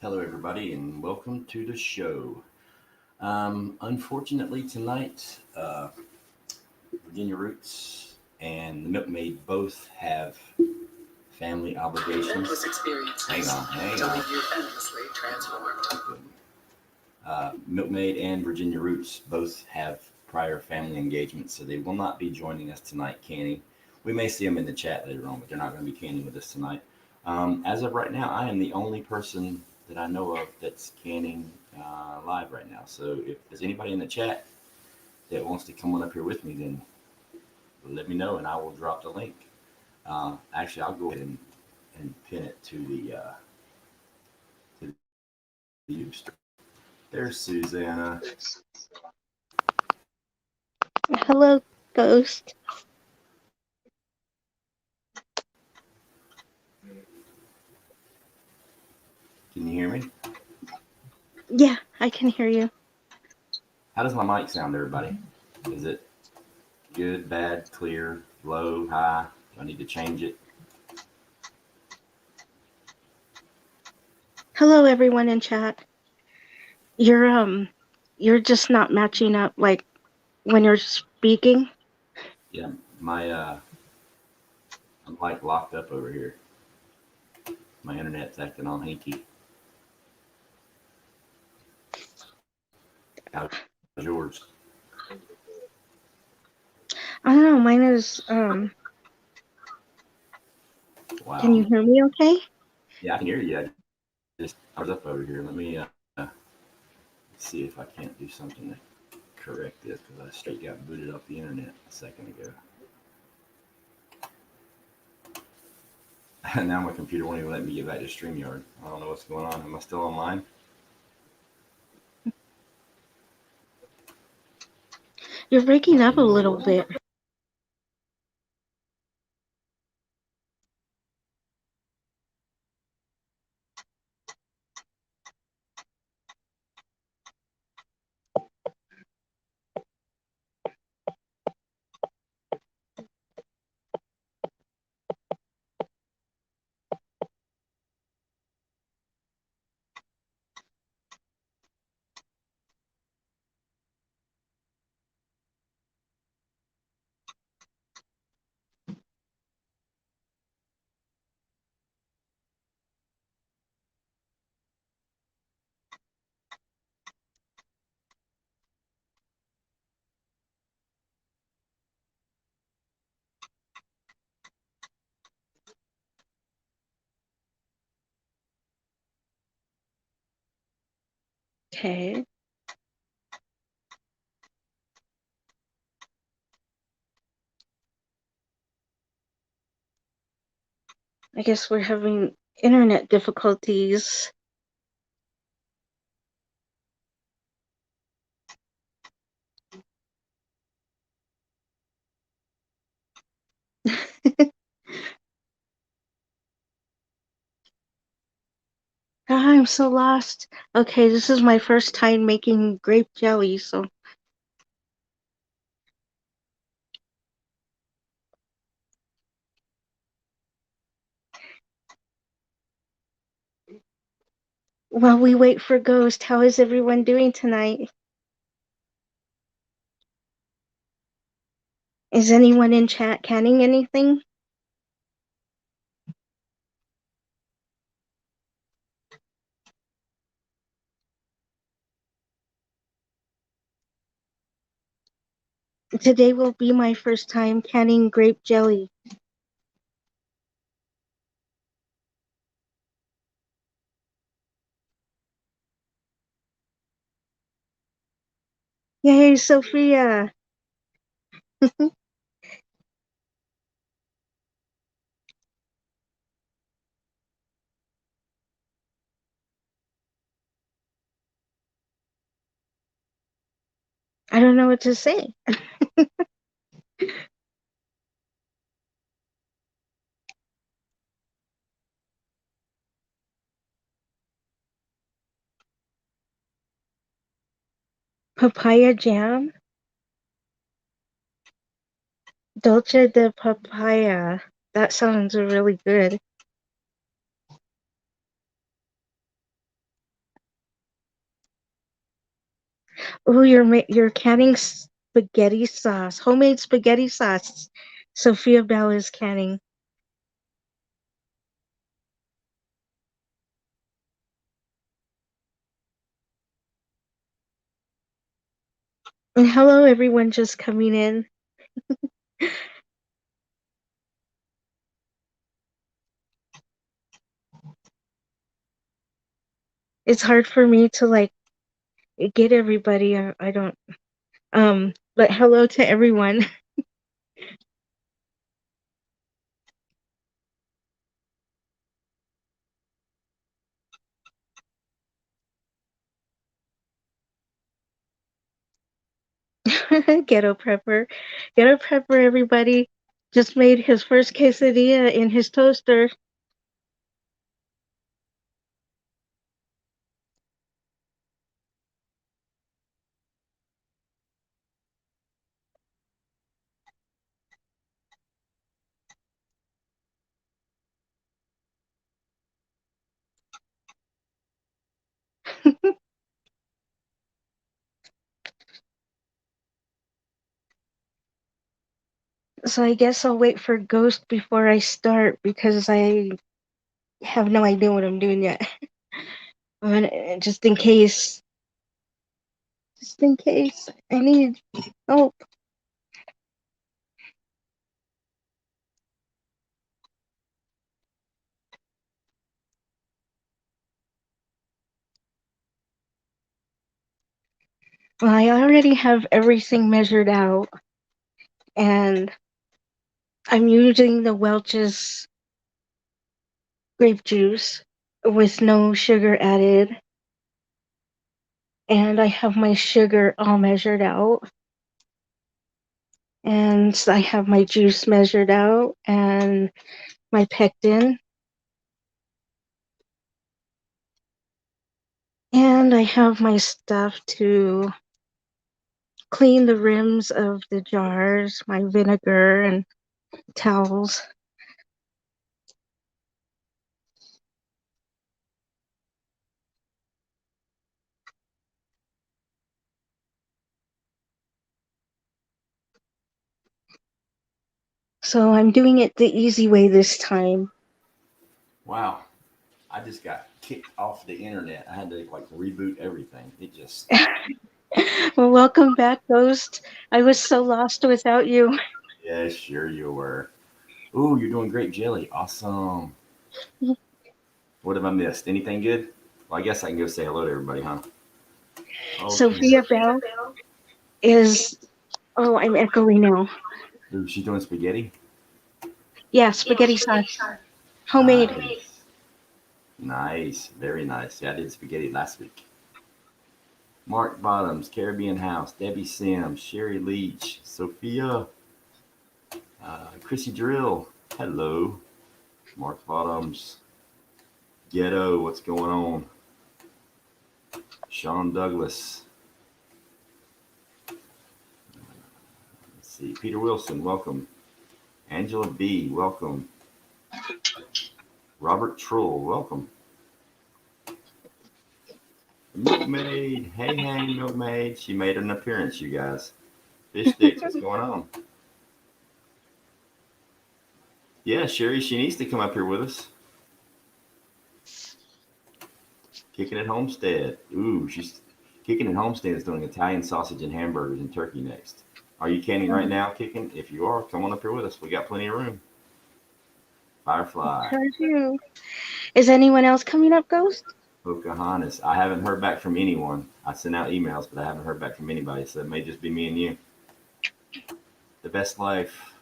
Hello, everybody, and welcome to the show. Unfortunately, tonight, Virginia Roots and the Milkmaid both have family obligations. Hang on. Endlessly transformed. Milkmaid and Virginia Roots both have prior family engagements, so they will not be joining us tonight, canning. We may see them in the chat later on, but they're not going to be canning with us tonight. As of right now, I am the only person that I know of that's canning live right now. So if there's anybody in the chat that wants to come on up here with me, then let me know and I will drop the link. Actually, I'll go ahead and pin it to the YouTube stream. There's Susanna. Hello, Ghost. Can you hear me? Yeah, I can hear you. How does my mic sound, everybody? Is it good, bad, clear, low, high? Do I need to change it? Hello, everyone in chat. You're just not matching up, like, when you're speaking. Yeah, I'm like locked up over here. My internet's acting all hinky. How's yours? I don't know, mine is, Wow. Can you hear me okay? Yeah, I can hear you. I was up over here. Let me see if I can't do something to correct this because I straight got booted off the internet a second ago. Now my computer won't even let me get back to StreamYard. I don't know what's going on. Am I still online? You're breaking up a little bit. Okay. I guess we're having internet difficulties. I'm so lost. Okay, this is my first time making grape jelly, so. While we wait for Ghost, how is everyone doing tonight? Is anyone in chat canning anything? Today will be my first time canning grape jelly. Yay, Sophia! I don't know what to say. Papaya jam? Dolce de papaya. That sounds really good. Oh, you're canning spaghetti sauce, homemade spaghetti sauce. Sophia Bell is canning. And hello, everyone just coming in. It's hard for me to like get everybody. I don't. But hello to everyone. Ghetto prepper, ghetto prepper. Everybody just made his first quesadilla in his toaster. So I guess I'll wait for Ghost before I start because I have no idea what I'm doing yet. Just in case. Just in case I need help. Well, I already have everything measured out, and I'm using the Welch's grape juice with no sugar added, and I have my sugar all measured out, and I have my juice measured out, and my pectin, and I have my stuff to clean the rims of the jars, my vinegar and towels. So I'm doing it the easy way this time. Wow. I just got kicked off the internet. I had to like reboot everything. It just, Well, welcome back, Ghost. I was so lost without you. yeah, sure you were. Ooh, you're doing great, Jelly. Awesome. What have I missed? Anything good? Well, I guess I can go say hello to everybody, huh? Okay. Sophia Bell is. Oh, I'm echoing now. Ooh, she's doing spaghetti. Yeah, spaghetti sauce. Homemade. Nice. Nice. Very nice. Yeah, I did spaghetti last week. Mark Bottoms, Caribbean House, Debbie Sims, Sherry Leach, Sophia, Chrissy Drill. Hello. Mark Bottoms. Ghetto, what's going on? Sean Douglas. Let's see. Peter Wilson, welcome. Angela B, welcome. Robert Trull, welcome. Milkmaid, hey, Milkmaid. She made an appearance, you guys. Fish sticks, what's going on? Yeah, Sherry, she needs to come up here with us. Kicking at Homestead. Ooh, she's Kicking at Homestead is doing Italian sausage and hamburgers and turkey next. Are you canning right now, Kicking? If you are, come on up here with us. We got plenty of room. Firefly. Sure do. Is anyone else coming up, Ghost? Pocahontas. I haven't heard back from anyone. I sent out emails, but I haven't heard back from anybody, so it may just be me and you. The best life.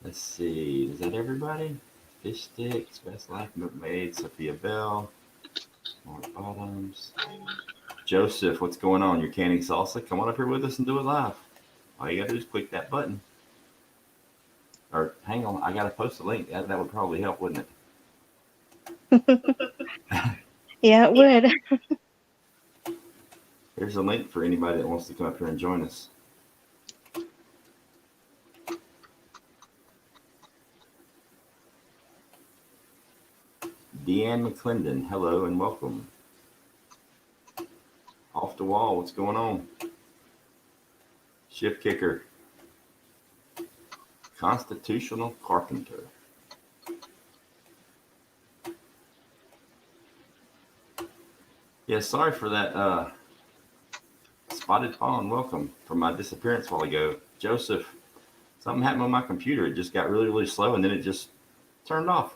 Let's see. Is that everybody? Fish sticks, best life, milkmaid, Sophia Bell, Mark Bottoms. Joseph, what's going on? You're canning salsa? Come on up here with us and do it live. All you gotta do is click that button. Or hang on, I gotta post a link. That would probably help, wouldn't it? Yeah, it would. There's a link for anybody that wants to come up here and join us. Deanne McClendon, hello and welcome. off the wall. What's going on? Shift kicker. Constitutional carpenter. Yeah, sorry for that. Spotted Fawn, welcome from my disappearance a while ago. Joseph, something happened on my computer. It just got really, really slow, and then it just turned off.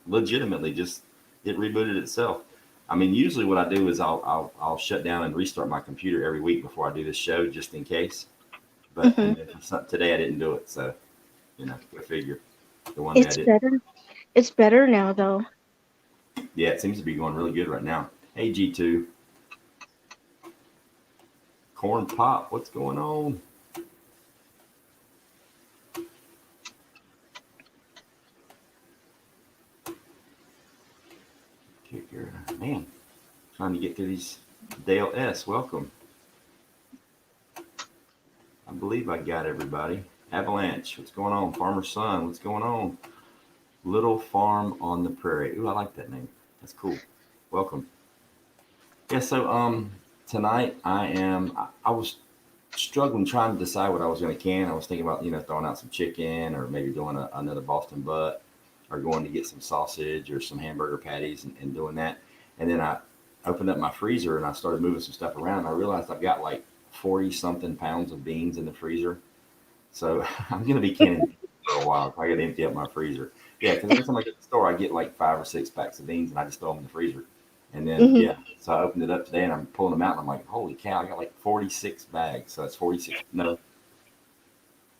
Legitimately, just it rebooted itself. I mean, usually what I do is I'll shut down and restart my computer every week before I do this show, just in case. But Hmm. and then today I didn't do it, so go figure. The one day I It's did. better. It's better now, though. Yeah, it seems to be going really good right now. Hey G2, Corn Pop, what's going on? Kicker, man, trying to get to these. Dale S, welcome. I believe I got everybody. Avalanche, what's going on? Farmer Son, what's going on? Little Farm on the Prairie. Ooh, I like that name. That's cool. Welcome. Yeah, so tonight I was struggling trying to decide what I was going to can. I was thinking about, throwing out some chicken or maybe doing another Boston butt or going to get some sausage or some hamburger patties and doing that. And then I opened up my freezer and I started moving some stuff around. And I realized I've got like 40 something pounds of beans in the freezer. So I'm going to be canning beans for a while. I got to empty up my freezer. Yeah, because every time I get to the store, I get like 5 or 6 packs of beans and I just throw them in the freezer. And then, Hmm. yeah, so I opened it up today and I'm pulling them out and I'm like, holy cow, I got like 46 bags. So that's 46. No,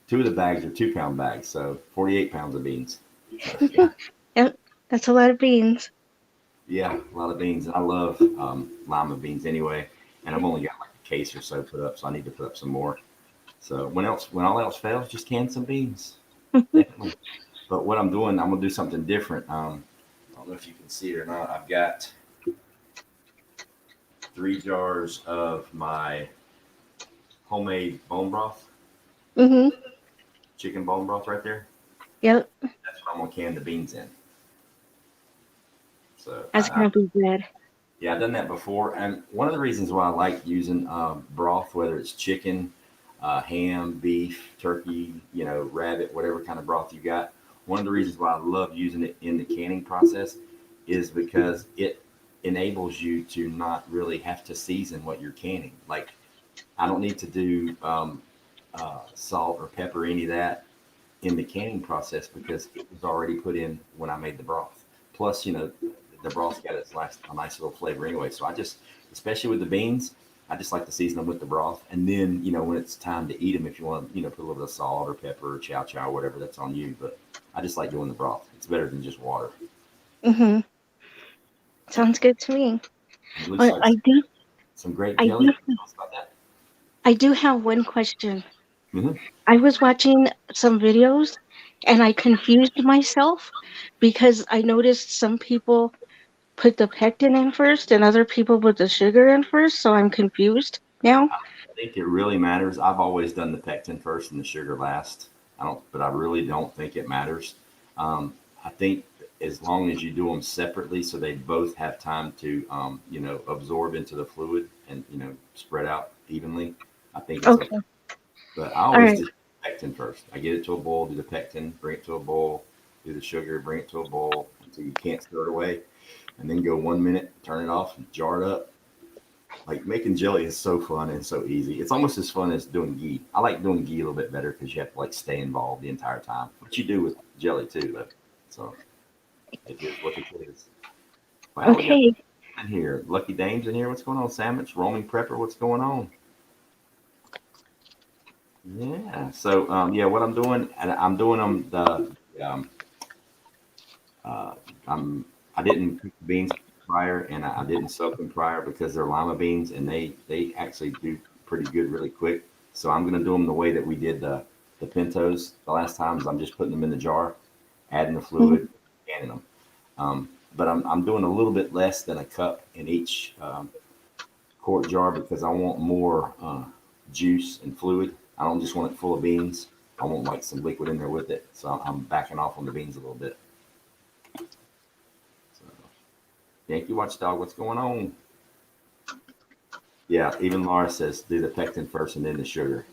two of the bags are 2 pound bags. So 48 pounds of beans. So, yeah, Yep, that's a lot of beans. yeah, a lot of beans. I love lima beans anyway. And I've only got like a case or so put up. So I need to put up some more. So when all else fails, just can some beans. Definitely. But what I'm doing, I'm going to do something different. I don't know if you can see it or not. I've got 3 jars of my homemade bone broth, Hmm. chicken bone broth right there. Yep, That's what I'm gonna can the beans in. So that's gonna be good. yeah, I've done that before, and one of the reasons why I like using broth, whether it's chicken, ham, beef, turkey, rabbit, whatever kind of broth you got. One of the reasons why I love using it in the canning process is because it enables you to not really have to season what you're canning. Like I don't need to do salt or pepper, any of that in the canning process because it was already put in when I made the broth. Plus, the broth's got a nice little flavor anyway. So I just, especially with the beans, I just like to season them with the broth. And then, when it's time to eat them, if you want to, put a little bit of salt or pepper or chow chow, or whatever, that's on you. But I just like doing the broth. It's better than just water. Hmm. Sounds good to me. And it looks But like some grape I jelly. do, Can you tell us about that? I do have one question. Mm-hmm. I was watching some videos and I confused myself because I noticed some people put the pectin in first and other people put the sugar in first, so I'm confused now. I think it really matters. I've always done the pectin first and the sugar last. But I really don't think it matters. I think as long as you do them separately, so they both have time to, absorb into the fluid and spread out evenly, I think it's okay. Okay. But I All always right. do pectin first. I get it to a boil, do the pectin, bring it to a boil, do the sugar, bring it to a boil until you can't stir it away, and then go 1 minute, turn it off, and jar it up. Like making jelly is so fun and so easy. It's almost as fun as doing ghee. I like doing ghee a little bit better because you have to like stay involved the entire time, which you do with jelly too, though. So it is what it is. Wow, we got Okay. in here. Lucky Dames in here. What's going on, Sandwich? Roaming Prepper. What's going on? Yeah. So yeah, what I'm doing, and I'm doing them um, uh, I'm I didn't cook the beans prior, and I didn't soak them prior because they're lima beans, and they actually do pretty good really quick. So I'm gonna do them the way that we did the pintos the last times. I'm just putting them in the jar, adding the Mhm. fluid, canning them. But I'm doing a little bit less than a cup in each quart jar because I want more juice and fluid. I don't just want it full of beans. I want like some liquid in there with it. So I'm backing off on the beans a little bit. So, Yankee Watchdog, what's going on? Yeah, even Laura says do the pectin first and then the sugar.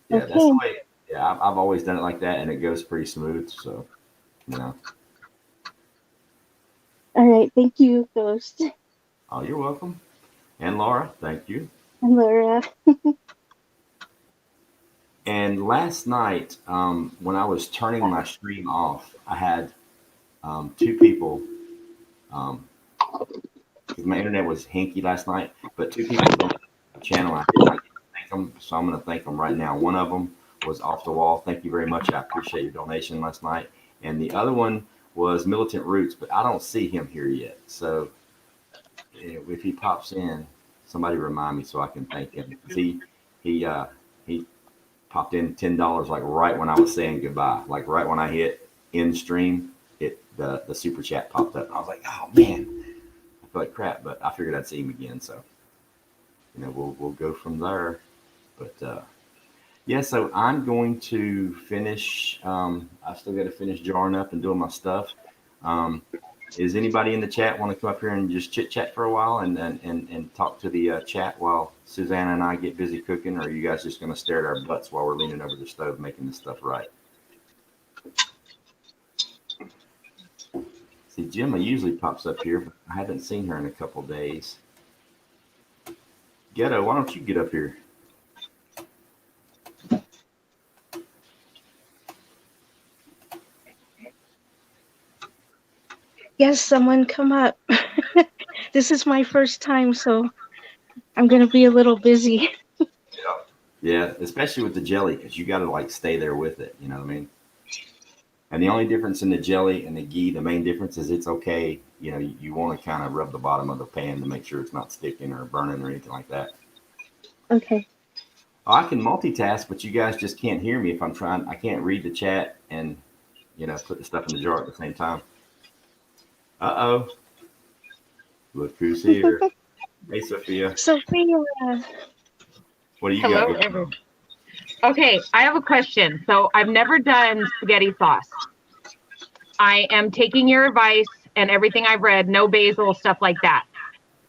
Yeah, that's Okay. the way. Yeah, I've always done it like that, and it goes pretty smooth. So, you know. All right. Thank you, Ghost Oh, you're welcome. And Laura, thank you. and Laura. And last night, when I was turning my stream off, I had two people, because my internet was hinky last night, but two people donated to the channel. I did not get to thank them, so I'm going to thank them right now. One of them was Off the Wall. Thank you very much. I appreciate your donation last night. And the other one was Militant Roots, but I don't see him here yet. So if he pops in, somebody remind me so I can thank him. He he popped in $10 like right when I was saying goodbye, like right when I hit end stream. The super chat popped up. I was like, oh man, I feel like crap, but I figured I'd see him again. So we'll go from there. But yeah, so I'm going to finish. I still got to finish jarring up and doing my stuff. Is anybody in the chat want to come up here and just chit chat for a while and talk to the chat while Susanna and I get busy cooking, or are you guys just going to stare at our butts while we're leaning over the stove making this stuff right? See, Gemma usually pops up here, but I haven't seen her in a couple days. Ghetto, why don't you get up here? Yes, someone come up. This is my first time, so I'm going to be a little busy. Yeah, especially with the jelly, because you got to like stay there with it. You know what I mean? And the only difference in the jelly and the ghee, the main difference is it's okay. You want to kind of rub the bottom of the pan to make sure it's not sticking or burning or anything like that. Okay. Oh, I can multitask, but you guys just can't hear me if I'm trying. I can't read the chat and, put the stuff in the jar at the same time. Uh-oh. Look who's here. Hey, Sophia. Sophia. What do you Hello, got? everyone. Okay, I have a question. So I've never done spaghetti sauce. I am taking your advice and everything I've read, no basil, stuff like that.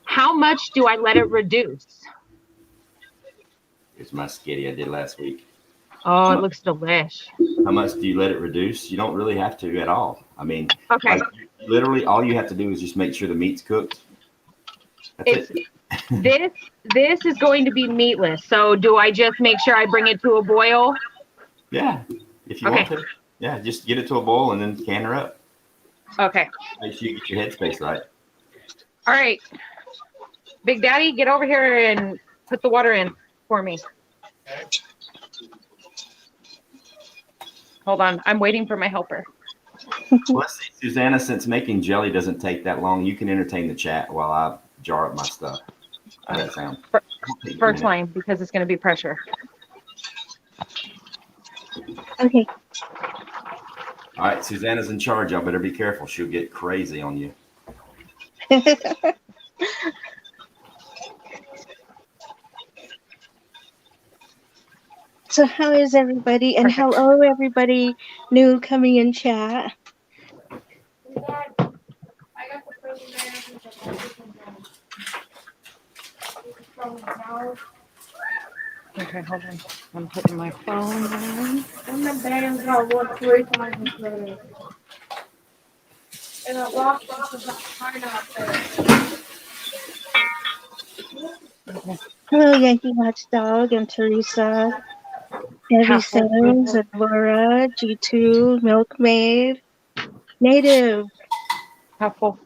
How much do I let it reduce? Here's my skitty I did last week. Oh, it looks delish. How much do you let it reduce? You don't really have to at all. I mean, Okay. like, literally all you have to do is just make sure the meat's cooked. That's it. This is going to be meatless. So do I just make sure I bring it to a boil? Yeah, if you want to. Yeah, just get it to a boil and then can her up. Okay. Make sure you get your headspace right. All right. Big Daddy, get over here and put the water in for me. Hold on. I'm waiting for my helper. Let's see, Susanna, since making jelly doesn't take that long, you can entertain the chat while I jar up my stuff. How does that sound? First line, because it's going to be pressure. Okay. All right, Susanna's in charge. Y'all better be careful. She'll get crazy on you. So how is everybody? And hello, everybody new coming in chat. Okay, hold on. I'm putting my phone down. And the band's got work 3 times today. And it locked off of that pineapple. Hello, Yankee Watchdog and Teresa, Debbie Sims and Laura, G2, Milkmaid, Native, Half full.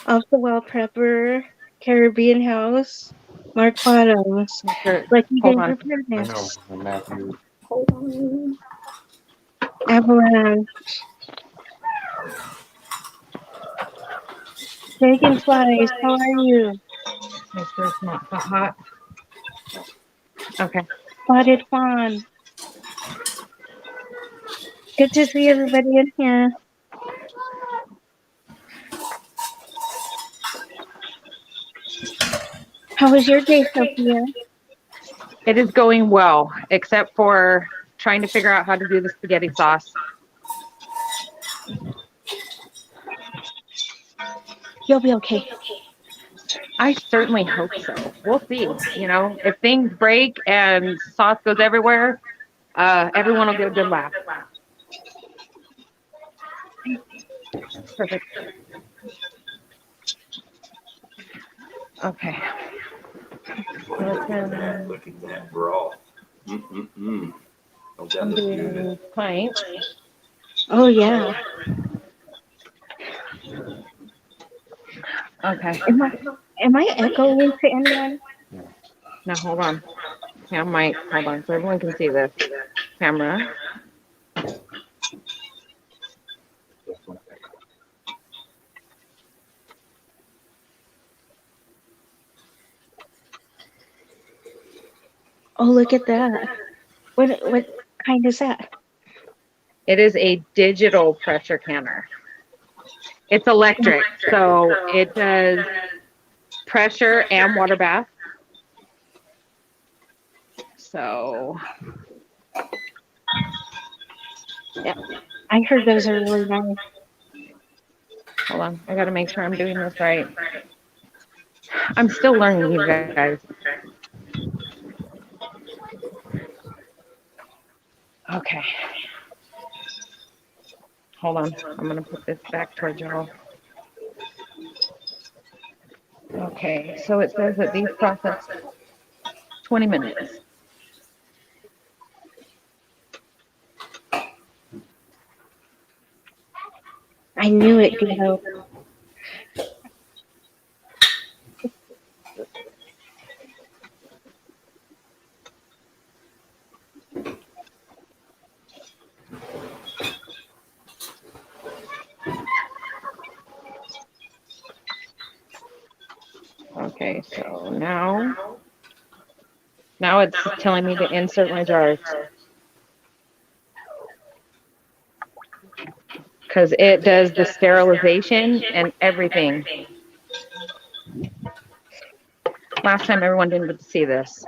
Off the Wall Prepper, Caribbean House, Mark Bottoms, Lucky Day Hold on. Preparedness, I know, Matthew. Hold on. Avalanche, Dragonflies, how are you? Make sure it's not so hot. Okay. Spotted Fawn. Good to see everybody in here. How was your day, Sophia? It is going well, except for trying to figure out how to do the spaghetti sauce. You'll be okay. I certainly hope so. We'll see. You know, if things break and sauce goes everywhere, everyone will get a good laugh. Perfect. Okay. Look at that. Look at that broth. Mm-mm-mm. Oh, that I'm looks doing good. pint. Oh yeah. Okay. Am I echoing to anyone? Now hold on. Yeah, I might. Hold on, so everyone can see this camera. Oh, look at that. What kind is that? It is a digital pressure canner. It's electric, so it does pressure and water bath. So Yeah, I heard those are really nice. hold on, I gotta make sure I'm doing this right. I'm still learning, you guys. Okay. Hold on. I'm gonna put this back towards y'all. Okay, so it says that these process 20 minutes. I knew it, Dino. Okay, so now it's telling me to insert my jars. Because it does the sterilization and everything. Last time everyone didn't get to see this.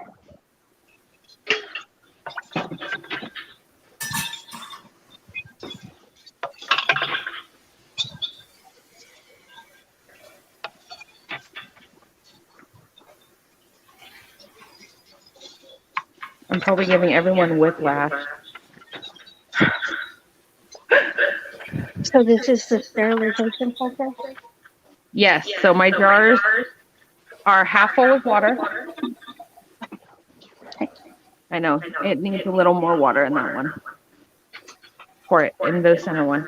I'm probably giving everyone whiplash. So this is the sterilization process? Yes, so my jars are half full with water. I know, it needs a little more water in that one. Pour it in the center one.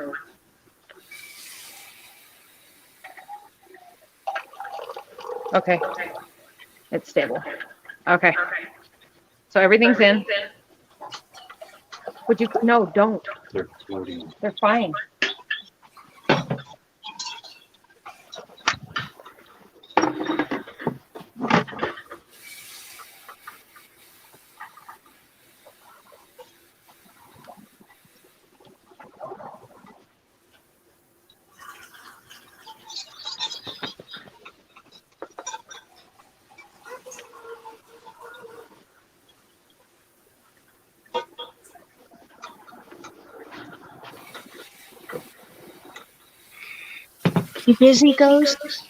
Okay, it's stable. Okay, so everything's in. Would you, no, don't. They're floating. They're fine. You busy, Ghost?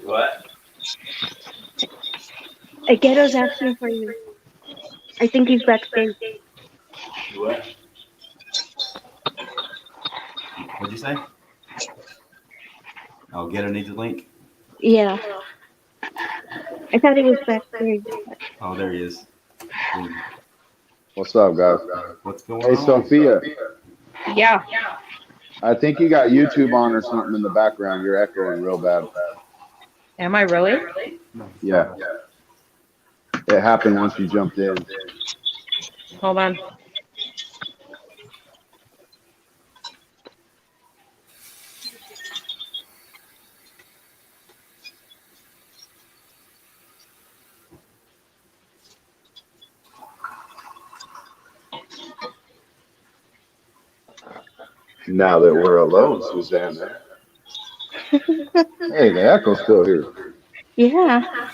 What? Ghetto's asking for you. I think he's backstage. What? What'd you say? Oh, Ghetto needs a link? Yeah. I thought he was backstage. Oh, there he is. What's up, guys? What's going Hey, on? Sophia. Yeah. I think you got YouTube on or something in the background. You're echoing real bad. Am I really? Yeah. It happened once you jumped in. Hold on. Now that we're alone, Suzanne. Hey, the echo's still here. Yeah.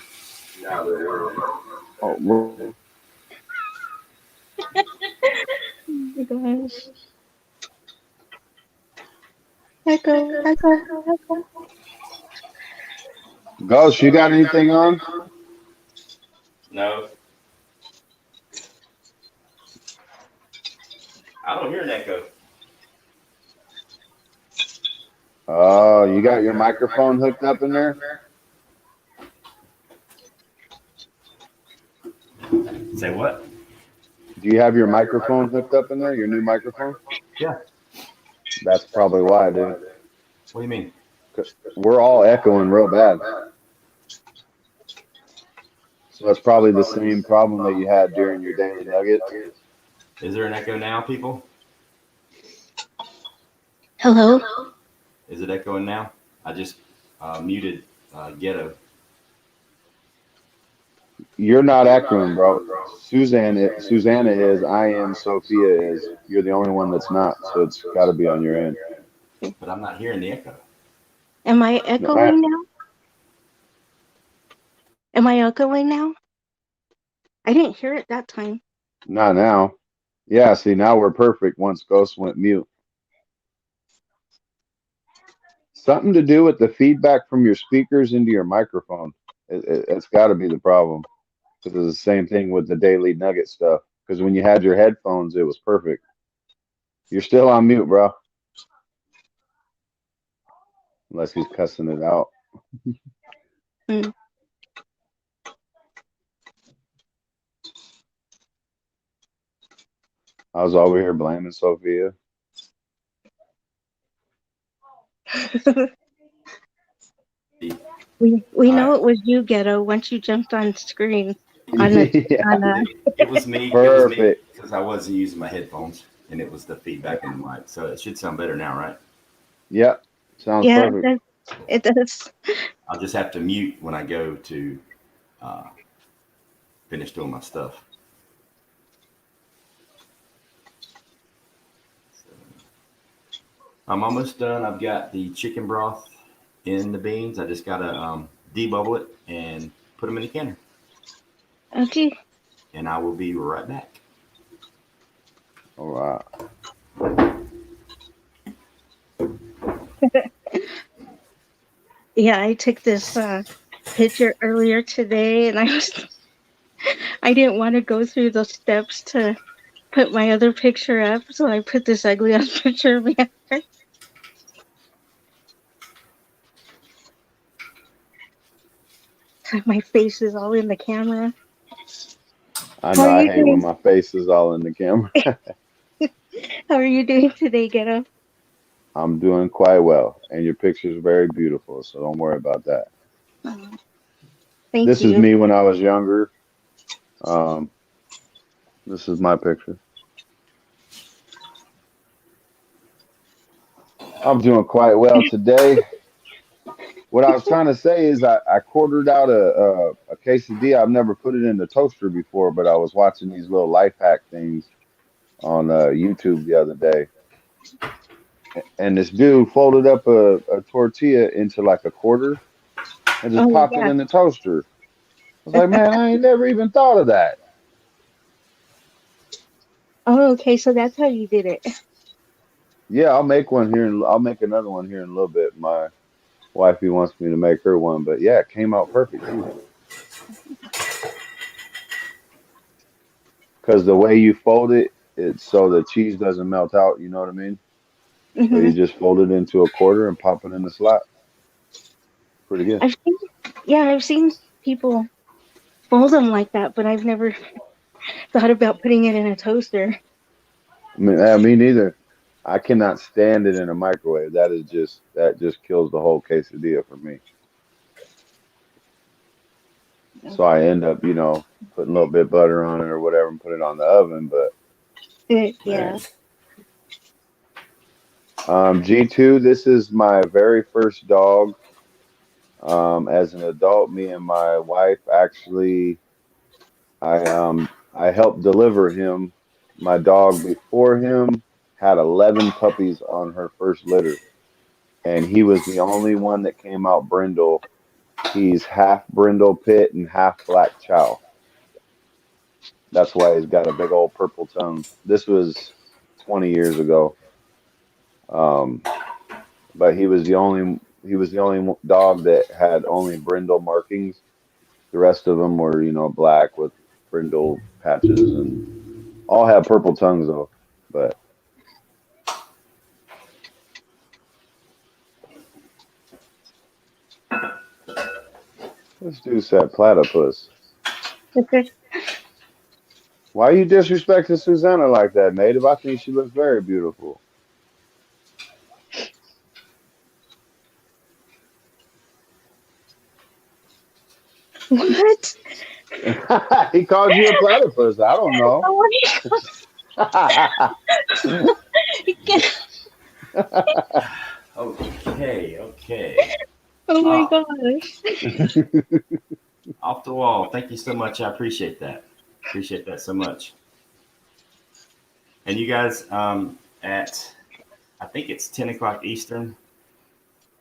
Now that we're alone. Oh, Oh my gosh. Echo, echo, echo. Ghost, you got anything on? No. I don't hear an echo. Oh, you got your microphone hooked up in there? Say what? Do you have your microphone hooked up in there? Your new microphone? Yeah. That's probably why, dude. What do you mean? 'Cause we're all echoing real bad. So that's probably the same problem that you had during your daily nuggets. Is there an echo now, people? Hello? Is it echoing now? I just muted Ghetto. You're not echoing, bro. Susanna is. I am. Sophia is. You're the only one that's not. So it's got to be on your end. But I'm not hearing the echo. Am I No, I, echoing now? Am I echoing now? I didn't hear it that time. not now. Yeah. See, now we're perfect. Once Ghost went mute. Something to do with the feedback from your speakers into your microphone. It's got to be the problem. Because it's the same thing with the daily nugget stuff. Because when you had your headphones, it was perfect. You're still on mute, bro. Unless he's cussing it out. Mm. I was over here blaming Sophia. we I, know it was you, Ghetto, once you jumped on screen on a Yeah. on a it was me. It was me Perfect. because I wasn't using my headphones, and it was the feedback in the mic. So it should sound better now, right? Yep. Sounds yeah, perfect. it does. I'll just have to mute when I go to uh, finish doing my stuff. I'm almost done. I've got the chicken broth in the beans. I just gotta debubble it and put them in the canner, Okay. and I will be right back. All right. Yeah, I took this picture earlier today, and I didn't want to go through the steps to put my other picture up, so I put this ugly ass picture of me up there. My face is all in the camera. I How know are I you hate when doing? my face is all in the camera. How are you doing today, Ghetto? I'm doing quite well. And your picture's very beautiful, so don't worry about that. Oh, thank This is you. me when I was younger. Um, this is my picture. I'm doing quite well today. What I was trying to say is I quartered out a quesadilla. I've never put it in the toaster before, but I was watching these little life hack things on YouTube the other day. And this dude folded up a tortilla into like a quarter and just Oh popped it yeah. in the toaster. I was like, man, I ain't never even thought of that. Oh, okay. So that's how you did it. Yeah, I'll make one here and I'll make another one here in a little bit. My wifey wants me to make her one, but yeah, it came out perfect too. Because the way you fold it, it's so the cheese doesn't melt out. You know what I mean? So Hmm. you just fold it into a quarter and pop it in the slot. Pretty good. I've seen, yeah, I've seen people fold them like that, but I've never thought about putting it in a toaster. I mean, me neither. I cannot stand it in a microwave. That just kills the whole quesadilla for me. So I end up, putting a little bit of butter on it or whatever and put it on the oven. But Yeah. G2, this is my very first dog. As an adult, me and my wife actually, I helped deliver him. My dog before him had 11 puppies on her first litter, and he was the only one that came out brindle. He's half brindle pit and half black chow. That's why he's got a big old purple tongue. This was 20 years ago. Um, but he was the only he was the only dog that had only brindle markings. The rest of them were, black with brindle patches, and all have purple tongues though. But this dude said platypus. Okay. Why are you disrespecting Susanna like that, native? I think she looks very beautiful. What? He called you a platypus. I don't know. Oh my God. Okay, okay. Oh my Oh, gosh. off the wall. Thank you so much. I appreciate that. Appreciate that so much. And you guys, at I think it's 10 o'clock Eastern,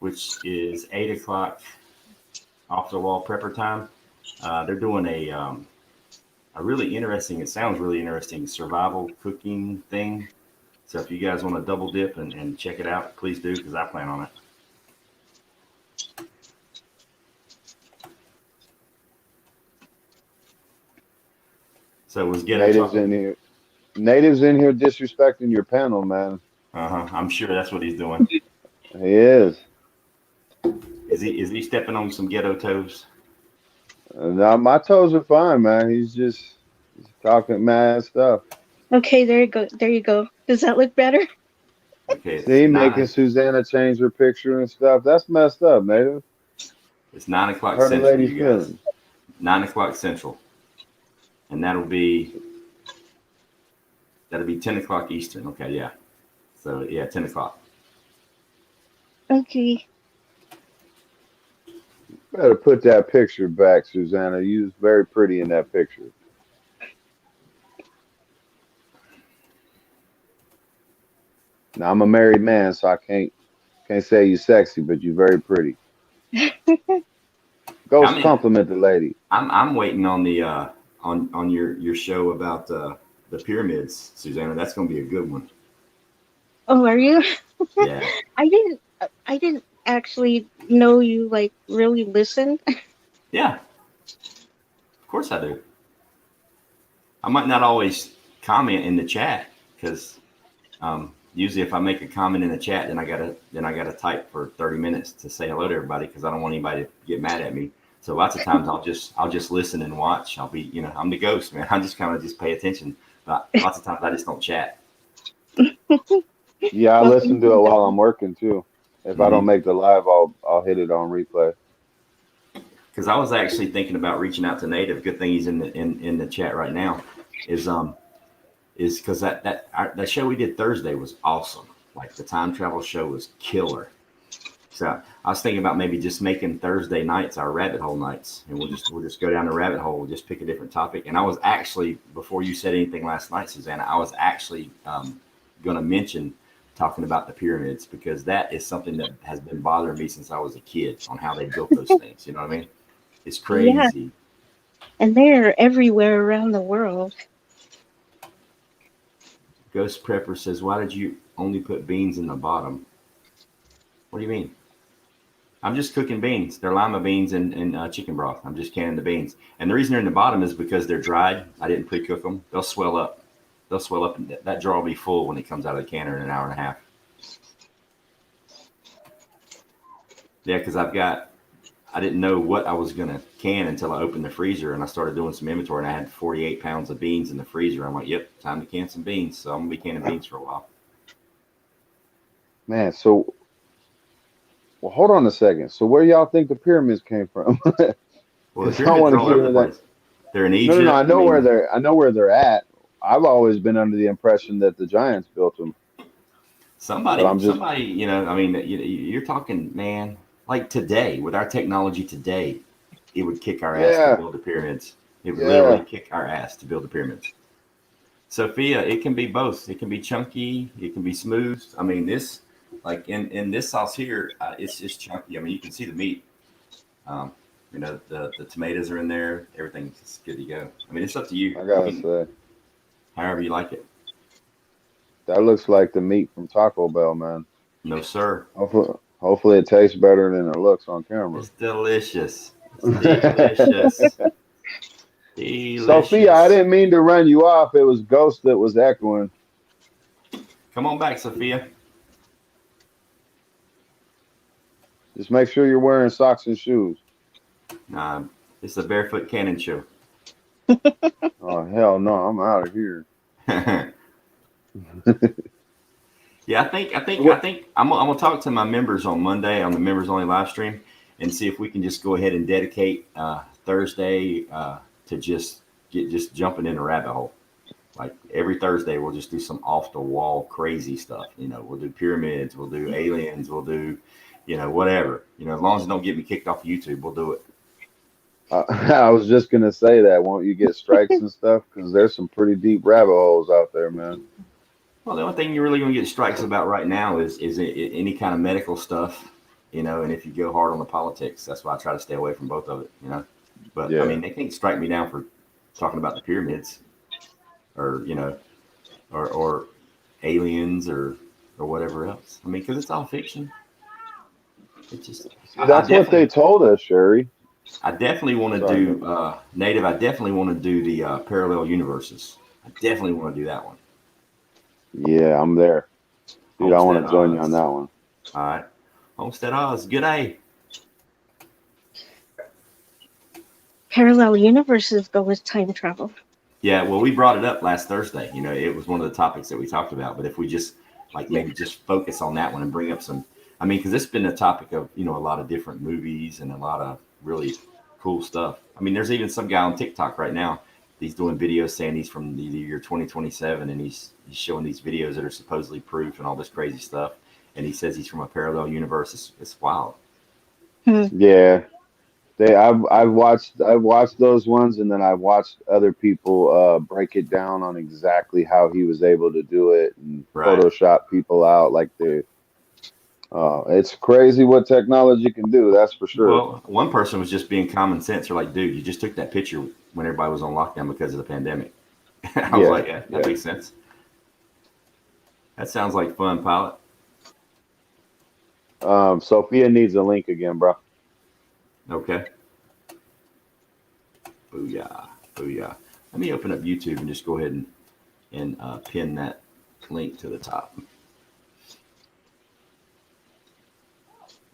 which is 8 o'clock off the wall prepper time. They're doing a really interesting, it sounds really interesting, survival cooking thing. So if you guys want to double dip and check it out, please do, because I plan on it. So was Ghetto Natives talking? in here. Natives in here disrespecting your panel, man. I'm sure that's what he's doing. He is. Is he stepping on some ghetto toes? Now my toes are fine, man. He's talking mad stuff. Okay, there you go. There you go. Does that look better? Okay, See, making Susanna change her picture and stuff. That's messed up, native. it's 9 o'clock Hurt a Central, lady's you guys. feelings. 9 o'clock Central, and that'll be 10 o'clock Eastern. Okay, yeah. So yeah, 10 o'clock. Okay. Better put that picture back, Susanna. You was very pretty in that picture. Now I'm a married man, so I can't say you sexy, but you're very pretty. I Ghost mean, compliment the lady. I'm waiting on the on your show about the pyramids, Susanna. That's going to be a good one. Oh, are you? Yeah, I didn't. I didn't actually know you like really listen. yeah. Of course I do. I might not always comment in the chat because usually if I make a comment in the chat, then I gotta type for 30 minutes to say hello to everybody because I don't want anybody to get mad at me. So lots of times I'll just listen and watch. I'll be I'm the ghost, man. I just kind of just pay attention. But lots of times I just don't chat. Yeah, I Well, listen thank to you, it while though. I'm working too. If I don't Hmm. make the live, I'll hit it on replay. Because I was actually thinking about reaching out to Native. Good thing he's in the chat right now. Is because that show we did Thursday was awesome. Like the time travel show was killer. So I was thinking about maybe just making Thursday nights our rabbit hole nights, and we'll just go down the rabbit hole, we'll just pick a different topic. And I was actually, before you said anything last night, Susanna, I was actually going to mention talking about the pyramids because that is something that has been bothering me since I was a kid on how they built those things. You know what I mean? It's Yeah, crazy. and they're everywhere around the world. Ghost Prepper says, "Why did you only put beans in the bottom?" What do you mean? I'm just cooking beans. They're lima beans and chicken broth. I'm just canning the beans. And the reason they're in the bottom is because they're dried. I didn't pre-cook them. They'll swell up. They'll swell up, and that jar will be full when it comes out of the canner in an hour and a half. Yeah, because I didn't know what I was going to can until I opened the freezer and I started doing some inventory and I had 48 pounds of beans in the freezer. I'm like, yep, time to can some beans. So I'm going to be canning beans for a while. Man, so well, hold on a second. So where y'all think the pyramids came from? Well, the Because I pyramids want are to all over the hear that. place. They're in No, no, no. Egypt. I mean, I know where they're at. I've always been under the impression that the giants built them, but somebody, I'm just somebody, I mean, you're talking, man, like today, with our technology today, it would kick our ass to yeah, build the pyramids. It would literally yeah. kick our ass to build the pyramids. Sophia, it can be both. It can be chunky. It can be smooth. I mean, like in this sauce here, it's just chunky. I mean, you can see the meat. Um, the tomatoes are in there. Everything's good to go. I mean, it's up to you. I You gotta can, say however you like it. that looks like the meat from Taco Bell, man. No, sir. Hopefully, Hopefully it tastes better than it looks on camera. It's delicious. It's delicious. Sophia, I Delicious. didn't mean to run you off. It was Ghost that was echoing. Come on back, Sophia. Just make sure you're wearing socks and shoes. Nah, it's the Barefoot Cannon Show. Oh hell no, I'm out of here. Yeah, I think What? I'm gonna talk to my members on Monday on the members only live stream and see if we can just go ahead and dedicate Thursday to just jumping in a rabbit hole. Like every Thursday, we'll just do some off the wall crazy stuff. You know, we'll do pyramids, we'll do aliens, we'll do, whatever. As long as it don't get me kicked off YouTube, we'll do it. I was just gonna say that. Won't you get strikes and stuff? Because there's some pretty deep rabbit holes out there, man. Well, the only thing you're really going to get strikes about right now is any kind of medical stuff, and if you go hard on the politics, that's why I try to stay away from both of it. But I Yeah. mean, they can't strike me down for talking about the pyramids or, or aliens or whatever else. I mean, because it's all fiction. It's just, That's what they told us, Sherry. I definitely want to Sorry. do Native. I definitely want to do the parallel universes. I definitely want to do that one. Yeah, I'm there. Dude, I want to Homestead join you Oz. on that one. All right. Homestead Oz. Good day. Parallel universes go with time travel. Yeah, well, we brought it up last Thursday. It was one of the topics that we talked about. But if we just maybe just focus on that one and bring up some, I mean, because it's been a topic of a lot of different movies and a lot of really cool stuff. I mean, there's even some guy on TikTok right now. He's doing videos saying he's from the year 2027, and he's showing these videos that are supposedly proof and all this crazy stuff. And he says he's from a parallel universe. It's wild. Yeah, I've watched those ones, and then I've watched other people break it down on exactly how he was able to do it and Right. Photoshop people out like the. It's crazy what technology can do. That's for sure. Well, one person was just being common sense. They're like, dude, you just took that picture when everybody was on lockdown because of the pandemic. I was like, yeah, that makes sense. That sounds like fun, pilot. Sophia needs a link again, bro. Okay. Booyah. Booyah. Let me open up YouTube and just go ahead and pin that link to the top.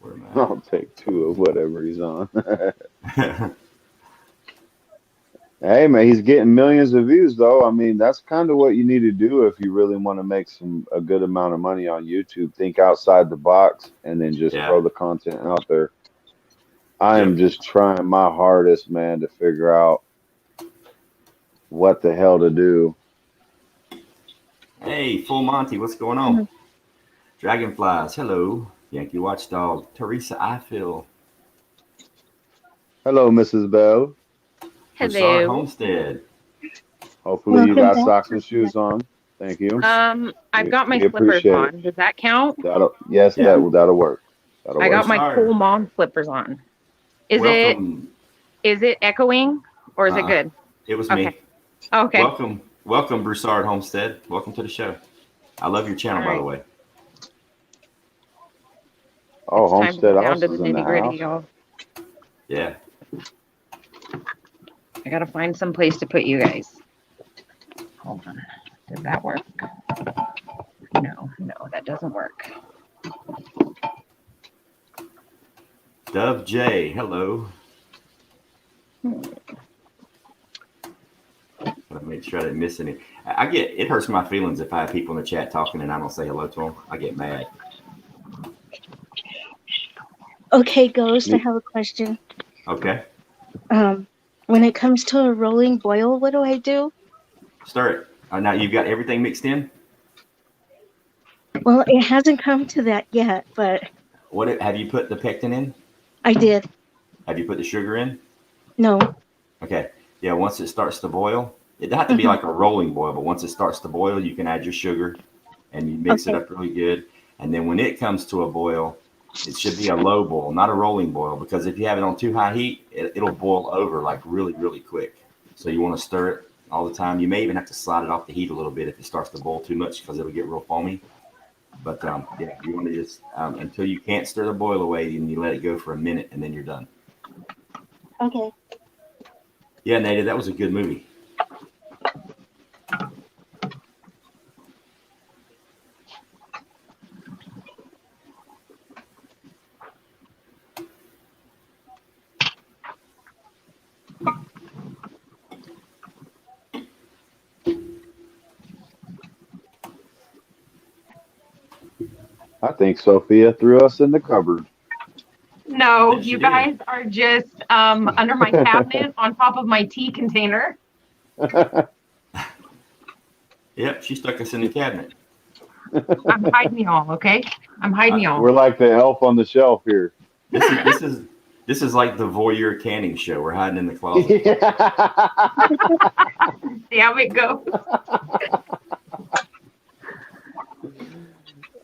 Where am I? I'll take two of whatever he's on. Hey man, he's getting millions of views though. I mean, that's kind of what you need to do if you really want to make a good amount of money on YouTube. Think outside the box and then just throw the content out there. I am just trying my hardest, man, to figure out what the hell to do. Hey, Full Monty, what's going on? Dragonflies, hello. Yankee Watchdog, Teresa Eiffel. Hello, Mrs. Bell. Hello. Homestead. Hopefully you got socks and shoes on. Thank you. I've got my slippers on. Does that count? That'll work. I got my cool mom slippers on. Is it echoing or is it good? It was me. Okay. Welcome, Broussard Homestead. Welcome to the show. I love your channel, by the way. Oh, Homestead down to the is in the nitty-gritty, house. y'all. Yeah. I gotta find some place to put you guys. Hold on. Did that work? No, that doesn't work. Dove J, hello. Let me make sure I didn't miss any. It hurts my feelings if I have people in the chat talking and I don't say hello to them. I get mad. Okay, Ghost, I have a question. Okay. When it comes to a rolling boil, what do I do? Stir it. Now you've got everything mixed in? Well, it hasn't come to that yet, but... Have you put the pectin in? I did. Have you put the sugar in? No. Okay. Yeah, once it starts to boil, it doesn't have to be like a rolling boil, but once it starts to boil, you can add your sugar and you mix it up really good. And then when it comes to a boil, it should be a low boil, not a rolling boil, because if you have it on too high heat, it'll boil over like really, really quick. So you want to stir it all the time. You may even have to slide it off the heat a little bit if it starts to boil too much because it'll get real foamy. But yeah, you want to just until you can't stir the boil away, and you let it go for a minute, and then you're done. Okay. Yeah, Native, that was a good movie. I think Sophia threw us in the cupboard. No, Yes, she you did. guys are just under my cabinet on top of my tea container. Yep, she stuck us in the cabinet. I'm hiding y'all, okay? I'm hiding y'all. We're like the elf on the shelf here. This is like the voyeur canning show. We're hiding in the closet. See how it goes.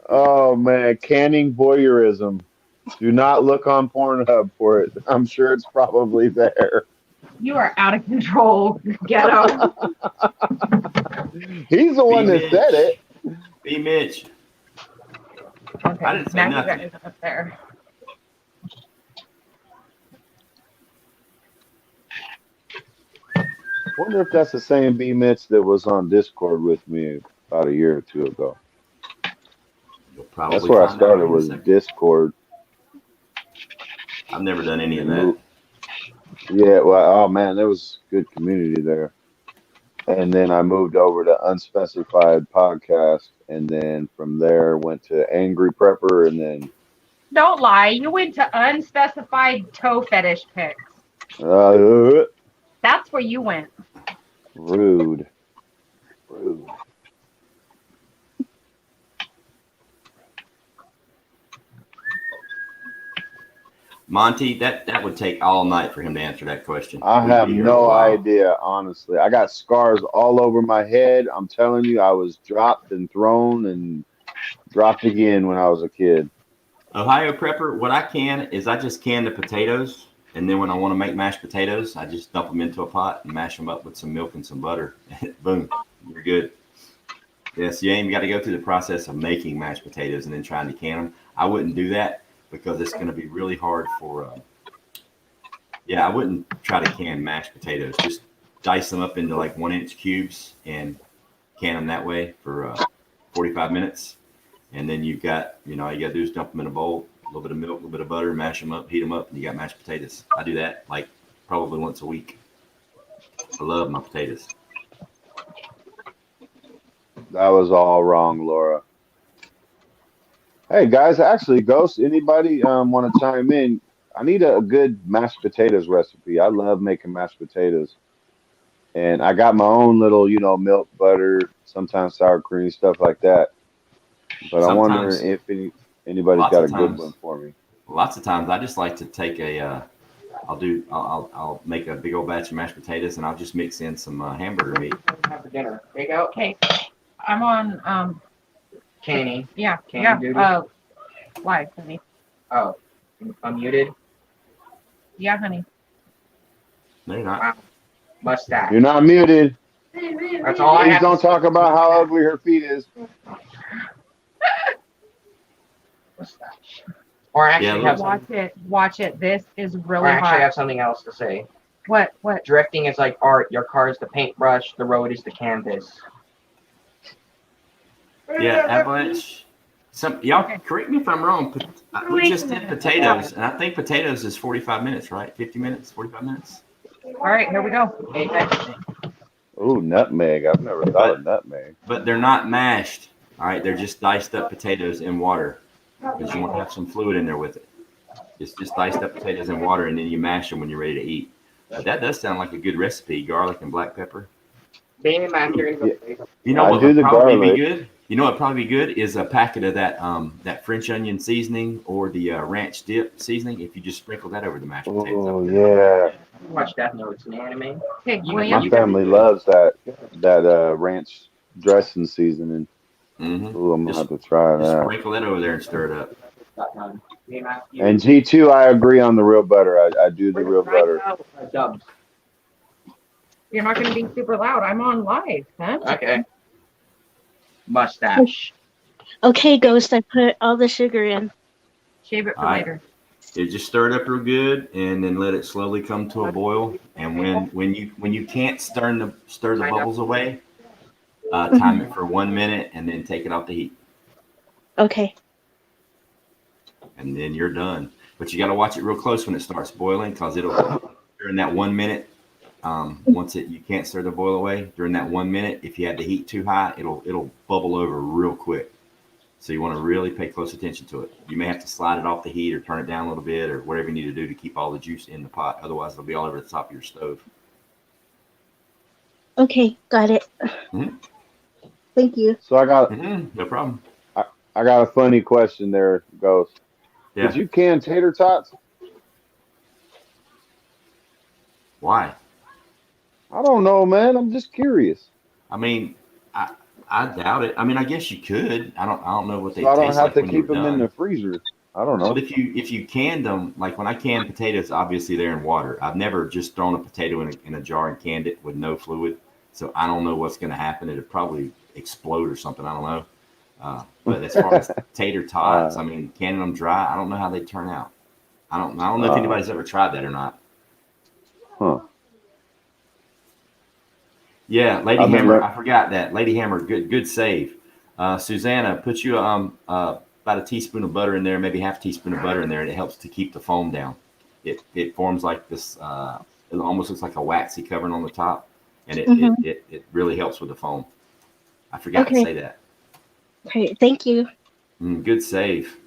Oh man, canning voyeurism. Do not look on Pornhub for it. I'm sure it's probably there. You are out of control, ghetto. He's the one that Mitch. said it. Be Mitch. Okay, I didn't say now nothing. you guys up there. Wonder if that's the same B Mitch that was on Discord with me about a year or two ago. You'll probably That's where I find out started in a was second. Discord. I've never done any of that. Yeah, well, oh man, there was good community there. And then I moved over to Unspecified Podcast, and then from there went to Angry Prepper, and then Don't lie. You went to unspecified toe fetish pics. uh, That's where you went. rude. Monty, that would take all night for him to answer that question. I We'd have be here a no while. idea, honestly. I got scars all over my head. I'm telling you, I was dropped and thrown and dropped again when I was a kid. Ohio Prepper, what I can is I just can the potatoes, and then when I want to make mashed potatoes, I just dump them into a pot and mash them up with some milk and some butter. Boom, you're good. Yes, you ain't got to go through the process of making mashed potatoes and then trying to can them. I wouldn't do that because it's going to be really hard for. Yeah, I wouldn't try to can mashed potatoes. Just dice them up into like 1-inch cubes and can them that way for 45 minutes. And then you've got, all you got to do is dump them in a bowl, a little bit of milk, a little bit of butter, mash them up, heat them up, and you got mashed potatoes. I do that like probably once a week. I love my potatoes. That was all wrong, Laura. Hey guys, actually, Ghost, anybody want to chime in? I need a good mashed potatoes recipe. I love making mashed potatoes. And I got my own little, milk, butter, sometimes sour cream, stuff like that. But I wonder Sometimes, if anybody's lots got of a good times, one for me. I just like to take I'll make a big old batch of mashed potatoes and I'll just mix in some hamburger meat. Have for dinner. There you go. Okay, I'm on. Canny. Yeah. Canny Yeah. duty. Why, honey? Oh, unmuted. Yeah, honey. No, you're not. Wow. Mustache. You're not muted. That's all I Please have. don't talk about how ugly her feet is. Mustache. Or I actually Yeah, have Watch some, it. Watch it. This is or really I actually hot. have something else to say. What? What? Drifting is like art. Your car is the paintbrush. The road is the canvas. Yeah, Avalanche. Y'all Okay. correct me if I'm wrong. We just did potatoes, and I think potatoes is 45 minutes, right? 50 minutes, 45 minutes. All right, here we go. Hey, Ooh, nutmeg. I've never thought of nutmeg. But they're not mashed. All right, they're just diced up potatoes in water because you want to have some fluid in there with it. It's just diced up potatoes in water, and then you mash them when you're ready to eat. But that does sound like a good recipe: garlic and black pepper. Baby man, you're gonna go. You know I what do would the probably garlic. be good? You know what would probably be good is a packet of that French onion seasoning or the ranch dip seasoning. If you just sprinkle that over the mashed potatoes. Oh yeah, Watch Death Note. It's an anime. Okay, You- William. my family loves that ranch dressing seasoning. Mm-hmm. Ooh, I'm gonna Just, have to try just that. sprinkle that over there and stir it up. Baby man, And G2, I agree on the real butter. I do the real butter. Dubs. You're not going to be super loud. I'm on live, huh? Okay. Mustache. Okay, Ghost, I put all the sugar in. Shave it for All right. later. You just stir it up real good, and then let it slowly come to a boil. And when you can't stir the bubbles away, time it for 1 minute, and then take it off the heat, Okay. and then you're done. But you got to watch it real close when it starts boiling, because it'll during that 1 minute. You can't stir the boil away during that 1 minute. If you have the heat too high, it'll bubble over real quick. So you want to really pay close attention to it. You may have to slide it off the heat or turn it down a little bit or whatever you need to do to keep all the juice in the pot. Otherwise, it'll be all over the top of your stove. Okay, got it. Mm-hmm. Thank you. So I got No problem. I got a funny question there, Ghost. Yeah. Could you can tater tots? Why? I don't know, man. I'm just curious. I mean, I doubt it. I mean, I guess you could. I don't know what they So I don't taste have like to when keep you're them in the done. freezer. I don't know. But if you canned them, like when I can potatoes, obviously they're in water. I've never just thrown a potato in a jar and canned it with no fluid. So I don't know what's going to happen. It'll probably explode or something. I don't know. But as far as tater tots, I mean, canning them dry, I don't know how they turn out. I don't know if anybody's ever tried that or not. Huh. Yeah, Lady I've been Hammer. lear- I forgot that. Lady Hammer, good save. Susanna, put you about a teaspoon of butter in there, maybe half a teaspoon of butter in there, and it helps to keep the foam down. It forms like this. It almost looks like a waxy covering on the top, and it really helps with the foam. I forgot to Okay. say that. Great, thank you. Good save.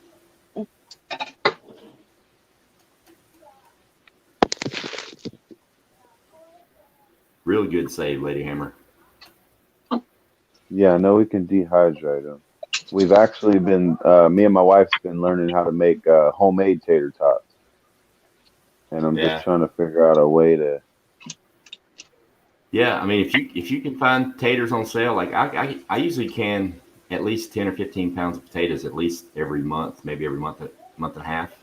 Really good save, Lady Hammer. Yeah, I know we can dehydrate them. We've actually been, me and my wife's been learning how to make homemade tater tots, and I'm just Yeah. trying to figure out a way to. Yeah, I mean, if you can find taters on sale, like I usually can at least 10 or 15 pounds of potatoes at least every month, maybe every month and a half,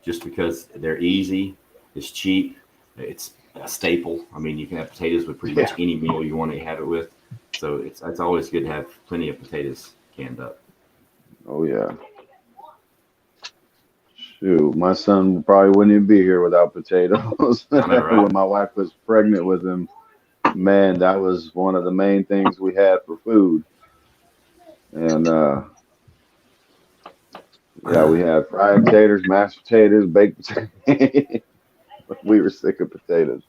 just because they're easy, it's cheap, it's a staple. I mean, you can have potatoes with pretty much any meal you want to have it with, so it's always good to have plenty of potatoes canned up. Oh yeah. Shoot, my son probably wouldn't even be here without potatoes. I know, right? When my wife was pregnant with him, man, that was one of the main things we had for food. And yeah, we had fried potatoes, mashed potatoes, baked potatoes. We were sick of potatoes.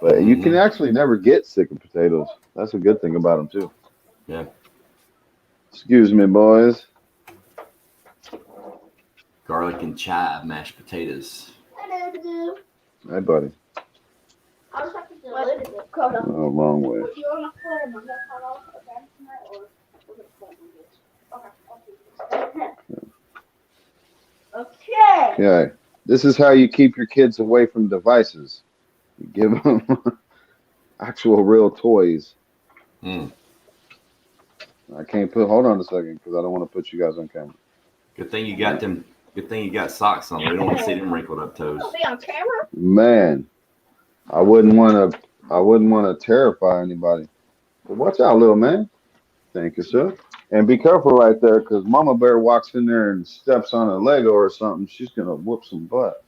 But you can Mm-hmm. actually never get sick of potatoes. That's a good thing about them too. Yeah, Excuse me, boys. garlic and chive mashed potatoes. Hey, buddy. I'll just have to delete it. Oh, wrong way. Do you want to put a manga off again tonight, or was it fun? Okay. Okay. Okay. This is how you keep your kids away from devices. You give them actual real toys. Mm. I can't put. Hold on a second, because I don't want to put you guys on camera. Good thing you got them. Good thing you got socks on. We don't want to see them wrinkled up toes. I'll be on camera. Man, I wouldn't want to. I wouldn't want to terrify anybody. But watch out, little man. Thank you, sir. And be careful right there, because Mama Bear walks in there and steps on a Lego or something. She's gonna whoop some butt.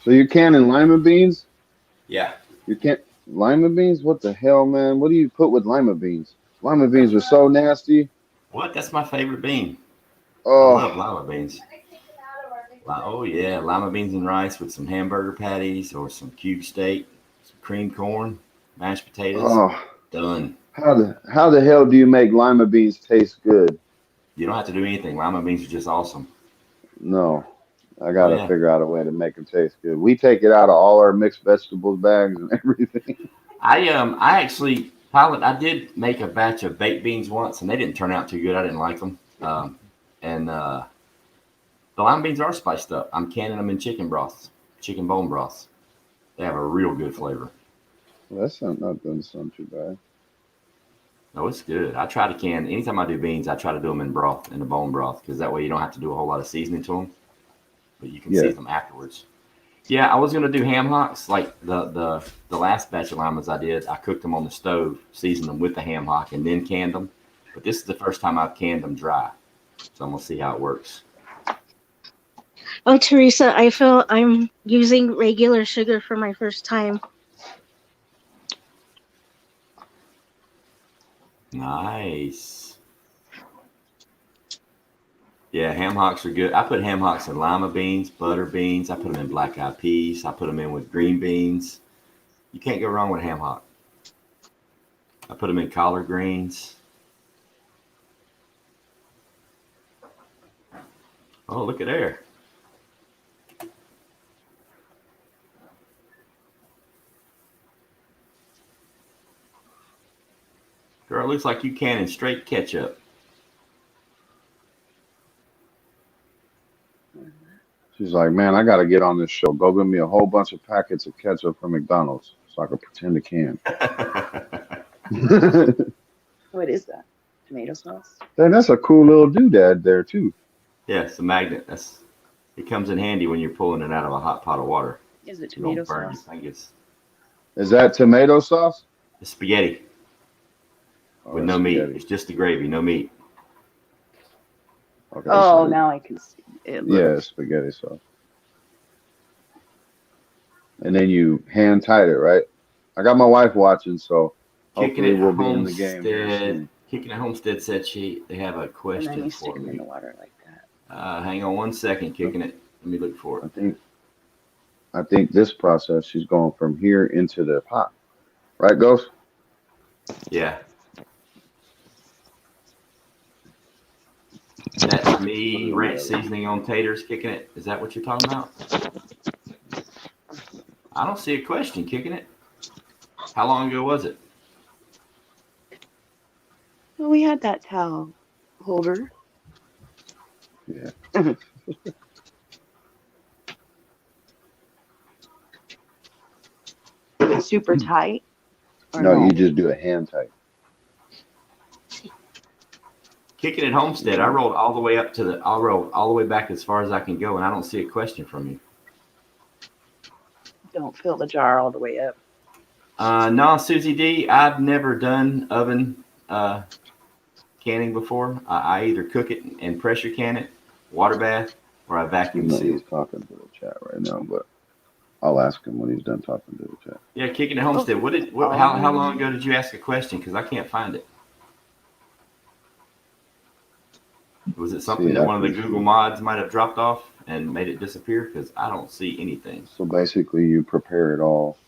So you canning lima beans? Yeah. You can't lima beans? What the hell, man? What do you put with lima beans? Lima beans are so nasty. What? That's my favorite bean. I love Oh, lima beans. Oh yeah, lima beans and rice with some hamburger patties or some cube steak, some creamed corn, mashed potatoes. oh. Done. How the hell do you make lima beans taste good? You don't have to do anything. Lima beans are just awesome. No, I Oh gotta yeah. figure out a way to make them taste good. We take it out of all our mixed vegetables bags and everything. I actually pilot. I did make a batch of baked beans once, and they didn't turn out too good. I didn't like them. And the lima beans are spiced up. I'm canning them in chicken broths, chicken bone broths. They have a real good flavor. Well, that sound not doesn't sound too bad. Oh, it's good. I try to can. Anytime I do beans, I try to do them in broth, in the bone broth, because that way you don't have to do a whole lot of seasoning to them, but you can Yeah. season them afterwards. Yeah, I was gonna do ham hocks like the last batch of llamas I did. I cooked them on the stove, seasoned them with the ham hock, and then canned them. But this is the first time I've canned them dry, so I'm gonna see how it works. Oh, Teresa, I feel I'm using regular sugar for my first time. Nice. Yeah, ham hocks are good. I put ham hocks in lima beans, butter beans. I put them in black eyed peas. I put them in with green beans. You can't go wrong with ham hock. I put them in collard greens. Oh, look at there. Girl, it looks like you canning straight ketchup. She's like, man, I got to get on this show. Go get me a whole bunch of packets of ketchup from McDonald's so I can pretend to can. What is that? Tomato sauce? Then that's a cool little doodad there too. Yeah, it's a magnet. It comes in handy when you're pulling it out of a hot pot of water. Is it You don't tomato burn. sauce? I think it's Is that tomato sauce? spaghetti Oh, with that's no meat. spaghetti. It's just the gravy, no meat. Okay, Oh, so- now I can see it. Yeah, spaghetti sauce. And then you hand tied it, right? I got my wife watching, so Kicking hopefully it we'll be in the game here Homestead. soon. Kicking it Homestead said they have a And then question you stick for them in me. the water like that. Hang on one second, Kicking it. Let me look for it. I think this process she's going from here into the pot. Right, Ghost? Yeah. That's me, ranch seasoning on taters, Kicking it. Is that what you're talking about? I don't see a question, Kicking it. How long ago was it? Well, we had that towel holder. Yeah. Is it super tight? Or No, you just do a hand tight. Kicking it Homestead. I rolled all the way up to I'll roll all the way back as far as I can go, and I don't see a question from you. Don't fill the jar all the way up. No, Susie D, I've never done oven canning before. I either cook it and pressure can it, water bath, or I vacuum No, seal. he's talking to the chat right now, but I'll ask him when he's done talking to the chat. Yeah, Kicking it Homestead. How long ago did you ask a question? Because I can't find it. Was it something that one of the Google mods might have dropped off and made it disappear? Because I don't see anything. So basically, you prepare it all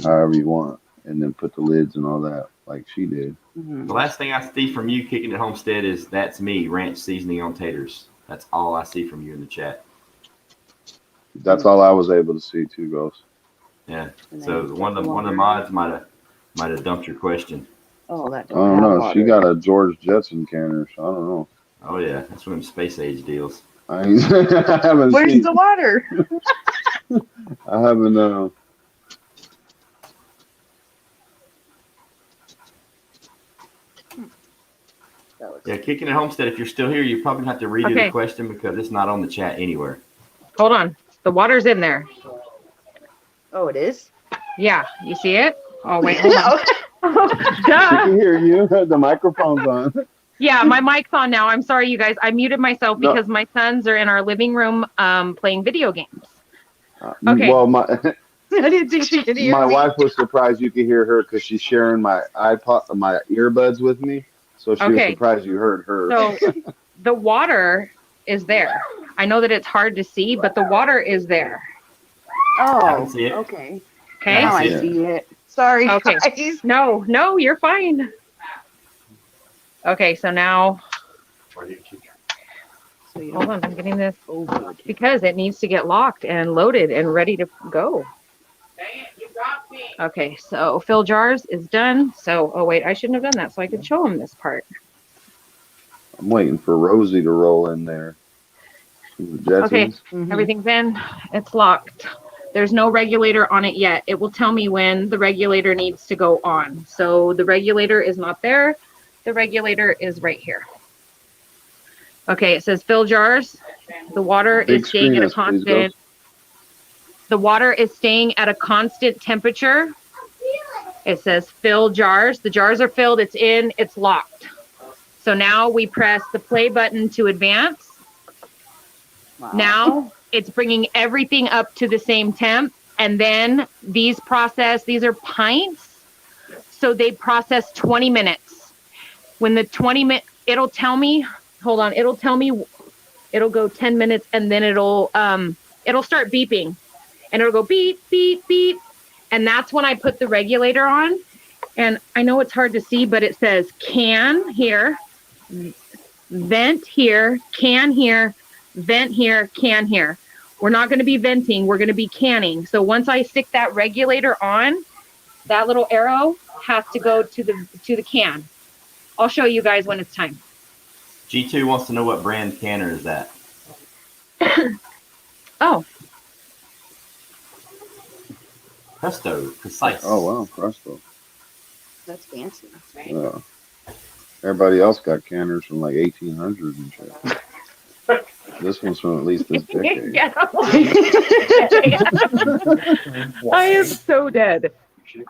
however you want, and then put the lids and all that, like she did. Mm-hmm. The last thing I see from you, Kicking it Homestead, is that's me, ranch seasoning on taters. That's all I see from you in the chat. That's all I was able to see too, Ghost. Yeah. So one of the mods might have dumped your question. Oh, that I don't know. She got a George Jetson canner, so I don't know. Oh yeah, that's one of them space age deals. I haven't Where's seen. the water? I haven't. Yeah, Kicking it Homestead. If you're still here, you probably have to redo the question because it's not on the chat anywhere. Hold on. The water's in there. Oh, it is? Yeah. You see it? Oh, wait. Hold on. She Duh. can hear you. The microphone's on. Yeah, my mic's on now. I'm sorry, you guys. I muted myself No. because my sons are in our living room playing video games. Okay. Well, I didn't think she could hear my me. wife was surprised you could hear her because she's sharing my iPod, my earbuds with me. So she was Okay. surprised you heard her. So the water is there. I know that it's hard to see, but the water is there. I Oh, can see it. okay. Okay. Now I Yeah. see it. Sorry, Okay. guys. No, you're fine. Okay, so now, So you hold don't on, I'm getting this over. because it needs to get locked and loaded and ready to go. Okay, so fill jars is done. So, oh wait, I shouldn't have done that. So I could show them this part. I'm waiting for Rosie to roll in there. The Jetsons. Okay. Mhm. Everything's in. It's locked. There's no regulator on it yet. It will tell me when the regulator needs to go on. So the regulator is not there. The regulator is right here. Okay, it says fill jars. The water Big is staying at a screen, please, constant. The water is staying at a constant temperature. It says fill jars. The jars are filled. It's in. It's locked. So now we press the play button to advance. Wow. Now it's bringing everything up to the same temp. And then these are pints. So they process 20 minutes. When the 20 minute, it'll tell me, hold on, it'll tell me, it'll go 10 minutes and then it'll start beeping and it'll go beep, beep, beep. And that's when I put the regulator on. And I know it's hard to see, but it says can here, vent here, can here, vent here, can here. We're not going to be venting. We're going to be canning. So once I stick that regulator on, that little arrow has to go to the can. I'll show you guys when it's time. G2 wants to know what brand canner is that. Oh, Presto, precise. Oh wow, Presto. That's fancy. Yeah. Everybody else got canners from like 1800 and shit. This one's from at least this decade. yeah. I am so dead.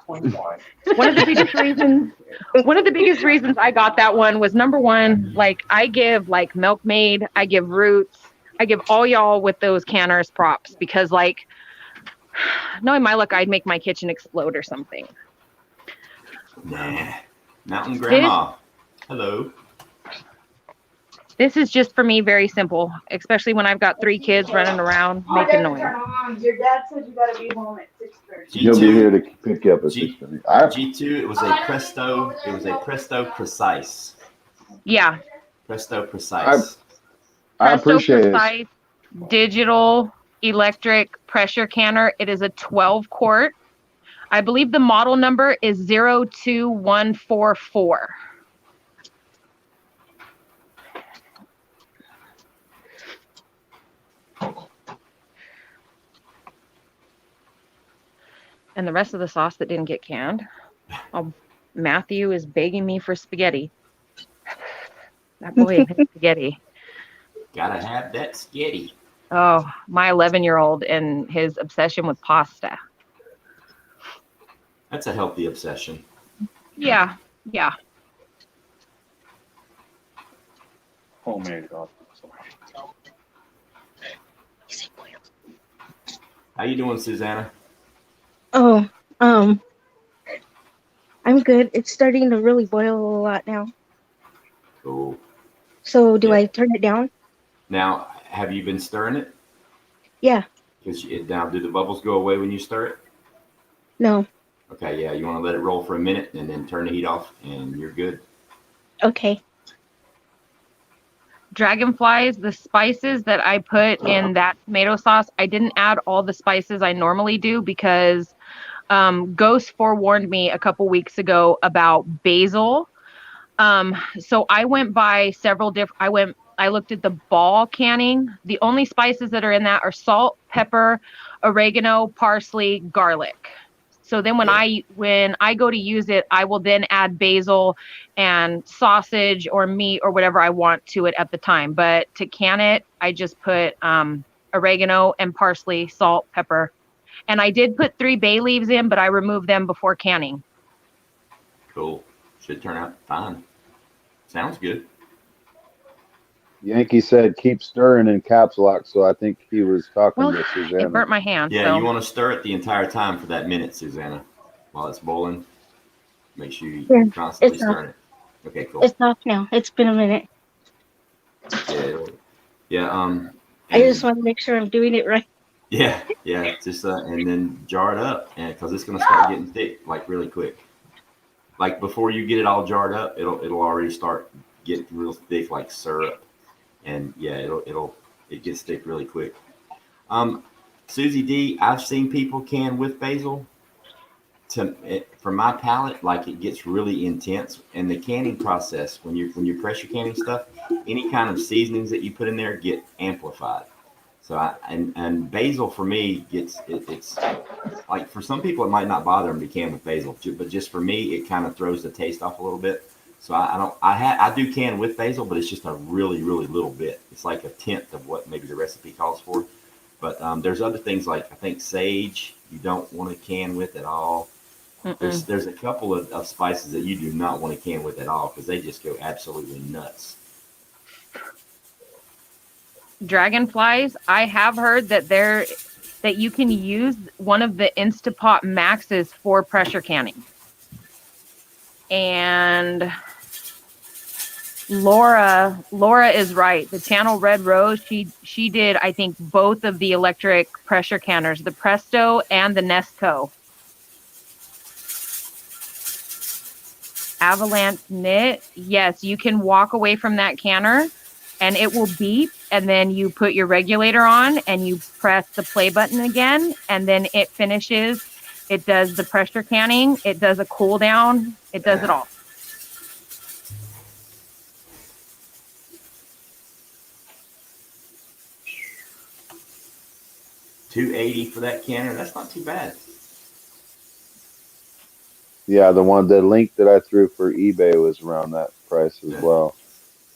One of the biggest reasons I got that one was, number one, like I give like Milkmaid, I give Roots, I give all y'all with those canners props, because like knowing my luck, I'd make my kitchen explode or something. Nah. Mountain Grandma. Hello. This is just for me very simple, especially when I've got 3 kids running around making noise. Your dad said you gotta be home at 6:30. He'll be here to pick you up at G- 6:30. G2, it was a Presto Precise. Yeah. Presto Precise. I Presto appreciate it. Precise digital electric pressure canner. It is a 12 quart. I believe the model number is 02144. And the rest of the sauce that didn't get canned. Matthew is begging me for spaghetti. That boy has spaghetti. Gotta have that skitty. Oh, my 11-year-old and his obsession with pasta. That's a healthy obsession. Yeah, yeah. Homemade sauce. How you doing, Susanna? Oh, I'm good. It's starting to really boil a lot now. Cool. So do Yeah. I turn it down? Now, have you been stirring it? Yeah. Now, do the bubbles go away when you stir it? No. Okay, yeah, you want to let it roll for a minute and then turn the heat off, and you're good. Okay. Dragonflies, the spices that I put in that tomato sauce, I didn't add all the spices I normally do because Ghost forewarned me a couple weeks ago about basil. So I went by several different, I looked at the ball canning. The only spices that are in that are salt, pepper, oregano, parsley, garlic. So then when I go to use it, I will then add basil and sausage or meat or whatever I want to it at the time. But to can it, I just put oregano and parsley, salt, pepper. And I did put 3 bay leaves in, but I removed them before canning. Cool. Should turn out fine. Sounds good. Yankee said keep stirring in caps lock, so I think he was talking to It Susanna. burnt my hand. Yeah, so. you want to stir it the entire time for that minute, Susanna, while it's boiling. Make sure you're constantly it's off. stirring it. Okay, cool. It's off now. It's been a minute. Yeah. I just want to make sure I'm doing it right. Yeah. Just and then jar it up, and because it's gonna start getting thick like really quick. Like before you get it all jarred up, it'll already start getting real thick like syrup, and yeah, it gets thick really quick. Susie D, I've seen people can with basil. For my palate, like it gets really intense, and the canning process when you pressure canning stuff, any kind of seasonings that you put in there get amplified. So and basil for me it's like for some people it might not bother them to can with basil, but just for me it kind of throws the taste off a little bit. So I do can with basil, but it's just a really, really little bit. It's like a tenth of what maybe the recipe calls for. But there's other things like I think sage you don't want to can with at all. There's a couple of spices that you do not want to can with at all because they just go absolutely nuts. Dragonflies, I have heard that you can use one of the Instapot Maxes for pressure canning. And Laura is right. The Channel Red Rose, she did, I think, both of the electric pressure canners, the Presto and the Nesco. Avalanche Knit, yes, you can walk away from that canner and it will beep, and then you put your regulator on and you press the play button again, and then it finishes. It does the pressure canning, it does a cool down, it does it all. $280 for that canner. That's not too bad. Yeah, the link that I threw for eBay was around that price as well.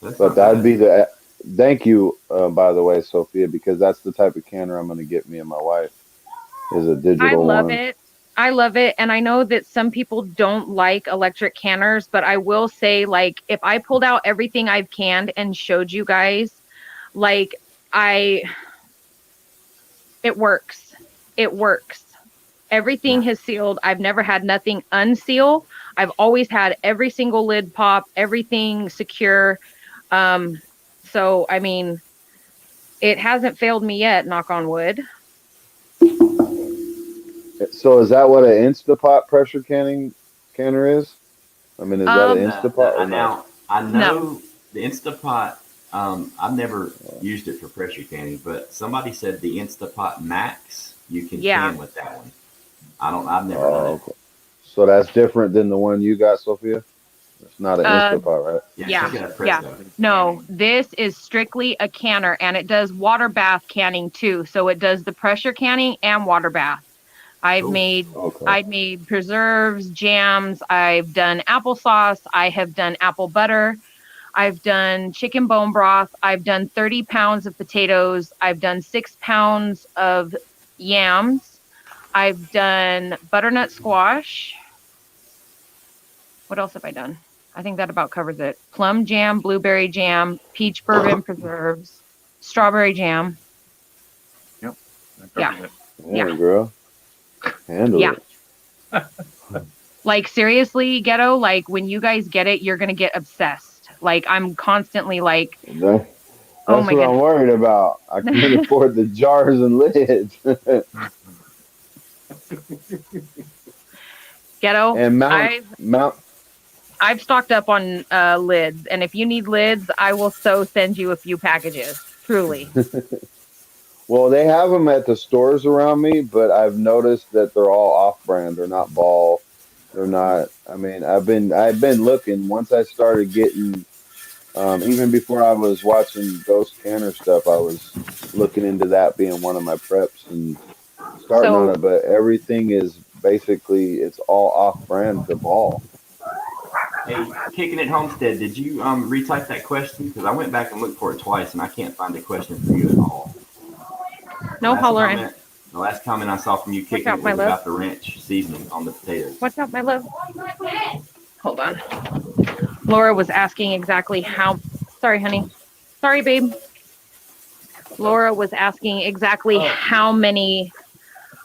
But that'd be the. Thank you, by the way, Sophia, because that's the type of canner I'm going to get me and my wife. Is a digital one. I love it. And I know that some people don't like electric canners, but I will say, like, if I pulled out everything I've canned and showed you guys, like, it works. It works. Everything has sealed. I've never had nothing unseal. I've always had every single lid pop, everything secure. So, I mean, it hasn't failed me yet, knock on wood. So is that what an Instapot pressure canner is? I mean, is that an Instapot or not? I know the Instapot. I've never used it for pressure canning, but somebody said the Instapot Max you can can with that one. I've never done it. Okay. So that's different than the one you got, Sophia? It's not an Instapot, right? Yeah. No, this is strictly a canner, and it does water bath canning too. So it does the pressure canning and water bath. I've made preserves, jams. I've done applesauce. I have done apple butter. I've done chicken bone broth. I've done 30 pounds of potatoes. I've done 6 pounds of yams. I've done butternut squash. What else have I done? I think that about covers it. Plum jam, blueberry jam, peach bourbon preserves, strawberry jam. Yep. Yeah, girl. Handle it. Like, seriously, Ghetto, like, when you guys get it, you're going to get obsessed. Like, I'm constantly like, That's what I'm worried about. I can't afford the jars and lids. Ghetto, and I've stocked up on lids, and if you need lids, I will send you a few packages. Truly. Well, they have them at the stores around me, but I've noticed that they're all off-brand. They're not Ball. They're not. I mean, I've been looking. Once I started getting, even before I was watching Ghost Canner stuff, I was looking into that being one of my preps and starting on it. But everything is basically, it's all off-brand to Ball. Hey, Kicking It Homestead, did you retype that question? Because I went back and looked for it twice, and I can't find a question for you at all. No hollering. The last comment I saw from you, Kicking It, was about the ranch seasoning on the potatoes. What's up, my love? Hold on. Laura was asking exactly how. Sorry, honey. Sorry, babe. Laura was asking exactly how many.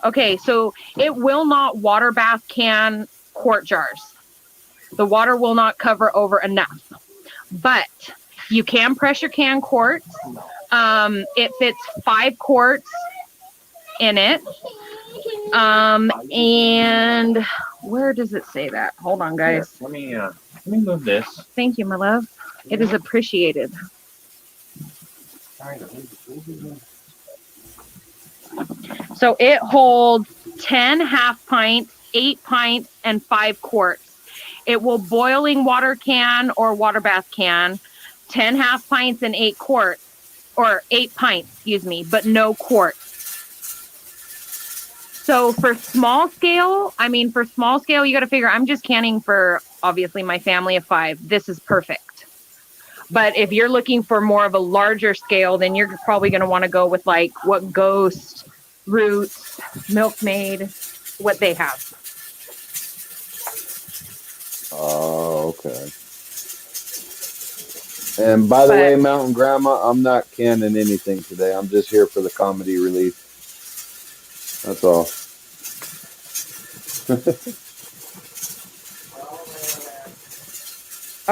Okay, so it will not water bath can quart jars. The water will not cover over enough, but you can pressure can quarts. It fits 5 quarts in it. And where does it say that? Hold on, guys. Here, let me move this. Thank you, my love. It is appreciated. So it holds 10 half pints, 8 pints, and 5 quarts. It will boiling water can or water bath can, 10 half pints and 8 quarts, or 8 pints, excuse me, but no quarts. So for small scale, you got to figure I'm just canning for obviously my family of 5, this is perfect. But if you're looking for more of a larger scale, then you're probably going to want to go with like what Ghost, Roots, Milkmaid, what they have. Oh, okay. And by the way, Mountain Grandma, I'm not canning anything today. I'm just here for the comedy relief. That's all.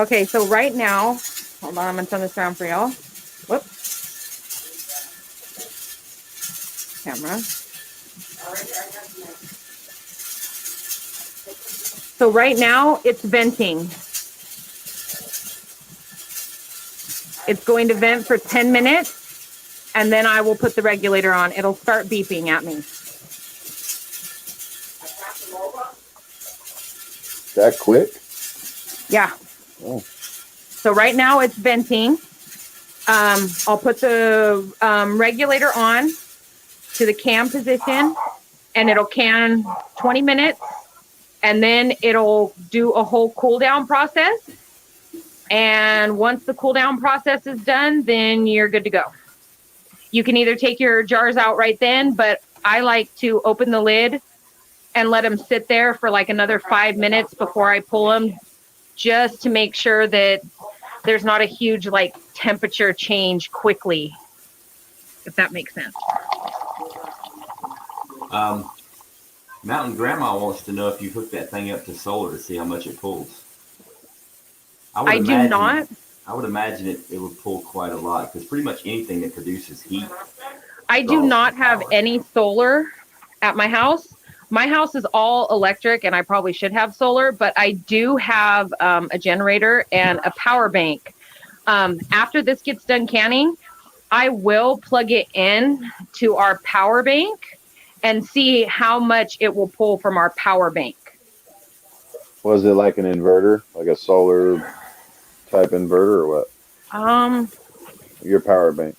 Okay, so right now, hold on, I'm going to turn this around for y'all. Whoops. Camera. So right now, it's venting. It's going to vent for 10 minutes, and then I will put the regulator on. It'll start beeping at me. That quick? Yeah. Oh. So right now it's venting. I'll put the regulator on to the can position, and it'll can 20 minutes, and then it'll do a whole cool down process. And once the cool down process is done, then you're good to go. You can either take your jars out right then, but I like to open the lid and let them sit there for like another 5 minutes before I pull them, just to make sure that there's not a huge like temperature change quickly, if that makes sense. Mountain Grandma wants to know if you hook that thing up to solar to see how much it pulls. I do not. I would imagine it would pull quite a lot, because pretty much anything that produces heat. I do not have any solar at my house. My house is all electric, and I probably should have solar, but I do have a generator and a power bank. After this gets done canning, I will plug it in to our power bank and see how much it will pull from our power bank. Was it like an inverter, like a solar type inverter, or what? Your power bank.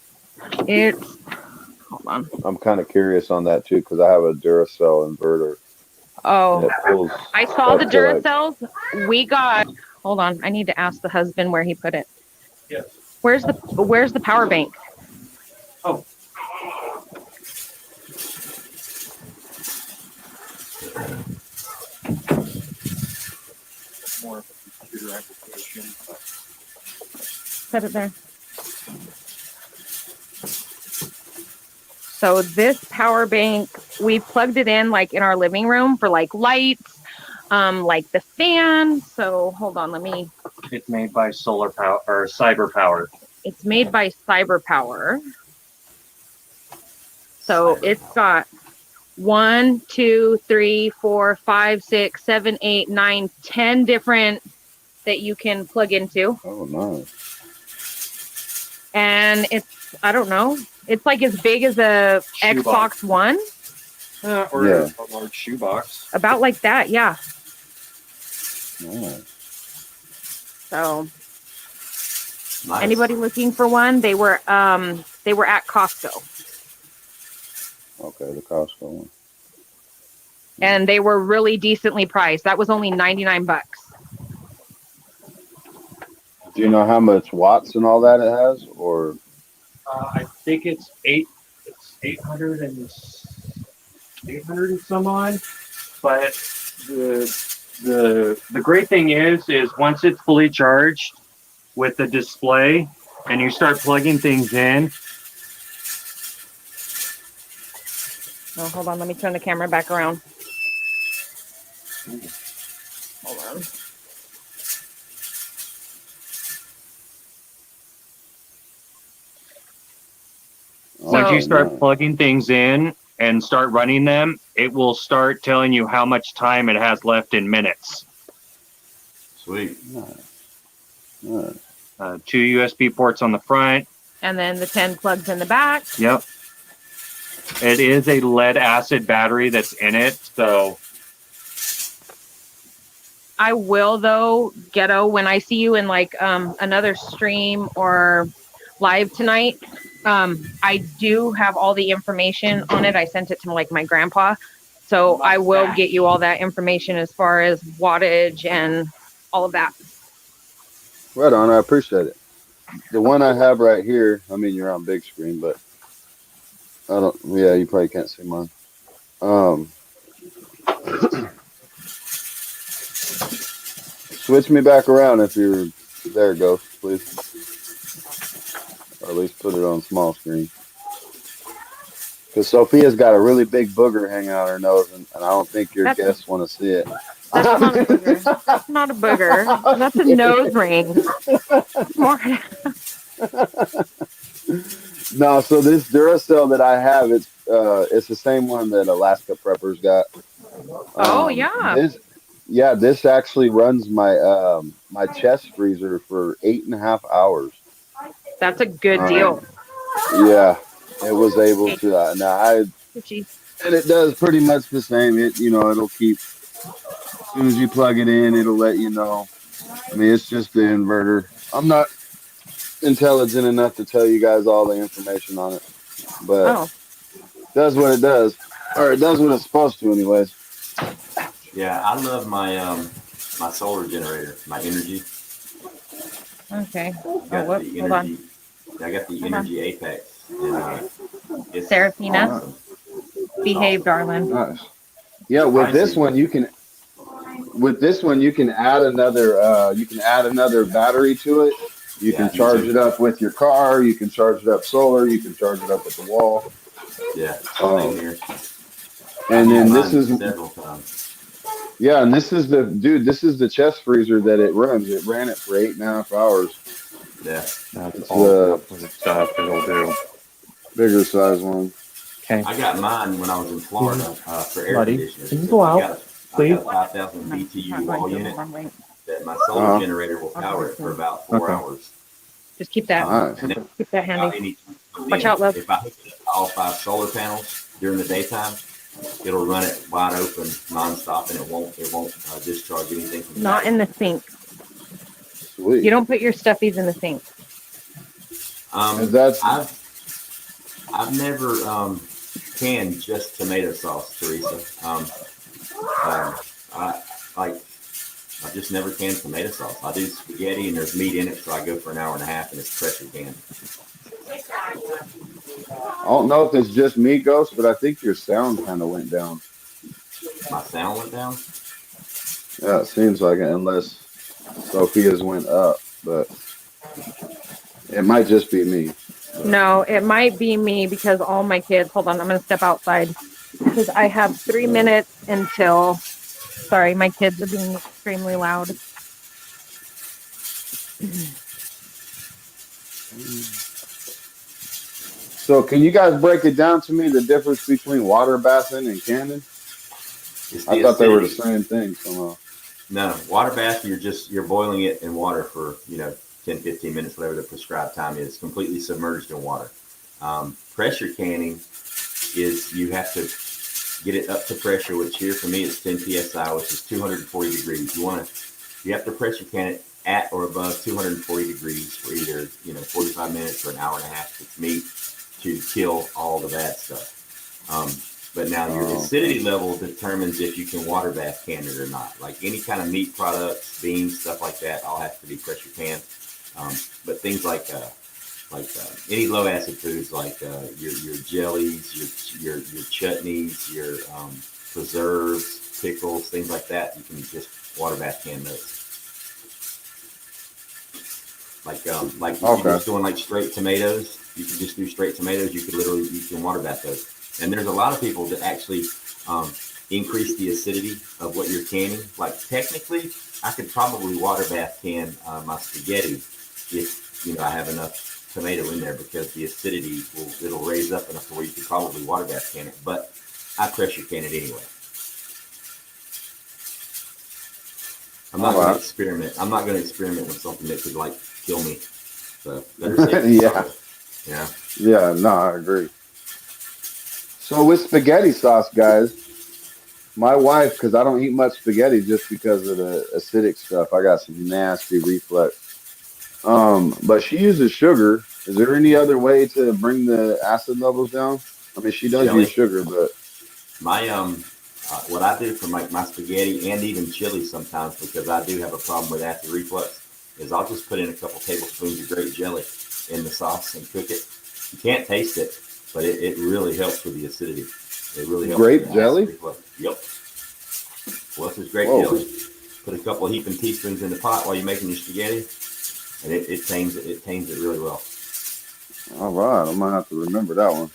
Hold on. I'm kind of curious on that too, because I have a Duracell inverter. Oh, I saw the Duracells. Hold on. I need to ask the husband where he put it. Yes. Where's the power bank? Oh. More of a computer application. Set it there. So this power bank, we plugged it in like in our living room for like lights, like the fan. So hold on, It's made by solar power or cyber power. It's made by cyber power. So it's got 1, 2, 3, 4, 5, 6, 7, 8, 9, 10 different that you can plug into. Oh, nice. And it's, I don't know, it's like as big as a Xbox One. Or a large shoebox. About like that, yeah. Nice. So, Nice. Anybody looking for one? They were at Costco. Okay, the Costco one. And they were really decently priced. That was only $99. Do you know how much watts and all that it has, or? I think it's 800 and some odd. But the great thing is once it's fully charged with the display and you start plugging things in. Oh, hold on, let me turn the camera back around. Hold on. Once you start plugging things in and start running them, it will start telling you how much time it has left in minutes. Sweet. Nice. 2 USB ports on the front. And then the 10 plugs in the back. Yep. It is a lead acid battery that's in it, so. I will, though, Ghetto, when I see you in like another stream or live tonight, I do have all the information on it. I sent it to like my grandpa. So I will get you all that information as far as wattage and all of that. Right on. I appreciate it. The one I have right here, I mean, you're on big screen, but I don't, yeah, you probably can't see mine. Um, switch me back around if you're there, Ghost, please. Or at least put it on small screen. Because Sophia's got a really big booger hanging out her nose, and I don't think your That's- guests want to see it. That's not a booger. That's not a booger. That's a nose ring. More. No, so this Duracell that I have, it's the same one that Alaska Preppers got. Oh yeah. This actually runs my chest freezer for 8.5 hours. That's a good deal. Yeah, it was able to. And it does pretty much the same. It'll keep as soon as you plug it in, it'll let you know. I mean, it's just the inverter. I'm not intelligent enough to tell you guys all the information on it, but it does what it does, or it does what it's supposed to, anyways. Yeah, I love my my solar generator, my energy. Okay. Hold on. I got the Energy Apex, and it's Serafina, awesome. behave, darling. Nice. Yeah, with this one you can add another battery to it. You can charge it up with your car. You can charge it up solar. You can charge it up at the wall. Yeah. And then this is several times. Yeah, and this is the chest freezer that it runs. It ran it for 8.5 hours. Yeah, that's all the stuff it'll do. Bigger size one. Okay. I got mine when I was in Florida for air conditioners. Can you go out, please? I got a 5,000 BTU wall unit that my solar generator will power it for about 4 hours. Just keep that. Keep that handy. Watch out, love. If I hook all 5 solar panels during the daytime, it'll run it wide open, nonstop, and it won't discharge anything from the Not in the sink. Sweet. You don't put your stuffies in the sink. I've never canned just tomato sauce, Teresa. I just never canned tomato sauce. I do spaghetti and there's meat in it, so I go for an hour and a half and it's pressure canned. I don't know if it's just me, Ghost, but I think your sound kind of went down. My sound went down? Yeah, it seems like it, unless Sophia's went up, but it might just be me. No, it might be me because all my kids, hold on, I'm going to step outside because I have 3 minutes until, sorry, my kids are being extremely loud. So can you guys break it down to me, the difference between water bathing and canning? I thought they were the same thing somehow. No, water bath, you're boiling it in water for, 10, 15 minutes, whatever the prescribed time is, completely submerged in water. Pressure canning is you have to get it up to pressure, which here for me is 10 psi, which is 240 degrees. You have to pressure can it at or above 240 degrees for either 45 minutes or an hour and a half if it's meat to kill all the bad stuff. But now your acidity level determines if you can water bath can it or not. Like any kind of meat products, beans, stuff like that, all have to be pressure canned. But things like any low acid foods, like your jellies, your chutneys, your preserves, pickles, things like that, you can just water bath can those. Like you're just doing like straight tomatoes, you can just do straight tomatoes. You can water bath those. And there's a lot of people that actually increase the acidity of what you're canning. Like technically, I could probably water bath can my spaghetti if I have enough tomato in there, because the acidity it'll raise up enough to where you could probably water bath can it. But I pressure can it anyway. I'm not going to experiment. I'm not going to experiment with something that could kill me. So Yeah, no, I agree. So with spaghetti sauce, guys, my wife, because I don't eat much spaghetti just because of the acidic stuff. I got some nasty reflux. But she uses sugar. Is there any other way to bring the acid levels down? I mean, she does use sugar, but my what I do for my spaghetti and even chili sometimes, because I do have a problem with acid reflux, is I'll just put in a couple tablespoons of grape jelly in the sauce and cook it. You can't taste it, but it really helps with the acidity. It really helps Grape with the jelly? acid reflux. Yep. Well, this is grape Whoa. jelly. Put a couple of heaping teaspoons in the pot while you're making your spaghetti, and it tames it really well. All right, I'm gonna have to remember that one.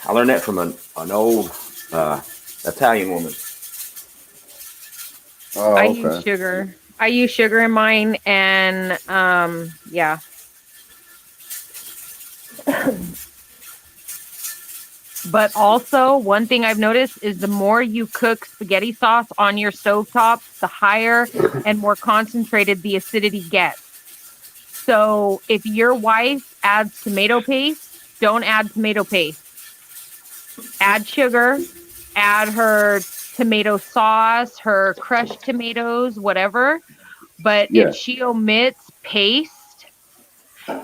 I learned that from an old Italian woman. Oh, I okay. use sugar. I use sugar in mine, and yeah. But also, one thing I've noticed is the more you cook spaghetti sauce on your stovetop, the higher and more concentrated the acidity gets. So if your wife adds tomato paste, don't add tomato paste. Add sugar, add her tomato sauce, her crushed tomatoes, whatever. But Yeah. if she omits paste,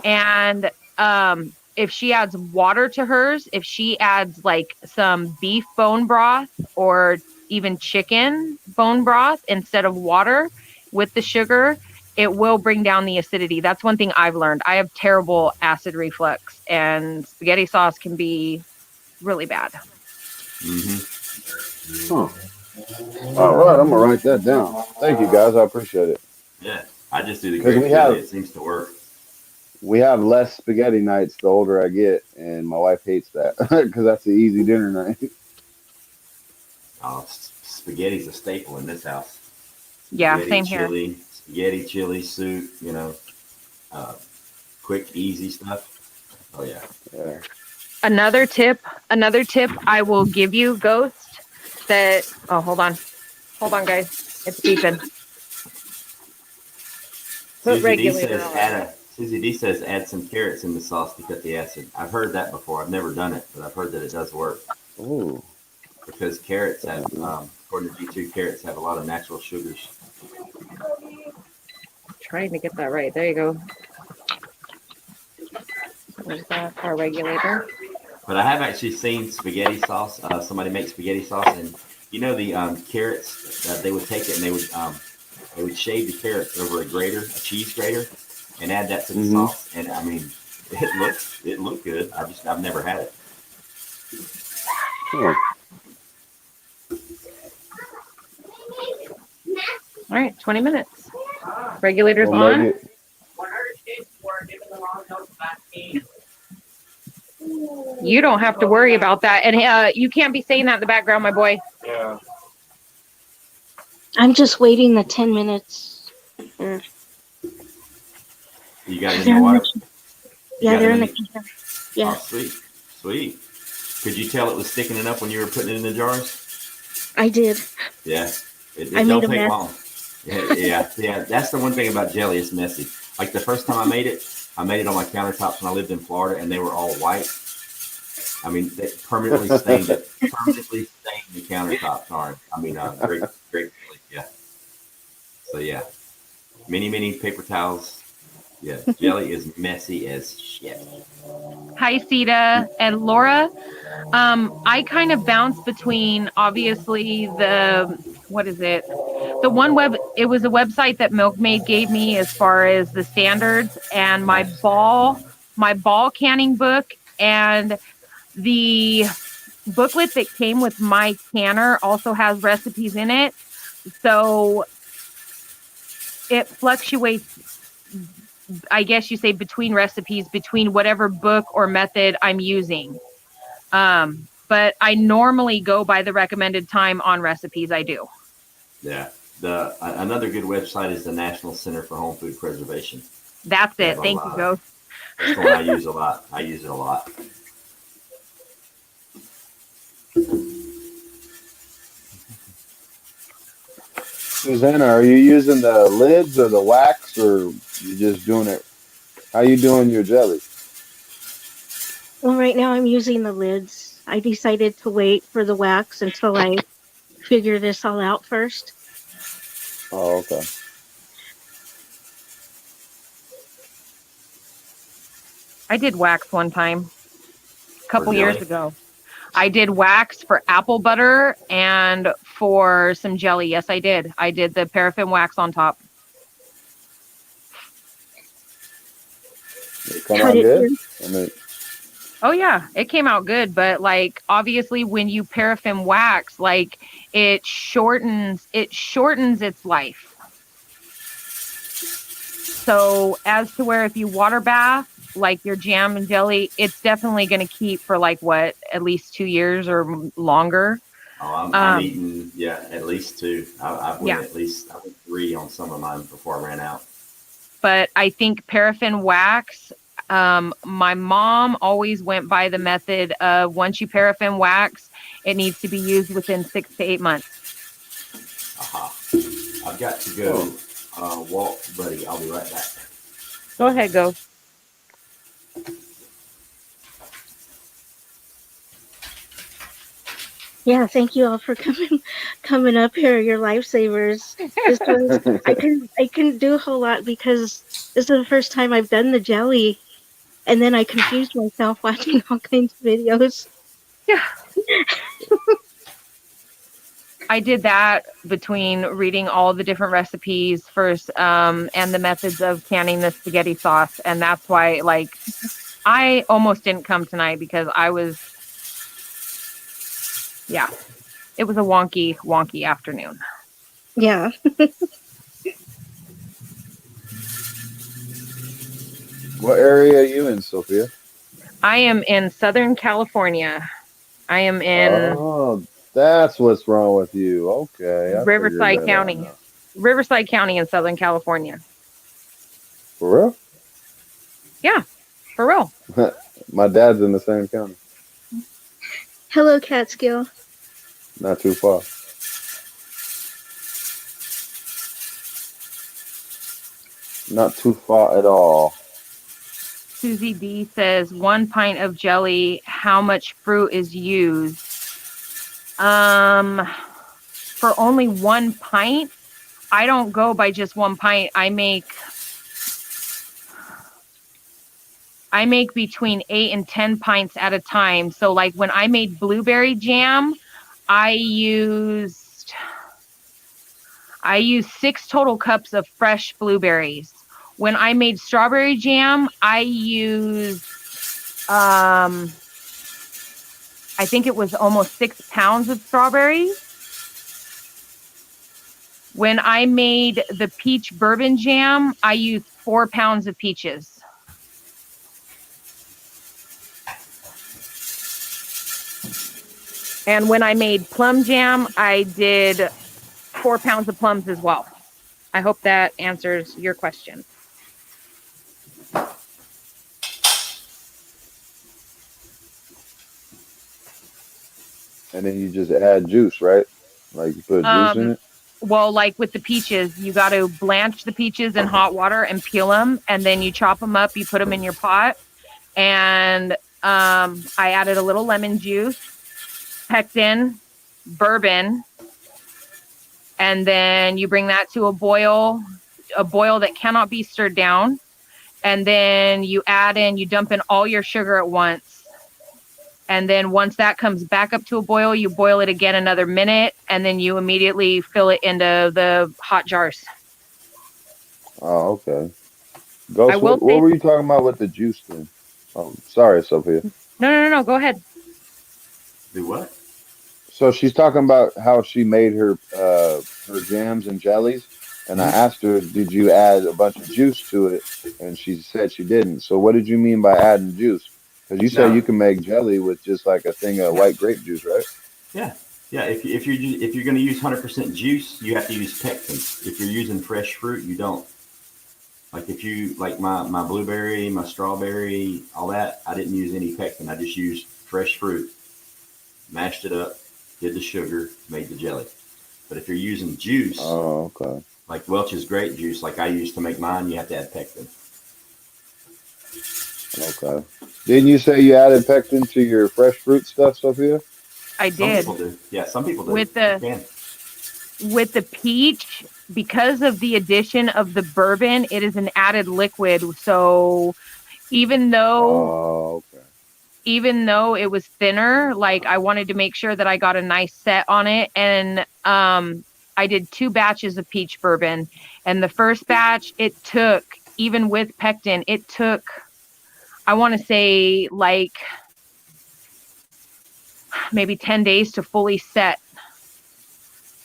and if she adds water to hers, if she adds like some beef bone broth or even chicken bone broth instead of water with the sugar, it will bring down the acidity. That's one thing I've learned. I have terrible acid reflux, and spaghetti sauce can be really bad. Mm-hmm. Huh. All right, I'm gonna write that down. Thank you, guys. I appreciate it. Yeah, I just do the 'Cause grape we jelly. have- It seems to work. We have less spaghetti nights the older I get, and my wife hates that because that's an easy dinner night. Oh, spaghetti's a staple in this house. Yeah, Spaghetti, same here. chili, spaghetti, chili, soup. You know, quick, easy stuff. Oh yeah. Yeah. Another tip I will give you, Ghost, that, oh, hold on, guys, it's beeping. Put regulator on. Susie D says add some carrots in the sauce to cut the acid. I've heard that before. I've never done it, but I've heard that it does work. Ooh. Because carrots have, according to G2, carrots have a lot of natural sugars. Trying to get that right. There you go. Where's that? Our regulator. But I have actually seen spaghetti sauce. Somebody make spaghetti sauce, and you know the carrots. They would take it and they would shave the carrots over a cheese grater, and add that to the sauce. And I mean, it looked good. I've never had it. Huh. All right, 20 minutes. Regulators Well, on. maybe- You don't have to worry about that. And you can't be saying that in the background, my boy. Yeah. I'm just waiting the 10 minutes. You got it in the water? Yeah, they're in the kitchen. Yeah. Oh, sweet. Could you tell it was thickening up when you were putting it in the jars? I did. Yeah. It I don't made a take mess. long. Yeah. That's the one thing about jelly. It's messy. Like the first time I made it on my countertops when I lived in Florida, and they were all white. I mean, they permanently stained the countertops. Aren't? I mean, great, yeah. So yeah, many paper towels. Yeah, jelly is messy as shit. Hi, Sita and Laura. I kind of bounce between, obviously, it was a website that Milkmaid gave me as far as the standards, and my ball canning book, and the booklet that came with my canner also has recipes in it. So it fluctuates, I guess you say, between recipes, between whatever book or method I'm using. But I normally go by the recommended time on recipes. I do. Yeah. Another good website is the National Center for Home Food Preservation. That's it. Thank you, Ghost. That's the one I use a lot. I use it a lot. Susanna, are you using the lids or the wax, or you just doing it? How you doing your jelly? Well, right now I'm using the lids. I decided to wait for the wax until I figure this all out first. Oh, okay. I did wax one time, a couple years ago. I did wax for apple butter and for some jelly. Yes, I did. I did the paraffin wax on top. Did it come How out did good? you? I mean, Oh yeah, it came out good, but like obviously when you paraffin wax, like it shortens its life. So as to where if you water bath like your jam and jelly, it's definitely going to keep for like what, at least 2 years or longer. Oh, I'm eating, at least 2. I Yeah. went 3 on some of mine before I ran out. But I think paraffin wax, my mom always went by the method of once you paraffin wax, it needs to be used within 6 to 8 months. Aha. I've got to go walk, buddy. I'll be right back. Go ahead, go. Yeah, thank you all for coming up here. You're lifesavers. This was I couldn't do a whole lot because this is the first time I've done the jelly, and then I confused myself watching all kinds of videos. Yeah. I did that between reading all the different recipes first, and the methods of canning the spaghetti sauce, and that's why like I almost didn't come tonight because I was, it was a wonky afternoon. Yeah. what area are you in, Sophia? I am in Southern California. I am in Oh, that's what's wrong with you. Okay, I figured Riverside that County. out now. Riverside County in Southern California. For real? Yeah, for real. My dad's in the same county. Hello, Catskill. Not too far. Not too far at all. Susie D says 1 pint of jelly. How much fruit is used? For only 1 pint, I don't go by just 1 pint. I make between 8 and 10 pints at a time. So like when I made blueberry jam, I used 6 total cups of fresh blueberries. When I made strawberry jam, I used I think it was almost 6 pounds of strawberries. When I made the peach bourbon jam, I used 4 pounds of peaches. And when I made plum jam, I did 4 pounds of plums as well. I hope that answers your question. And then you just add juice, right? Like you put juice in it? Well, like with the peaches, you got to blanch the peaches in hot water and peel them, and then you chop them up, you put them in your pot, and I added a little lemon juice, pectin, bourbon, and then you bring that to a boil that cannot be stirred down, and then you dump in all your sugar at once. And then once that comes back up to a boil, you boil it again another minute, and then you immediately fill it into the hot jars. Oh, okay. Ghost, what were you talking about with the juice then? Oh, sorry, Sophia. No. Go ahead. Do what? So she's talking about how she made her jams and jellies, and I asked her, "Did you add a bunch of juice to it?" And she said she didn't. So what did you mean by adding juice? Because you said No. you can make jelly with just like a thing of white grape juice, right? Yeah. If you're going to use 100% juice, you have to use pectin. If you're using fresh fruit, you don't. Like if you like my blueberry, my strawberry, all that, I didn't use any pectin. I just used fresh fruit, mashed it up, did the sugar, made the jelly. But if you're using juice, oh, okay, like Welch's grape juice, like I used to make mine, you have to add pectin. Okay. Didn't you say you added pectin to your fresh fruit stuff, Sophia? I did. Some people do. Yeah, some people do. With the peach, because of the addition of the bourbon, it is an added liquid. So even though even though it was thinner, like I wanted to make sure that I got a nice set on it. And I did 2 batches of peach bourbon. And the first batch, it took, even with pectin, it took, I want to say like maybe 10 days to fully set.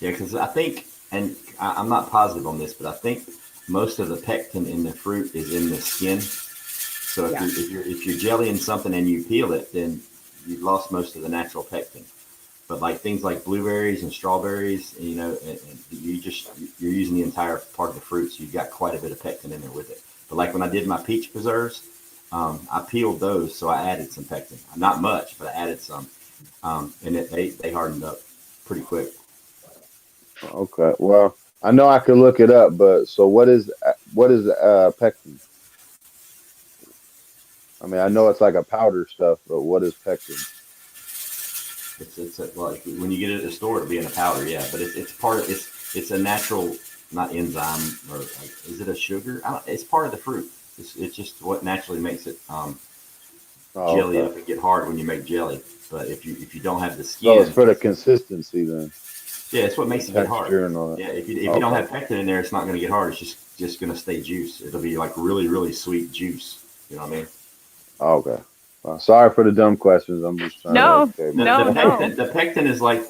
Yeah, because I think, and I'm not positive on this, but I think most of the pectin in the fruit is in the skin. So if you're jellying something and you peel it, then you've lost most of the natural pectin. But like things like blueberries and strawberries, you know, and you're using the entire part of the fruit, so you've got quite a bit of pectin in there with it. But like when I did my peach preserves, I peeled those, so I added some pectin. Not much, but I added some, and they hardened up pretty quick. Okay. Well, I know I could look it up, but so what is pectin? I mean, I know it's like a powder stuff, but what is pectin? It's like when you get it at the store, it'll be in a powder, yeah. But it's part of it's a natural, not enzyme, or like, is it a sugar? It's part of the fruit. It's just what naturally makes it jelly up and get hard when you make jelly. But if you don't have the skin, it's for the consistency then. Yeah, it's what makes it get hard. And all that. Yeah, if you don't have pectin in there, it's not going to get hard. It's just going to stay juice. It'll be like really, really sweet juice. You know what I mean? Okay. Well, sorry for the dumb questions. I'm just trying to. The pectin is like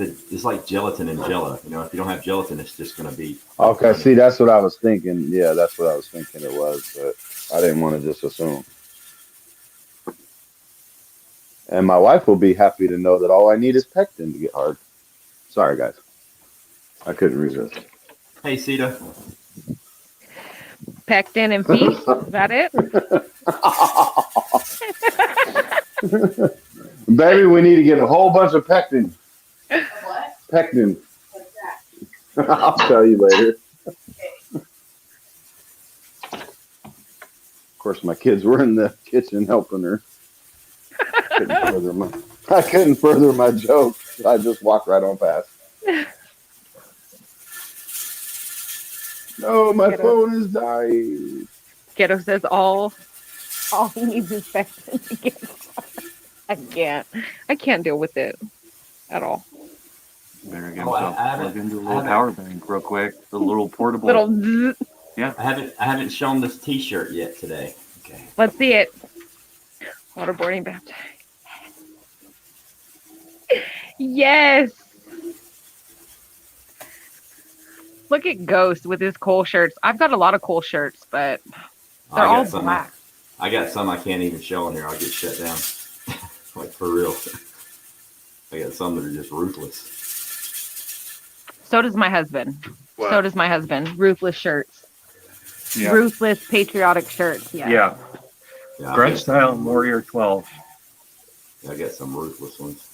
gelatin in Jello. You know, if you don't have gelatin, it's just going to be. Okay. See, that's what I was thinking. Yeah, that's what I was thinking it was, but I didn't want to just assume. And my wife will be happy to know that all I need is pectin to get hard. Sorry, guys. I couldn't resist. Hey, Sita. Pectin and peach. Is that it? Baby, we need to get a whole bunch of pectin. What? Pectin. What's that? I'll tell you later. Of course, my kids were in the kitchen helping her. I couldn't further my joke. I just walked right on past. No, my phone is dying. Kiddo says all he needs is pectin to get hard. I can't deal with it at all. Better get himself plug into a little power bank real quick. The little portable. Yeah. I haven't shown this T-shirt yet today. Okay. Let's see it. Waterboarding baptized. Yes. Look at Ghost with his cool shirts. I've got a lot of cool shirts, but they're all black. I got some I can't even show in here. I'll get shut down. Like for real. I got some that are just ruthless. So does my husband. What? So does my husband. Ruthless shirts. Yeah. Ruthless patriotic shirts. Yeah. Grudge Style Warrior 12. I got some ruthless ones.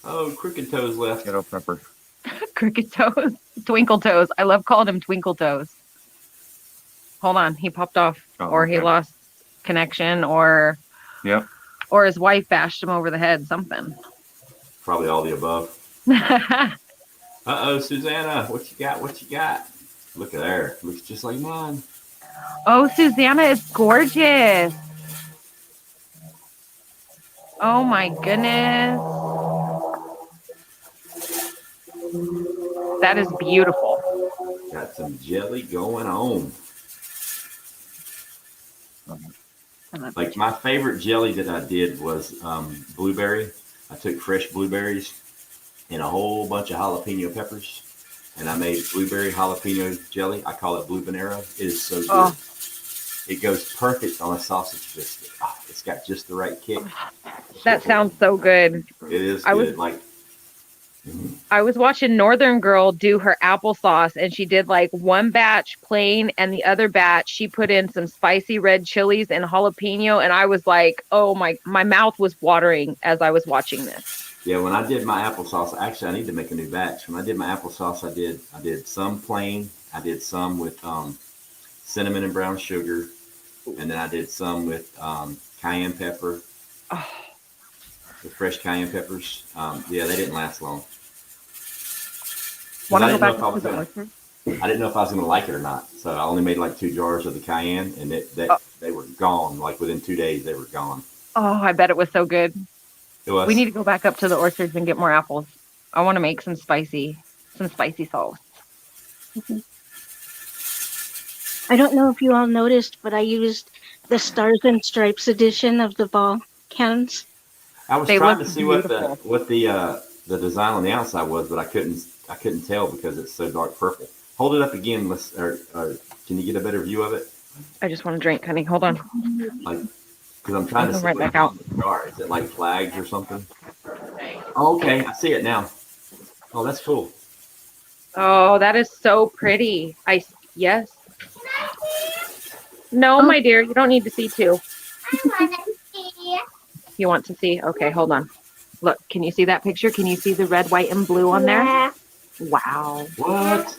Oh, Crooked Toes left. Ghetto Pepper. Cricket Toes. Twinkle Toes. I love calling him Twinkle Toes. Hold on. He popped off. He lost connection or his wife bashed him over the head. Something. Probably all the above. Uh-oh, Susanna. What you got? What you got? Look at her. Looks just like mine. Oh, Susanna is gorgeous. Oh my goodness. That is beautiful. Got some jelly going on. Like my favorite jelly that I did was blueberry. I took fresh blueberries and a whole bunch of jalapeno peppers, and I made blueberry jalapeno jelly. I call it Blue Banero. It is so good. Oh. It goes perfect on a sausage biscuit. Oh, it's got just the right kick. That sounds so good. It is good. I was watching Northern Girl do her applesauce, and she did like one batch plain, and the other batch she put in some spicy red chilies and jalapeno, and I was like, oh my mouth was watering as I was watching this. Yeah, when I did my applesauce, actually I need to make a new batch. When I did my applesauce, I did some plain, I did some with cinnamon and brown sugar, and then I did some with cayenne pepper. Oh. The fresh cayenne peppers. Yeah, they didn't last long. I didn't know if I was going to like it or not. So I only made like 2 jars of the cayenne, and they were gone. Like within 2 days, they were gone. Oh, I bet it was so good. It was. We need to go back up to the orchards and get more apples. I want to make some spicy sauce. I don't know if you all noticed, but I used the Stars and Stripes edition of the ball cans. I was They trying to look see beautiful. what the design on the outside was, but I couldn't tell because it's so dark purple. Hold it up again. Can you get a better view of it? I just want to drink, honey. Hold on. Like, because I'm trying to I'll see come right what's back out. on the jar. Is it like flags or something? Oh, okay, I see it now. Oh, that's cool. Oh, that is so pretty. Yes. No, my dear, you don't need to see too. You want to see? Okay, hold on. Look, can you see that picture? Can you see the red, white, and blue on there? Wow. What?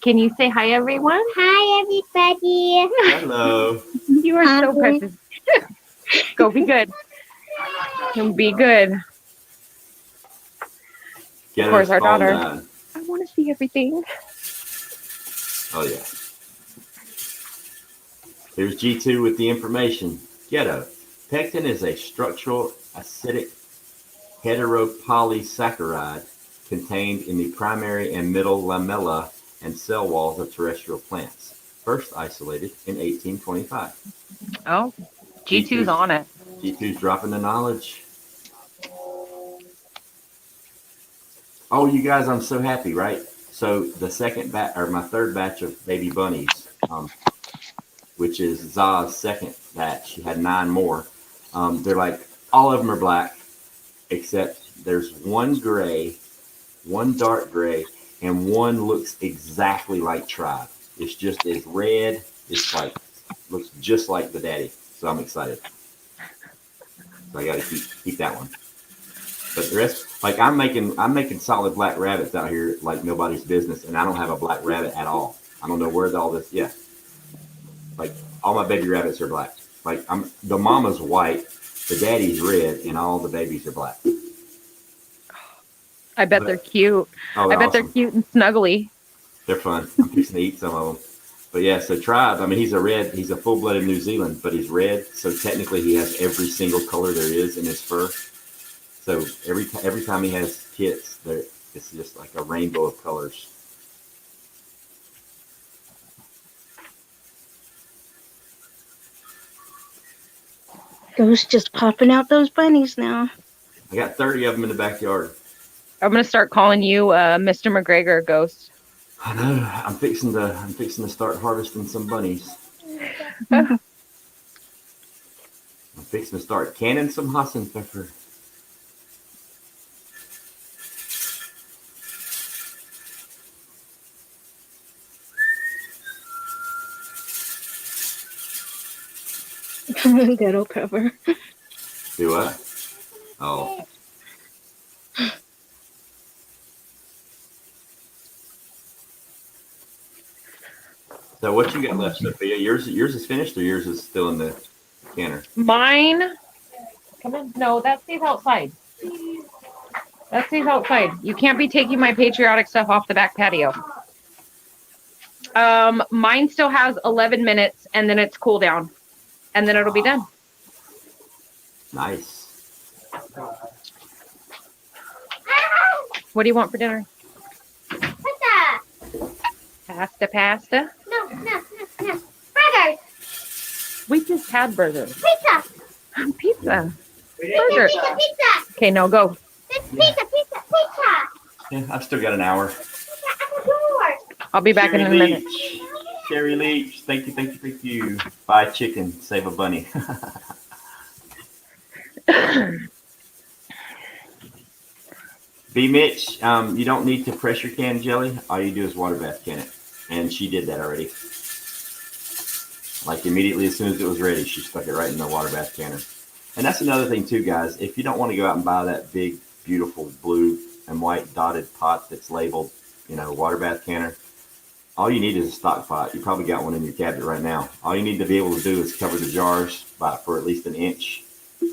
Can you say hi, everyone? Hi, everybody. Hello. You are so Hi. precious. Go be good. Be good. Get Of course, her our phone daughter. down. I want to see everything. Oh yeah. Here's G2 with the information. Ghetto. Pectin is a structural acidic heteropolysaccharide contained in the primary and middle lamella and cell walls of terrestrial plants. First isolated in 1825. Oh, G2's on it. G2's dropping the knowledge. Oh, you guys, I'm so happy, right? So the second batch, or my third batch of baby bunnies, which is Za's second batch, she had 9 more. They're like, all of them are black, except there's one gray, one dark gray, and one looks exactly like Tribe. It's just as red. It's like, looks just like the daddy. So I'm excited. So I got to keep that one. But the rest, like I'm making solid black rabbits out here like nobody's business, and I don't have a black rabbit at all. I don't know where all this. Yeah, like all my baby rabbits are black. Like the mama's white, the daddy's red, and all the babies are black. I bet they're cute. Oh, I bet awesome. they're cute and snuggly. They're fun. I'm fixing to eat some of them. But yeah, so Tribe, I mean, he's a full-blooded New Zealand, but he's red. So technically he has every single color there is in his fur. So every time he has kits, it's just like a rainbow of colors. Ghost just popping out those bunnies now. I got 30 of them in the backyard. I'm gonna start calling you Mr. McGregor Ghost. I know. I'm fixing to start harvesting some bunnies. Mhm. I'm fixing to start canning some Hassenpfeffer. Ghetto pepper. Do what? Oh. So what you got left, Sophia? Yours is finished, or yours is still in the canner? Mine. Come in. No, that stays outside. That stays outside. You can't be taking my patriotic stuff off the back patio. Mine still has 11 minutes, and then it's cool down, and then it'll be done. Nice. What do you want for dinner? Pizza. Pasta. No. Burgers. We just had burgers. Pizza. Pizza. Burger. Pizza. Okay, no, go. Pizza. Yeah, I've still got an hour. Pizza at the door. I'll be back in a minute. Sherry Leach, thank you. Buy chicken, save a bunny. B. Mitch, you don't need to pressure can jelly. All you do is water bath can it. And she did that already. Like immediately as soon as it was ready, she stuck it right in the water bath canner. And that's another thing too, guys. If you don't want to go out and buy that big, beautiful blue and white dotted pot that's labeled, water bath canner, all you need is a stock pot. You probably got one in your cabinet right now. All you need to be able to do is cover the jars for at least an inch.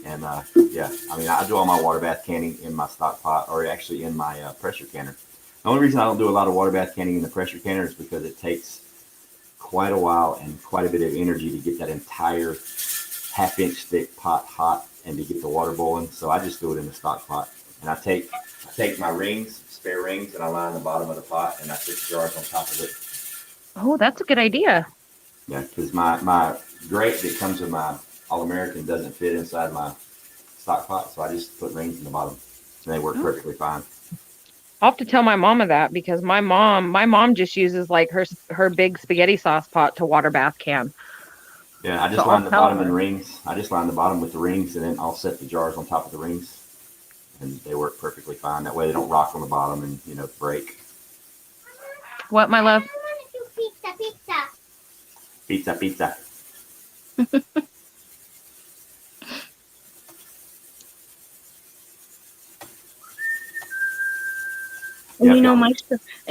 And yeah, I mean, I do all my water bath canning in my stock pot, or actually in my pressure canner. The only reason I don't do a lot of water bath canning in the pressure canner is because it takes quite a while and quite a bit of energy to get that entire half-inch thick pot hot and to get the water boiling. So I just do it in the stock pot. And I take my rings, spare rings, and I line the bottom of the pot, and I put the jars on top of it. Oh, that's a good idea. Yeah, because my grate that comes with my All-American doesn't fit inside my stock pot, so I just put rings in the bottom, and they work perfectly fine. I'll have to tell my mom of that because my mom just uses like her big spaghetti sauce pot to water bath can. Yeah, I just line the bottom in rings. I just line the bottom with the rings, and then I'll set the jars on top of the rings, and they work perfectly fine. That way they don't rock on the bottom and break. What, my love? I want to do pizza. Pizza.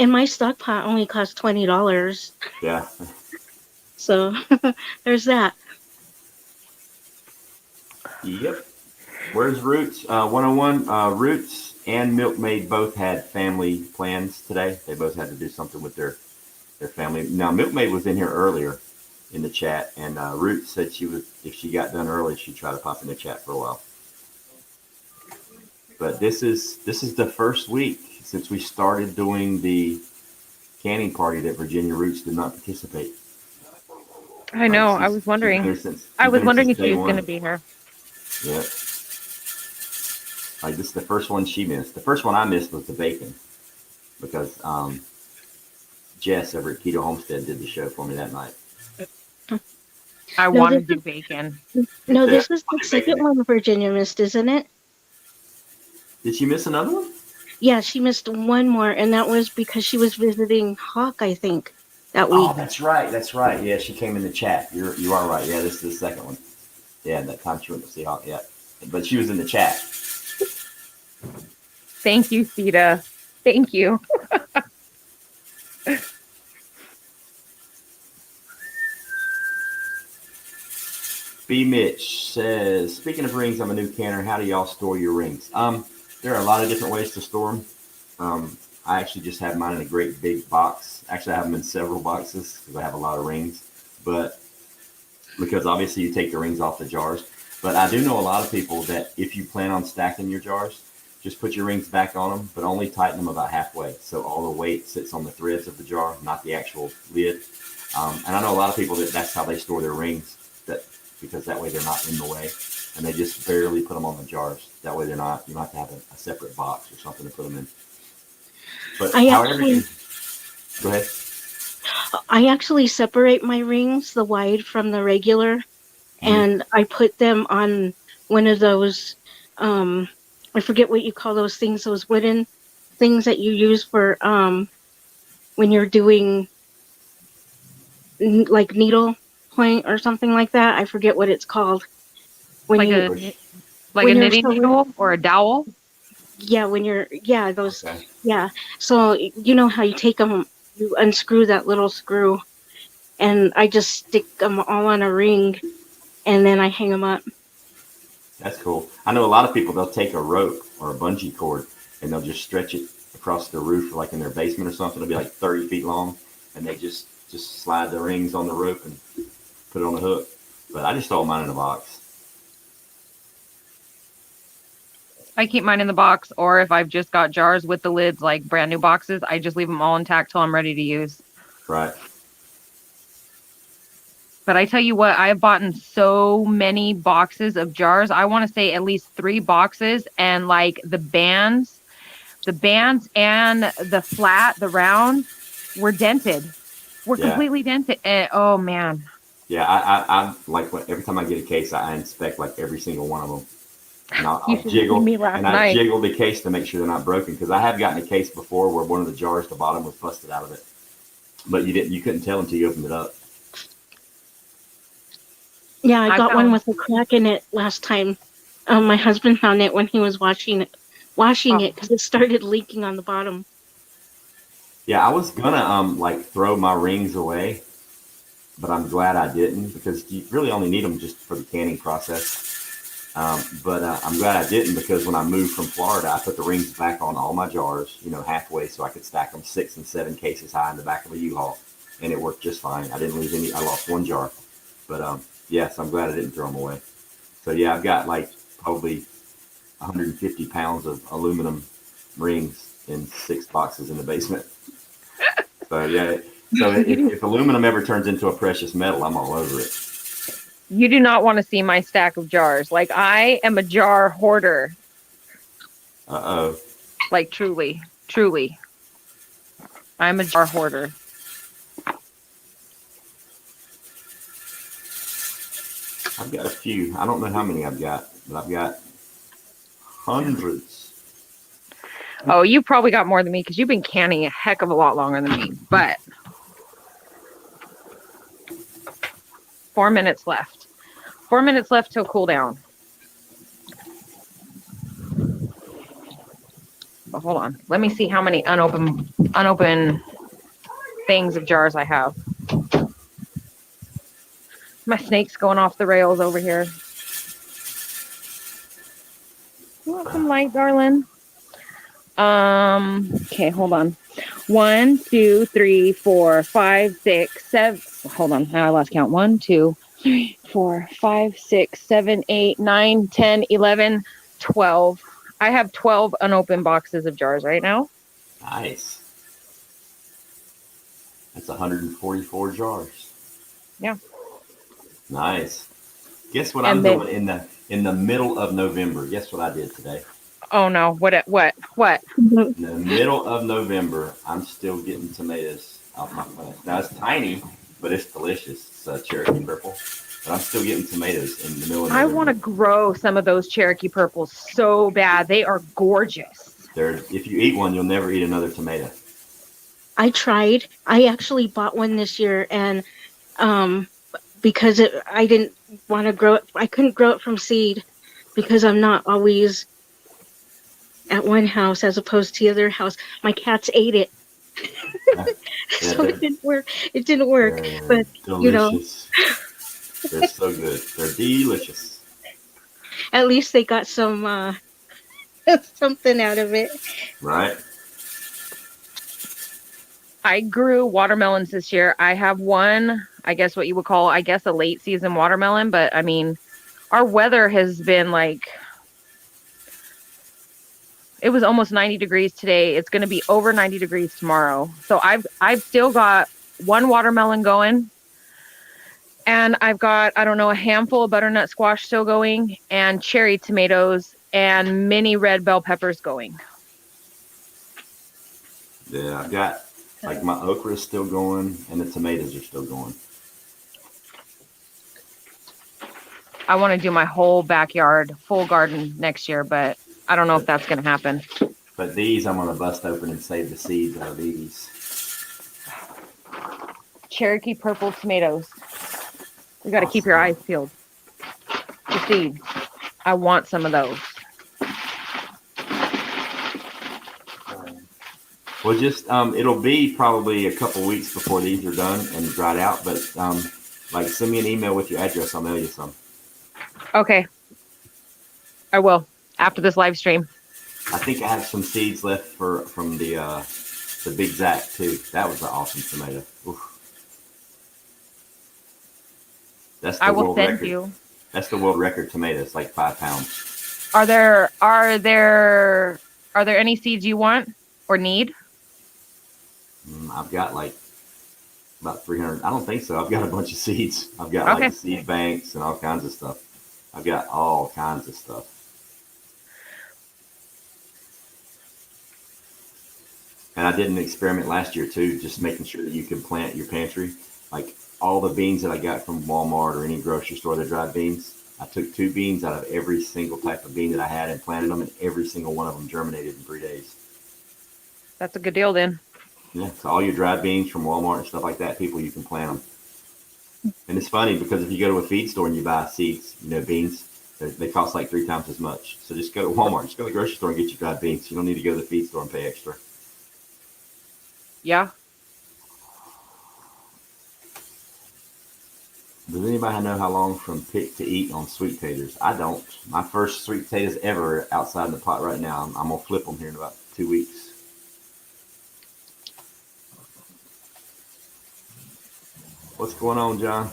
My stock pot only costs $20. Yeah. So there's that. Yep. Where's Roots? 101. Roots and Milkmaid both had family plans today. They both had to do something with their family. Now, Milkmaid was in here earlier in the chat, and Roots said if she got done early, she'd try to pop in the chat for a while. But this is the first week since we started doing the canning party that Virginia Roots did not participate. I know. I was wondering. I was wondering if she was going to be here. Yeah. Like, this is the first one she missed. The first one I missed was the bacon because Jess over at Keto Homestead did the show for me that night. I want to do bacon. No, this is the second one Virginia missed, isn't it? Did she miss another one? Yeah, she missed one more, and that was because she was visiting Hawk, I think, that week. Oh, that's right. Yeah, she came in the chat. You are right. Yeah, this is the second one. Yeah, that time she went to see Hawk. Yeah, but she was in the chat. Thank you, Sita. Thank you. B. Mitch says, speaking of rings, I'm a new canner. How do y'all store your rings? There are a lot of different ways to store them. I actually just have mine in a great big box. Actually, I have them in several boxes because I have a lot of rings. But because obviously you take the rings off the jars. But I do know a lot of people that if you plan on stacking your jars, just put your rings back on them, but only tighten them about halfway. So all the weight sits on the threads of the jar, not the actual lid. And I know a lot of people that's how they store their rings, because that way they're not in the way. And they just barely put them on the jars. That way they're not, you might have to have a separate box or something to put them in. But go ahead. I actually separate my rings, the wide from the regular, and I put them on one of those, I forget what you call those things, those wooden things that you use for when you're doing like needle point or something like that. I forget what it's called. When a knitting needle or a dowel? Yeah, those. Okay. Yeah. So you know how you take them, you unscrew that little screw, and I just stick them all on a ring, and then I hang them up. That's cool. I know a lot of people, they'll take a rope or a bungee cord and they'll just stretch it across the roof, like in their basement or something. It'll be like 30 feet long, and they just slide the rings on the rope and put it on the hook. But I just throw mine in a box. I keep mine in the box, or if I've just got jars with the lids, like brand new boxes, I just leave them all intact till I'm ready to use. Right. But I tell you what, I've bought in so many boxes of jars. I want to say at least 3 boxes, and like the bands and the flat, the round, were dented. Completely dented. Oh man. Yeah, I like every time I get a case, I inspect like every single one of them. And I'll jiggle I jiggle the case to make sure they're not broken, because I have gotten a case before where one of the jars, the bottom was busted out of it, but you couldn't tell until you opened it up. Yeah, I got one with a crack in it last time. My husband found it when he was washing it because it started leaking on the bottom. Yeah, I was gonna throw my rings away, but I'm glad I didn't, because you really only need them just for the canning process. But I'm glad I didn't, because when I moved from Florida, I put the rings back on all my jars, halfway, so I could stack them 6 and 7 cases high in the back of a U-Haul. and it worked just fine. I didn't lose any. I lost 1 jar, but yes, I'm glad I didn't throw them away. So yeah, I've got like probably 150 pounds of aluminum rings in 6 boxes in the basement. So yeah, so if aluminum ever turns into a precious metal, I'm all over it. You do not want to see my stack of jars. Like, I am a jar hoarder. Uh-oh. Like, truly. I'm a jar hoarder. I've got a few. I don't know how many I've got, but I've got hundreds. Oh, you probably got more than me because you've been canning a heck of a lot longer than me. But 4 minutes left. 4 minutes left till cool down. But hold on. Let me see how many unopened things of jars I have. My snake's going off the rails over here. You want some light, darling? Okay, hold on. 1, 2, 3, 4, 5, 6, 7. Hold on, now I lost count. 1, 2, 3, 4, 5, 6, 7, 8, 9, 10, 11, 12. I have 12 unopened boxes of jars right now. Nice. That's 144 jars. Yeah. Nice. Guess what I'm doing in the middle of November? Guess what I did today? Oh no! What? In the middle of November, I'm still getting tomatoes off my plant. Now it's tiny, but it's delicious. It's Cherokee purple, but I'm still getting tomatoes in the middle of November. I want to grow some of those Cherokee purples so bad. They are gorgeous. If you eat one, you'll never eat another tomato. I tried. I actually bought one this year, and because I didn't want to grow it. I couldn't grow it from seed because I'm not always at one house as opposed to the other house. My cats ate it. So it didn't work. It didn't work. But delicious. They're so good. They're delicious. At least they got some something out of it. Right. I grew watermelons this year. I have one, I guess what you would call, a late season watermelon. But I mean, our weather has been like, it was almost 90 degrees today. It's going to be over 90 degrees tomorrow. So I've still got one watermelon going, and I've got, I don't know, a handful of butternut squash still going, and cherry tomatoes and mini red bell peppers going. Yeah, I've got, like, my okra is still going, and the tomatoes are still going. I want to do my whole backyard, full garden next year, but I don't know if that's going to happen. But these, I'm going to bust open and save the seeds out of these. Cherokee purple tomatoes. You got to keep your eyes peeled. The seeds. I want some of those. Well, just, it'll be probably a couple weeks before these are done and dried out, but, like, send me an email with your address. I'll mail you some. Okay. I will. After this live stream. I think I have some seeds left from the Big Zack too. That was an awesome tomato. Oof. That's the I will world send record. you. That's the world record tomato. It's like 5 pounds. Are there any seeds you want or need? I've got like about 300. I don't think so. I've got a bunch of seeds. I've got like seed banks and all kinds of stuff. I've got all kinds of stuff. And I did an experiment last year too, just making sure that you can plant your pantry. Like all the beans that I got from Walmart or any grocery store, the dried beans, I took 2 beans out of every single type of bean that I had and planted them, and every single one of them germinated in 3 days. That's a good deal then. Yeah, so all your dried beans from Walmart and stuff like that, people, you can plant them. And it's funny because if you go to a feed store and you buy seeds, beans, they cost like 3 times as much. So just go to Walmart, just go to the grocery store and get your dried beans. You don't need to go to the feed store and pay extra. Yeah. Does anybody know how long from pick to eat on sweet taters? I don't. My first sweet potatoes ever outside in the pot right now. I'm going to flip them here in about 2 weeks. What's going on, John?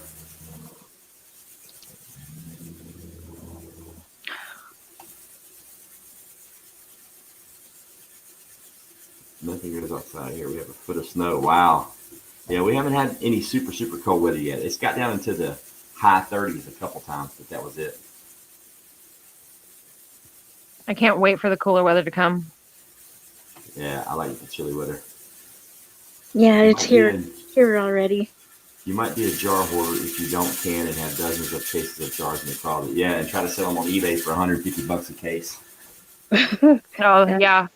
Nothing goes outside here. We have a foot of snow. Wow. Yeah, we haven't had any super cold weather yet. It's got down into the high 30s a couple times, but that was it. I can't wait for the cooler weather to come. Yeah, I like the chilly weather. Yeah, You it's might be here a- here already. You might be a jar hoarder if you don't can and have dozens of cases of jars in your closet. Yeah, and try to sell them on eBay for $150 a case. Oh, yeah.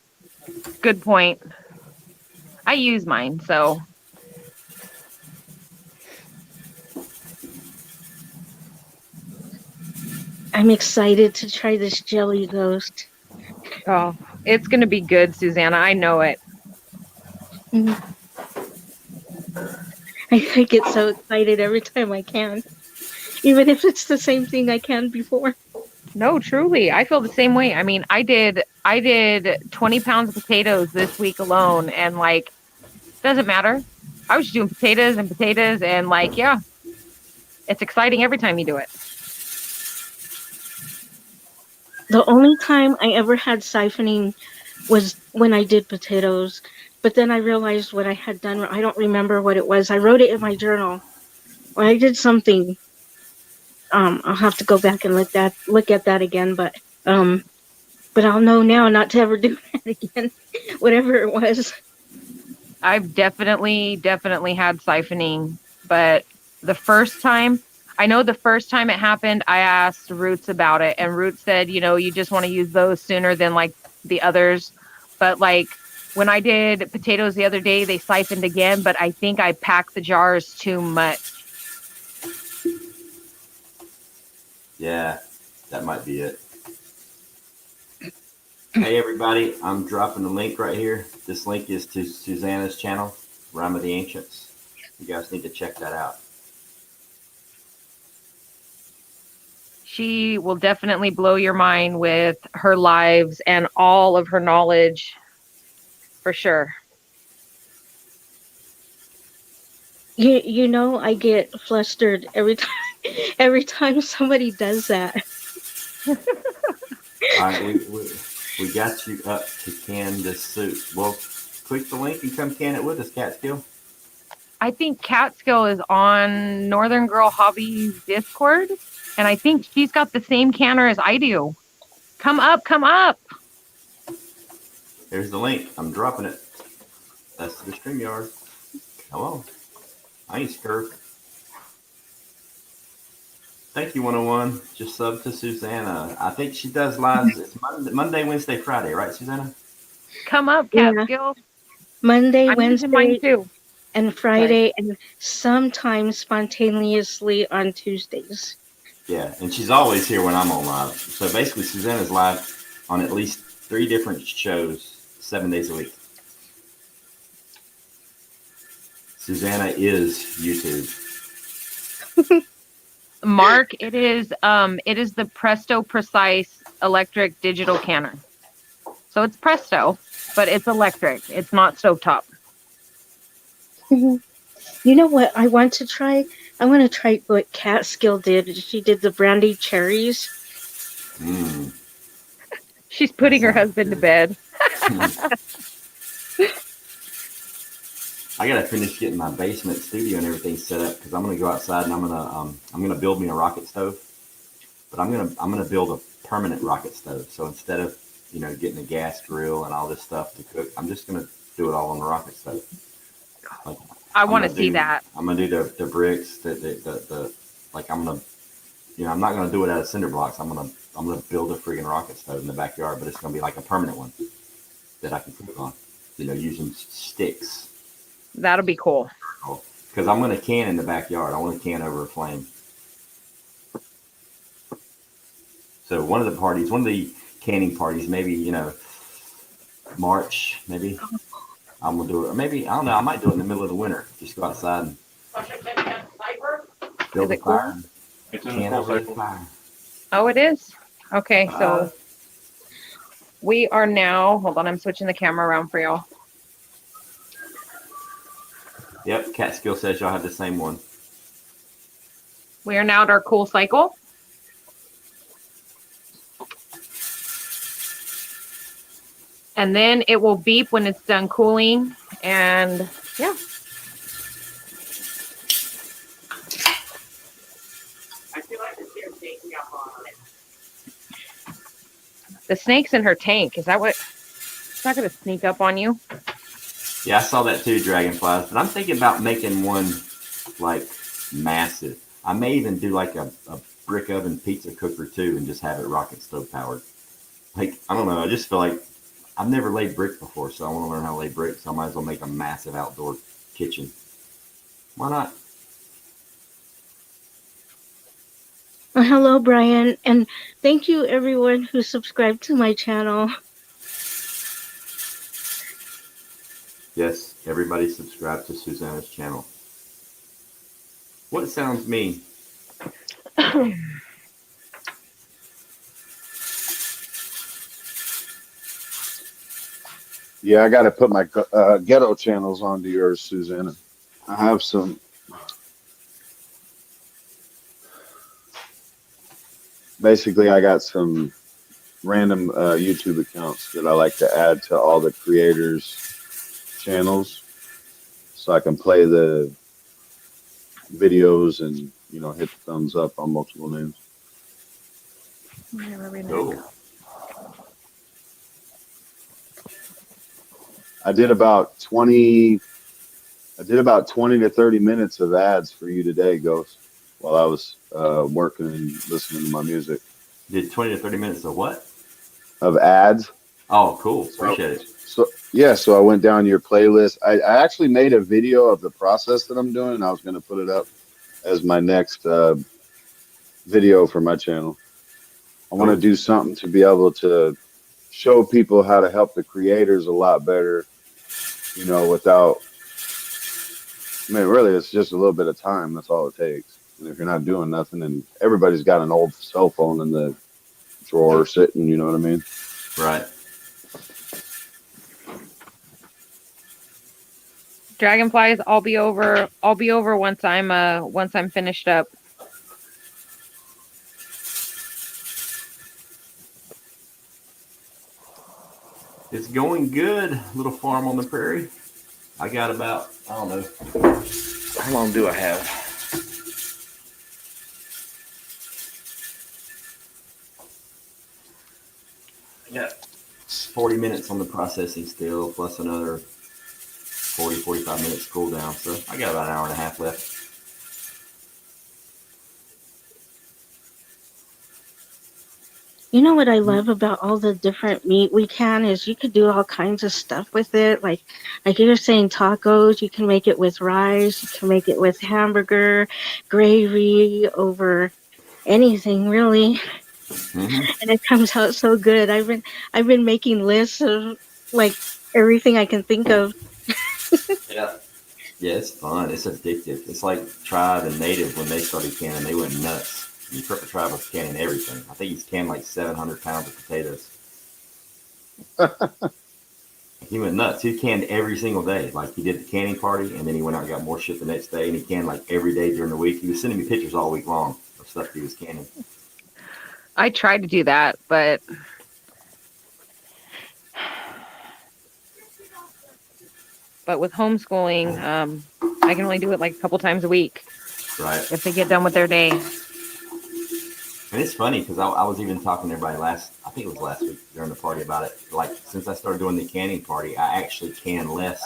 Good point. I use mine, so. I'm excited to try this jelly ghost. Oh, it's going to be good, Susanna. I know it. Mhm. I get so excited every time I can, even if it's the same thing I can before. No, truly. I feel the same way. I mean, I did 20 pounds of potatoes this week alone, and like, doesn't matter. I was just doing potatoes and like, yeah, it's exciting every time you do it. The only time I ever had siphoning was when I did potatoes, but then I realized what I had done. I don't remember what it was. I wrote it in my journal, or I did something. I'll have to go back and look at that again, but I'll know now not to ever do that again, whatever it was. I've definitely had siphoning, but I know the first time it happened, I asked Roots about it, and Roots said, you just want to use those sooner than like the others. But like when I did potatoes the other day, they siphoned again, but I think I packed the jars too much. Yeah, that might be it. Hey, everybody, I'm dropping the link right here. This link is to Susanna's channel, Rhyme of the Ancients. You guys need to check that out. She will definitely blow your mind with her lives and all of her knowledge, for sure. I get flustered every time somebody does that. All right, we got you up to can this soup. Well, click the link and come can it with us, Catskill. I think Catskill is on Northern Girl Hobbies Discord, and I think she's got the same canner as I do. Come up, come up. Here's the link. I'm dropping it. That's the StreamYard. Hello. I ain't scared. Thank you, 101. Just sub to Susanna. I think she does lives. It's Monday, Wednesday, Friday, right, Susanna? Come up, Yeah. Catskill. Monday, I'm using mine Wednesday, too. and Friday, and sometimes spontaneously on Tuesdays. Yeah, and she's always here when I'm on live. So basically, Susanna's live on at least 3 different shows, 7 days a week. Susanna is YouTube. Mark, it is the Presto Precise electric digital canner. So it's Presto, but it's electric. It's not stovetop. You know what I want to try? I want to try what Catskill did. She did the brandy cherries. She's putting her husband to bed. I gotta finish getting my basement studio and everything set up because I'm gonna go outside and I'm gonna build me a rocket stove, but I'm gonna build a permanent rocket stove. So instead of getting a gas grill and all this stuff to cook, I'm just gonna do it all on the rocket stove. Like, I want to see that. I'm gonna do the bricks, the like I'm gonna I'm not gonna do it out of cinder blocks. I'm gonna build a freaking rocket stove in the backyard, but it's gonna be like a permanent one that I can cook on, using sticks. That'll be cool. Because I'm going to can in the backyard. I want to can over a flame. So one of the canning parties, maybe, March, maybe. I'm going to do it. Or maybe, I don't know, I might do it in the middle of the winter. Just go outside and build a fire. Can over the fire. Oh, it is? Okay, so we are now, hold on, I'm switching the camera around for y'all. Yep, Catskill says y'all have the same one. We are now at our cool cycle. And then it will beep when it's done cooling. And yeah. I feel like the snake's sneaking up on it. The snake's in her tank. Is that what? It's not going to sneak up on you. Yeah, I saw that too, dragonflies. But I'm thinking about making one like massive. I may even do like a brick oven pizza cooker too, and just have it rocket stove powered. Like, I don't know. I just feel like I've never laid brick before, so I want to learn how to lay brick. So I might as well make a massive outdoor kitchen. Why not? Well, hello, Brian, and thank you everyone who subscribed to my channel. Yes, everybody subscribe to Susanna's channel. What sounds mean? Yeah, I got to put my ghetto channels onto yours, Susanna. I have some. Basically, I got some random YouTube accounts that I like to add to all the creators' channels, so I can play the videos and hit the thumbs up on multiple names. Cool. I did about 20 to 30 minutes of ads for you today, Ghost, while I was working and listening to my music. Did 20 to 30 minutes of what? Of ads. Oh, cool. Appreciate it. So I went down your playlist. I actually made a video of the process that I'm doing, and I was going to put it up as my next video for my channel. I want to do something to be able to show people how to help the creators a lot better, without, really, it's just a little bit of time. That's all it takes. And if you're not doing nothing, and everybody's got an old cell phone in the drawer sitting, you know what I mean? Right. Dragonflies, I'll be over once I'm finished up. It's going good, little farm on the prairie. I got about, I don't know, how long do I have? I got 40 minutes on the processing still, plus another 40, 45 minutes cool down. So I got about an hour and a half left. You know what I love about all the different meat we can is you could do all kinds of stuff with it. Like you're saying tacos, you can make it with rice, you can make it with hamburger, gravy, over anything really. Mm-hmm. And it comes out so good. I've been making lists of like everything I can think of. Yeah. Yeah, it's fun. It's addictive. It's like Tribe and Native when they started canning, they went nuts. The Purple Tribe was canning everything. I think he's canned like 700 pounds of potatoes. He went nuts. He canned every single day. Like he did the canning party, and then he went out and got more shit the next day, and he canned like every day during the week. He was sending me pictures all week long of stuff he was canning. I tried to do that, but with homeschooling, I can only do it like a couple times a week. Right. If they get done with their day. And it's funny because I was even talking to everybody I think it was last week during the party about it. Like since I started doing the canning party, I actually can less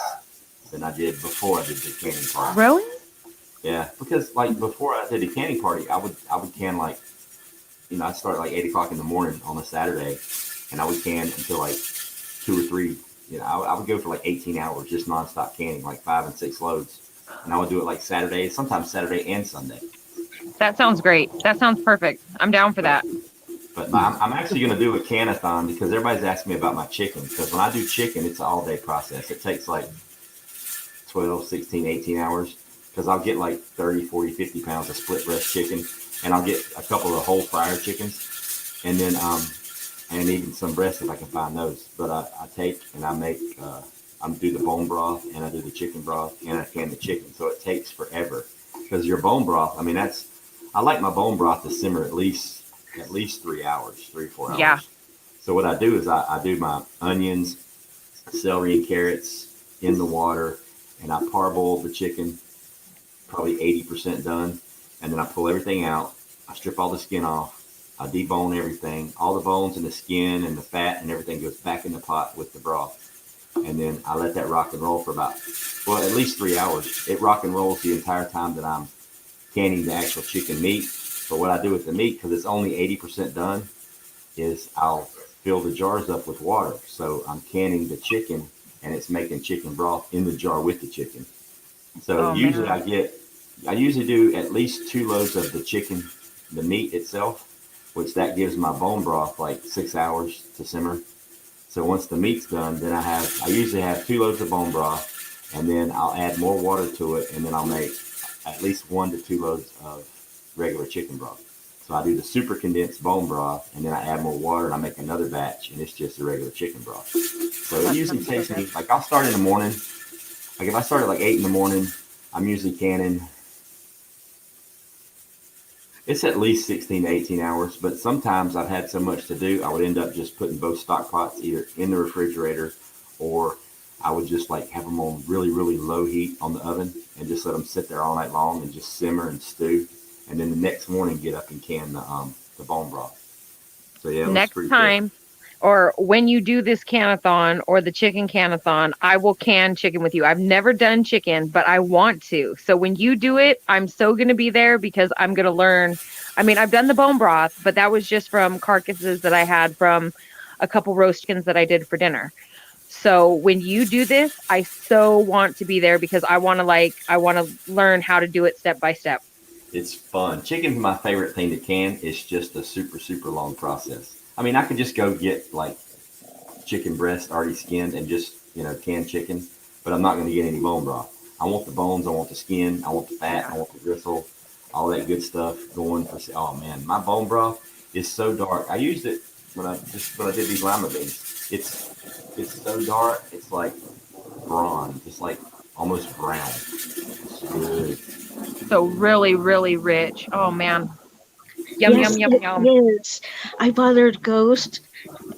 than I did before I did the canning party. Really? Yeah, because like before I did the canning party, I would can like, I'd start at like 8 o'clock in the morning on a Saturday, and I would can until like 2 or 3. I would go for like 18 hours just nonstop canning, like 5 and 6 loads, and I would do it like Saturday, sometimes Saturday and Sunday. That sounds great. That sounds perfect. I'm down for that. But I'm actually going to do a can-a-thon because everybody's asking me about my chicken. Because when I do chicken, it's an all-day process. It takes like 12, 16, 18 hours. Because I'll get like 30, 40, 50 pounds of split breast chicken. And I'll get a couple of whole fryer chickens. And then, and even some breasts if I can find those. But I take and I make, I do the bone broth and I do the chicken broth and I can the chicken. So it takes forever. Because your bone broth, I like my bone broth to simmer at least 3 hours, 3 or 4 hours. Yeah. So what I do is I do my onions, celery, and carrots in the water, and I parboil the chicken, probably 80% done, and then I pull everything out. I strip all the skin off. I debone everything. All the bones and the skin and the fat and everything goes back in the pot with the broth. And then I let that rock and roll for about, well, at least 3 hours. It rock and rolls the entire time that I'm canning the actual chicken meat. But what I do with the meat, because it's only 80% done, is I'll fill the jars up with water. So I'm canning the chicken, and it's making chicken broth in the jar with the chicken. So usually I usually do at least 2 loads of the chicken, the meat itself, which that gives my bone broth like 6 hours to simmer. So once the meat's done, then I usually have 2 loads of bone broth, and then I'll add more water to it, and then I'll make at least 1 to 2 loads of regular chicken broth. So I do the super condensed bone broth, and then I add more water, and I make another batch, and it's just a regular chicken broth. So it usually takes me, like I'll start in the morning. Like if I start at like 8 in the morning, I'm usually canning. It's at least 16 to 18 hours, but sometimes I've had so much to do, I would end up just putting both stock pots either in the refrigerator, or I would just like have them on really, really low heat on the oven and just let them sit there all night long and just simmer and stew. And then the next morning, get up and can the bone broth. So yeah, next time, or when you do this canathon or the chicken canathon, I will can chicken with you. I've never done chicken, but I want to. So when you do it, I'm so going to be there because I'm going to learn. I mean, I've done the bone broth, but that was just from carcasses that I had from a couple roast chickens that I did for dinner. So when you do this, I so want to be there because I want to learn how to do it step by step. It's fun. Chicken's my favorite thing to can. It's just a super, super long process. I mean, I could just go get like chicken breast already skinned and just, canned chicken, but I'm not going to get any bone broth. I want the bones. I want the skin. I want the fat. I want the gristle, all that good stuff going for, oh man, my bone broth is so dark. I used it when I did these lima beans. It's so dark. It's like bronze. It's like almost brown. It's good. So really, really rich. Oh man. Yum, Yes, yum, yum, yum. Yes. I bothered Ghost.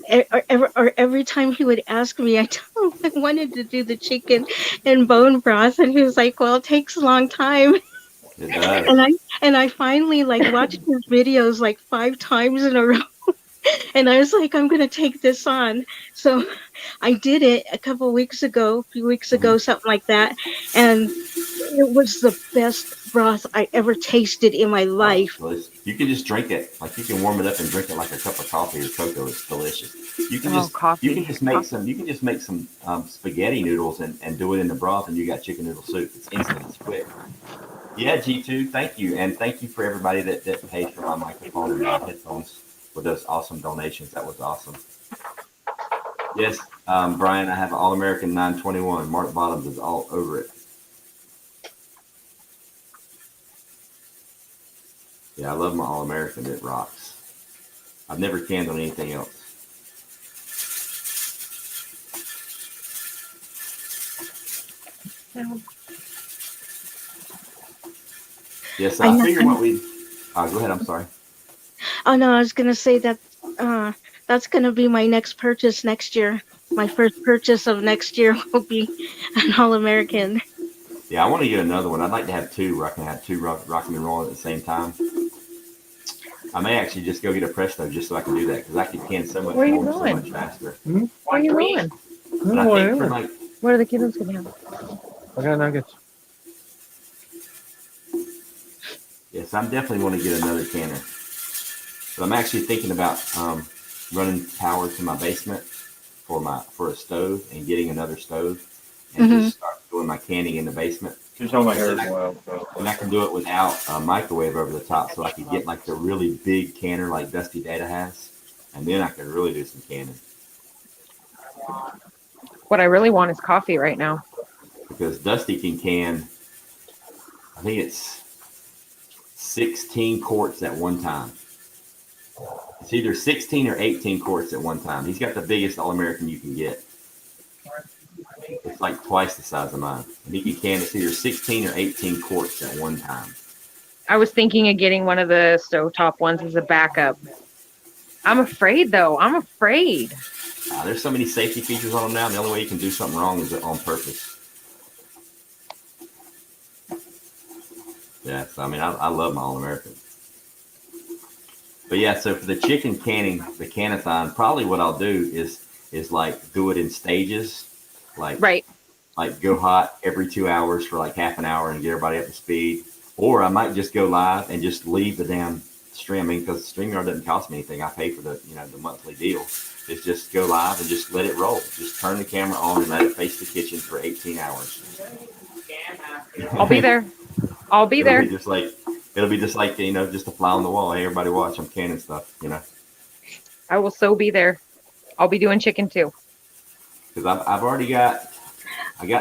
Every time he would ask me, I told him I wanted to do the chicken and bone broth, and he was like, "Well, it takes a long time." It does. And I finally watched his videos like 5 times in a row, and I was like, "I'm gonna take this on." So I did it a few weeks ago, something like that, and it was the best broth I ever tasted in my life. You can just drink it. Like you can warm it up and drink it like a cup of coffee or cocoa. It's delicious. You can just make some spaghetti noodles and do it in the broth, and you got chicken noodle soup. It's instant. It's quick. Yeah, G2, thank you, and thank you for everybody that paid for my microphone and my headphones with those awesome donations. That was awesome. Yes, Brian, I have an All-American 921. Mark Bottoms is all over it. Yeah, I love my All-American. It rocks. I've never canned on anything else. Yes, I figured what we... go ahead, I'm sorry. Oh, no, I was going to say that that's going to be my next purchase next year. My first purchase of next year will be an All-American. Yeah, I want to get another one. I'd like to have 2 where I can have 2 rocking and rolling at the same time. I may actually just go get a Presto just so I can do that because I can can so much more, so much faster. Where are you going? But I think for like... What are the kiddos going to have? I got nuggets. Yes, I'm definitely want to get another canner. But I'm actually thinking about running power to my basement for a stove and getting another stove and just start doing my canning in the basement. Just on my hair. And I can do it without a microwave over the top, so I can get like the really big canner like Dusty Data has, and then I can really do some canning. What I really want is coffee right now. Because Dusty can, I think it's 16 quarts at one time. It's either 16 or 18 quarts at one time. He's got the biggest All-American you can get. It's like twice the size of mine. And he can it's either 16 or 18 quarts at one time. I was thinking of getting one of the stovetop ones as a backup. I'm afraid, though. I'm afraid. There's so many safety features on them now. The only way you can do something wrong is on purpose. Yeah, so I mean, I love my All-American. But yeah, so for the chicken canning, the canathon, probably what I'll do is like do it in stages, like Right. like go hot every 2 hours for like half an hour and get everybody up to speed. Or I might just go live and just leave the damn streaming, because StreamYard doesn't cost me anything. I pay for the the monthly deal. Is just go live and just let it roll. Just turn the camera on and let it face the kitchen for 18 hours. I'll be there. I'll be there. It'll be just like just a fly on the wall. Hey, everybody watch, I'm canning stuff. I will so be there. I'll be doing chicken too. Because I've already got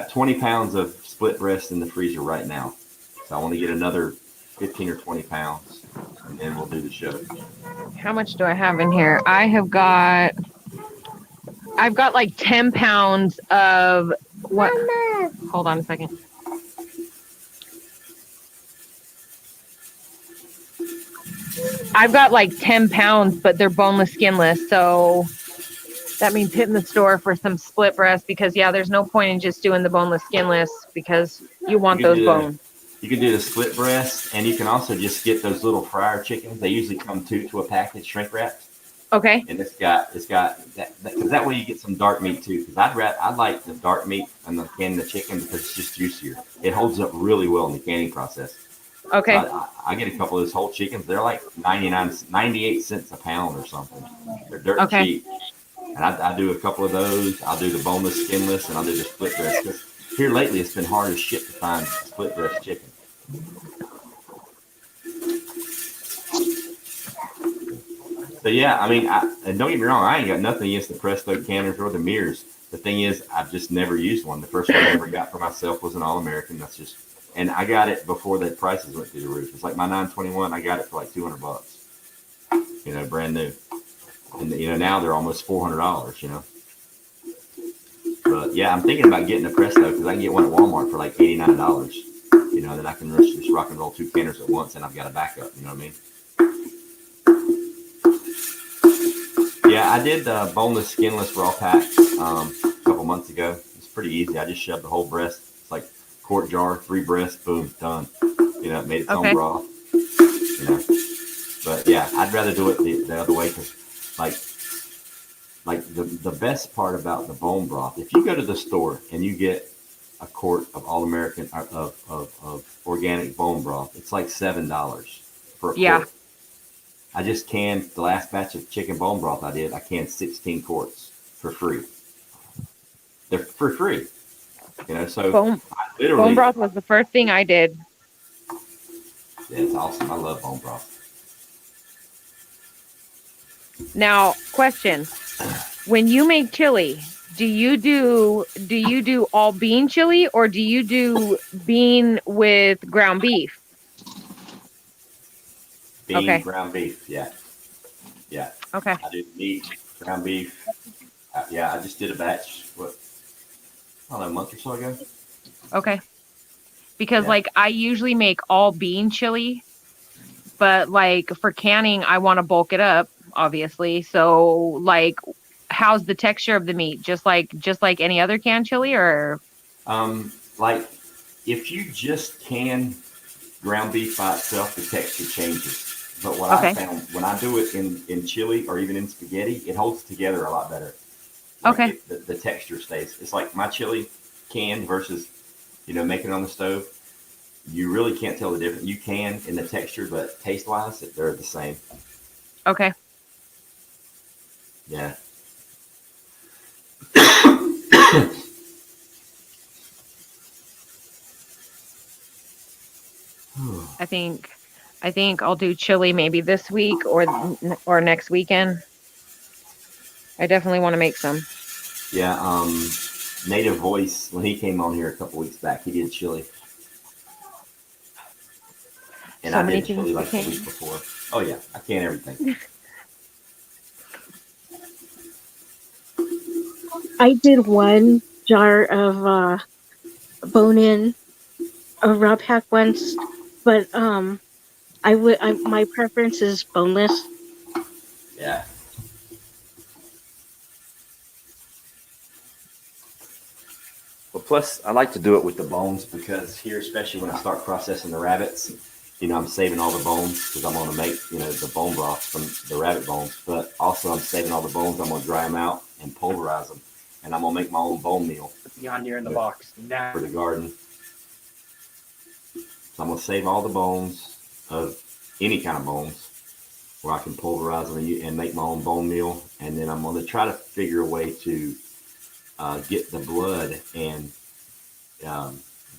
20 pounds of split breast in the freezer right now. So I want to get another 15 or 20 pounds, and then we'll do the show. How much do I have in here? I've got like 10 pounds of what? Mama. Hold on a second. I've got like 10 pounds, but they're boneless, skinless. So that means hitting the store for some split breast, because there's no point in just doing the boneless, skinless, because you want those bones. You can do the split breast, and you can also just get those little fryer chickens. They usually come to a package, shrink wrapped. Okay. And it's got that, because that way you get some dark meat too. Because I like the dark meat and the canning the chicken because it's just juicier. It holds up really well in the canning process. Okay. So I get a couple of those whole chickens. They're like 98 cents a pound or something. They're dirt cheap. And I do a couple of those. I'll do the boneless, skinless, and I'll do the split breast. Because here lately, it's been hard as shit to find split breast chicken. So yeah, I mean, and don't get me wrong, I ain't got nothing against the Presto canners or the mirrors. The thing is, I've just never used one. The first one I ever got for myself was an All-American. And I got it before the prices went through the roof. It's like my 921, I got it for like $200, brand new. And now they're almost $400, But yeah, I'm thinking about getting a Presto, because I can get one at Walmart for like $89. That I can just rock and roll 2 canners at once, and I've got a backup. You know what I mean? Yeah, I did boneless, skinless raw pack a couple months ago. It's pretty easy. I just shoved the whole breast. It's like quart jar, 3 breasts, boom, done. It made its own broth. But yeah, I'd rather do it the other way, because like the best part about the bone broth, if you go to the store and you get a quart of All-American of organic bone broth, it's like $7 for a quart. I just canned the last batch of chicken bone broth I did. I canned 16 quarts for free. They're for free. So bone broth was the first thing I did. Yeah, it's awesome. I love bone broth. Now, question. When you make chili, do you do all bean chili, or do you do bean with ground beef? Bean, ground beef, yeah. Okay. I do meat, ground beef. I just did a batch, a month or so ago. Okay. Because I usually make all bean chili, but for canning, I want to bulk it up, obviously. So how's the texture of the meat? Just like any other canned chili, or? If you just can ground beef by itself, the texture changes. But what I found, when I do it in chili or even in spaghetti, it holds together a lot better. The texture stays. It's like my chili canned versus, making it on the stove. You really can't tell the difference. You can in the texture, but taste-wise, they're the same. Okay. Yeah. I think I'll do chili maybe this week or next weekend. I definitely want to make some. Yeah, Native Voice, when he came on here a couple weeks back, he did chili. And I did chili like the week before. Oh yeah, I can everything. I did 1 jar of bone-in raw pack once, but My preference is boneless. Yeah. Well, plus I like to do it with the bones because here, especially when I start processing the rabbits, I'm saving all the bones because I'm going to make, the bone broth from the rabbit bones. But also I'm saving all the bones. I'm going to dry them out and pulverize them, and I'm going to make my own bone meal. Beyond here in the box. For the garden. So I'm going to save all the bones of any kind of bones where I can pulverize them and make my own bone meal. And then I'm going to try to figure a way to get the blood and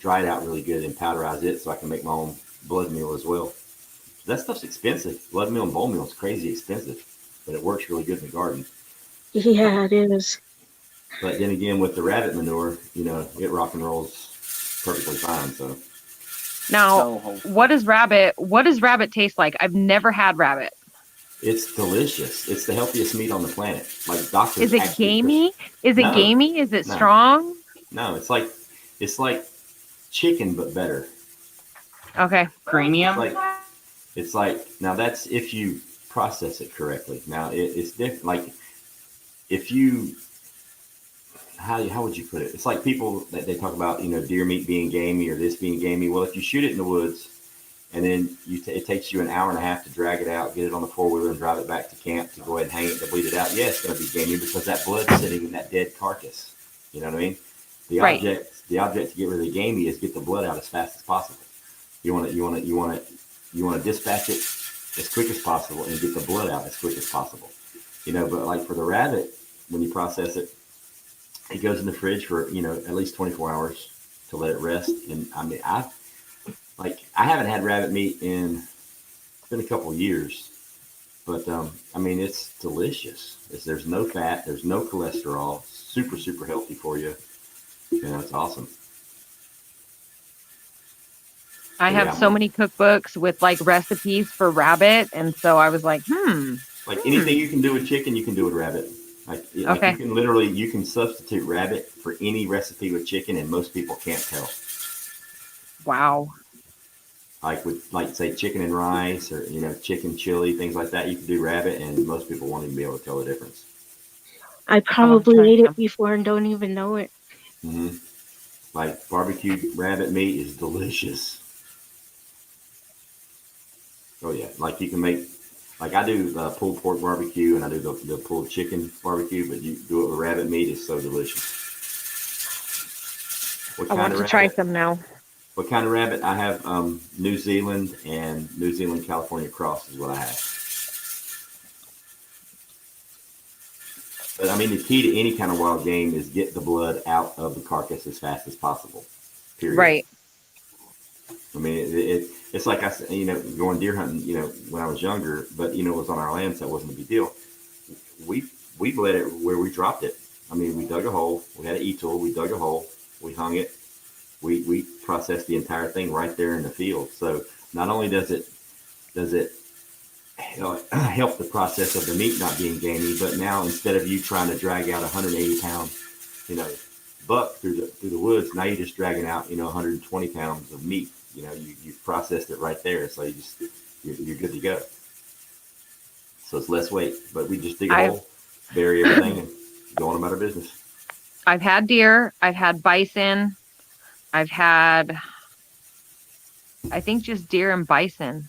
dry it out really good and powderize it so I can make my own blood meal as well. That stuff's expensive. Blood meal and bone meal is crazy expensive, but it works really good in the garden. Yeah, it is. But then again, with the rabbit manure, it rock and rolls perfectly fine. So now, what does rabbit taste like? I've never had rabbit. It's delicious. It's the healthiest meat on the planet. Like doctors. Is it gamey? Is it gamey? Is it strong? No, it's like chicken but better. Okay. Premium. It's like now that's if you process it correctly. Now it's different. Like if you how would you put it? It's like people that they talk about deer meat being gamey or this being gamey. Well, if you shoot it in the woods and then it takes you an hour and a half to drag it out, get it on the 4-wheeler and drive it back to camp to go ahead and hang it to bleed it out. Yeah, it's going to be gamey because that blood's sitting in that dead carcass. You know what I mean? The object to get rid of the gamey is get the blood out as fast as possible. You want to dispatch it as quick as possible and get the blood out as quick as possible. But like for the rabbit, when you process it, it goes in the fridge for at least 24 hours to let it rest. And I mean, I haven't had rabbit meat it's been a couple of years, but I mean, it's delicious. There's no fat, there's no cholesterol, super, super healthy for you. It's awesome. I have so many cookbooks with like recipes for rabbit, and so I was like, Like anything you can do with chicken, you can do with rabbit. Like you can substitute rabbit for any recipe with chicken, and most people can't tell. Wow. Like say chicken and rice or chicken chili, things like that, you can do rabbit, and most people won't even be able to tell the difference. I probably ate it before and don't even know it. Mm-hmm. Like barbecued rabbit meat is delicious. Oh yeah, like you can make, like I do pulled pork barbecue and I do the pulled chicken barbecue, but you do it with rabbit meat, it's so delicious. I want to try some now. What kind of rabbit? I have New Zealand and New Zealand California cross is what I have. But I mean, the key to any kind of wild game is get the blood out of the carcass as fast as possible. Period. Right. I mean, it's like I said, going deer hunting, when I was younger, but it was on our land, so it wasn't a big deal. We bled it where we dropped it. I mean, we dug a hole. We had an e-tool. We dug a hole. We hung it. We processed the entire thing right there in the field. So not only does it help the process of the meat not being gamey, but now instead of you trying to drag out 180-pound, buck through the woods, now you're just dragging out 120 pounds of meat. You've processed it right there, so you're good to go. So it's less weight, but we just dig a hole, bury everything, and go on about our business. I've had deer, I've had bison, I've had, I think just deer and bison.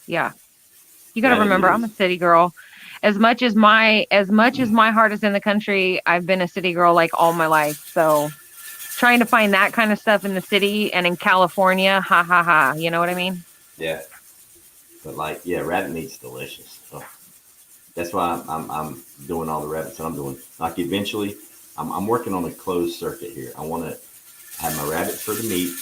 Yeah. You got to remember, I'm a city girl. As much as my heart is in the country, I've been a city girl like all my life. So trying to find that kind of stuff in the city and in California, ha ha ha. You know what I mean? Yeah. But rabbit meat's delicious. So that's why I'm doing all the rabbits that I'm doing. Like eventually, I'm working on a closed circuit here. I want to have my rabbits for the meat,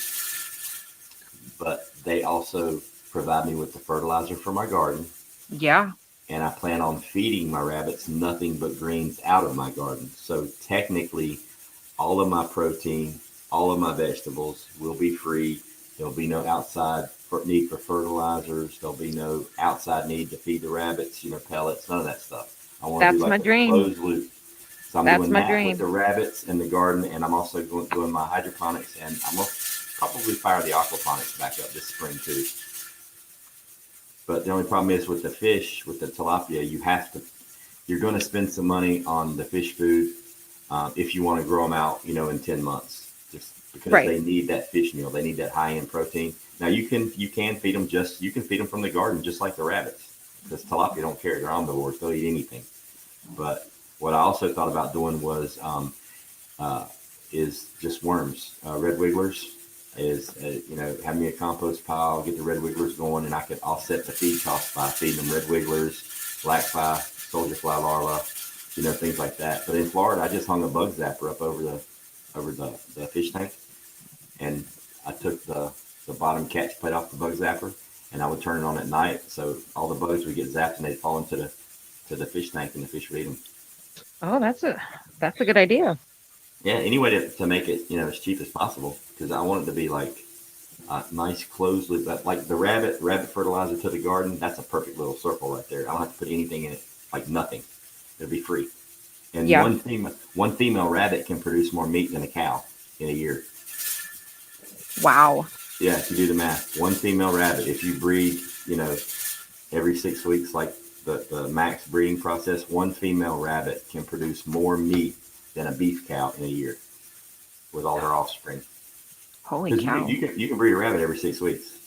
but they also provide me with the fertilizer for my garden. Yeah. And I plan on feeding my rabbits nothing but greens out of my garden. So technically, all of my protein, all of my vegetables will be free. There'll be no outside need for fertilizers. There'll be no outside need to feed the rabbits, pellets, none of that stuff. I want to do like a closed loop. So I'm doing that with the rabbits and the garden, and I'm also doing my hydroponics, and I'm going to probably fire the aquaponics back up this spring too. But the only problem is with the fish, with the tilapia, you're going to spend some money on the fish food if you want to grow them out, in 10 months, just because Right. they need that fish meal. They need that high end protein. Now you can feed them from the garden, just like the rabbits, because tilapia don't care. They're omnivores. They'll eat anything. But what I also thought about doing was is just worms, red wigglers. Have me a compost pile, get the red wigglers going, and I'll set the feed cost by feeding them red wigglers, black fly, soldier fly larvae, things like that. But in Florida, I just hung a bug zapper up over the fish tank, and I took the bottom catch plate off the bug zapper, and I would turn it on at night, so all the bugs would get zapped and they'd fall into the fish tank, and the fish would eat them. Oh, that's a good idea. Yeah, any way to make it, as cheap as possible, because I want it to be like nice closed loop. But like the rabbit fertilizer to the garden, that's a perfect little circle right there. I don't have to put anything in it, like nothing. It'll be free. And Yeah. one female rabbit can produce more meat than a cow in a year. Wow. Yeah, if you do the math, one female rabbit, if you breed, every 6 weeks, like the max breeding process, one female rabbit can produce more meat than a beef cow in a year with all her offspring. Holy cow. You can breed a rabbit every 6 weeks.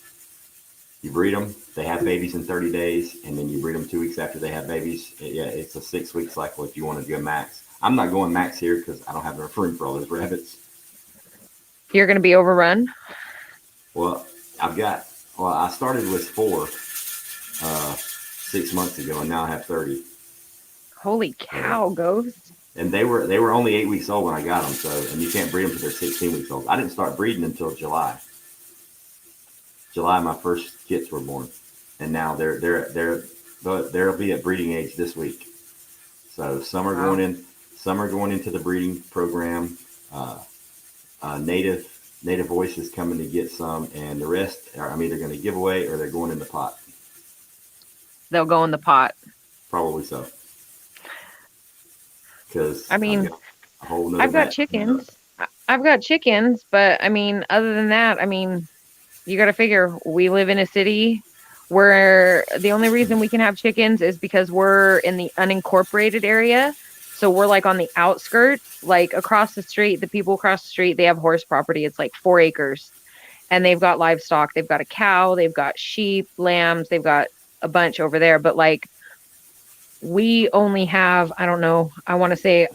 You breed them, they have babies in 30 days, and then you breed them 2 weeks after they have babies. It's a 6 week cycle if you want to go max. I'm not going max here because I don't have enough room for all those rabbits. You're going to be overrun? Well, I started with 4 6 months ago, and now I have 30. Holy cow, Ghost. And they were only 8 weeks old when I got them. So, and you can't breed them until they're 16 weeks old. I didn't start breeding until July. July, my first kits were born, and now they'll be at breeding age this week. So some are going into the breeding program. Native Voice is coming to get some, and the rest I'm either going to give away or they're going in the pot. They'll go in the pot. Probably so. Because I've got chickens. I've got chickens, but other than that, you got to figure we live in a city where the only reason we can have chickens is because we're in the unincorporated area. So we're like on the outskirts, like across the street, the people across the street, they have horse property. It's like 4 acres, and they've got livestock. They've got a cow, they've got sheep, lambs, they've got a bunch over there. But like, we only have, I don't know, I want to say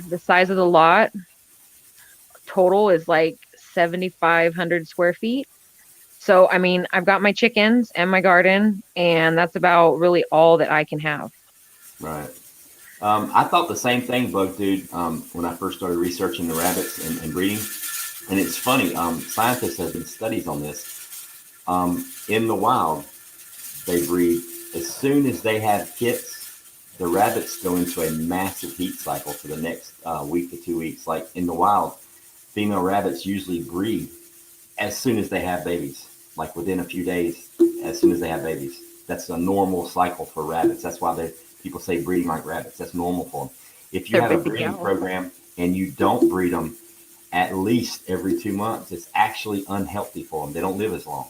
the size of the lot total is like 7,500 square feet. So, I've got my chickens and my garden, and that's about really all that I can have. Right. I thought the same thing, Bug Dude, when I first started researching the rabbits and breeding. And it's funny, scientists have done studies on this. In the wild, they breed, as soon as they have kits, the rabbits go into a massive heat cycle for the next week to 2 weeks. Like in the wild, female rabbits usually breed as soon as they have babies, like within a few days, as soon as they have babies. That's a normal cycle for rabbits. That's why people say breeding like rabbits. That's normal for them. If you have a breeding program and you don't breed them at least every 2 months, it's actually unhealthy for them. They don't live as long.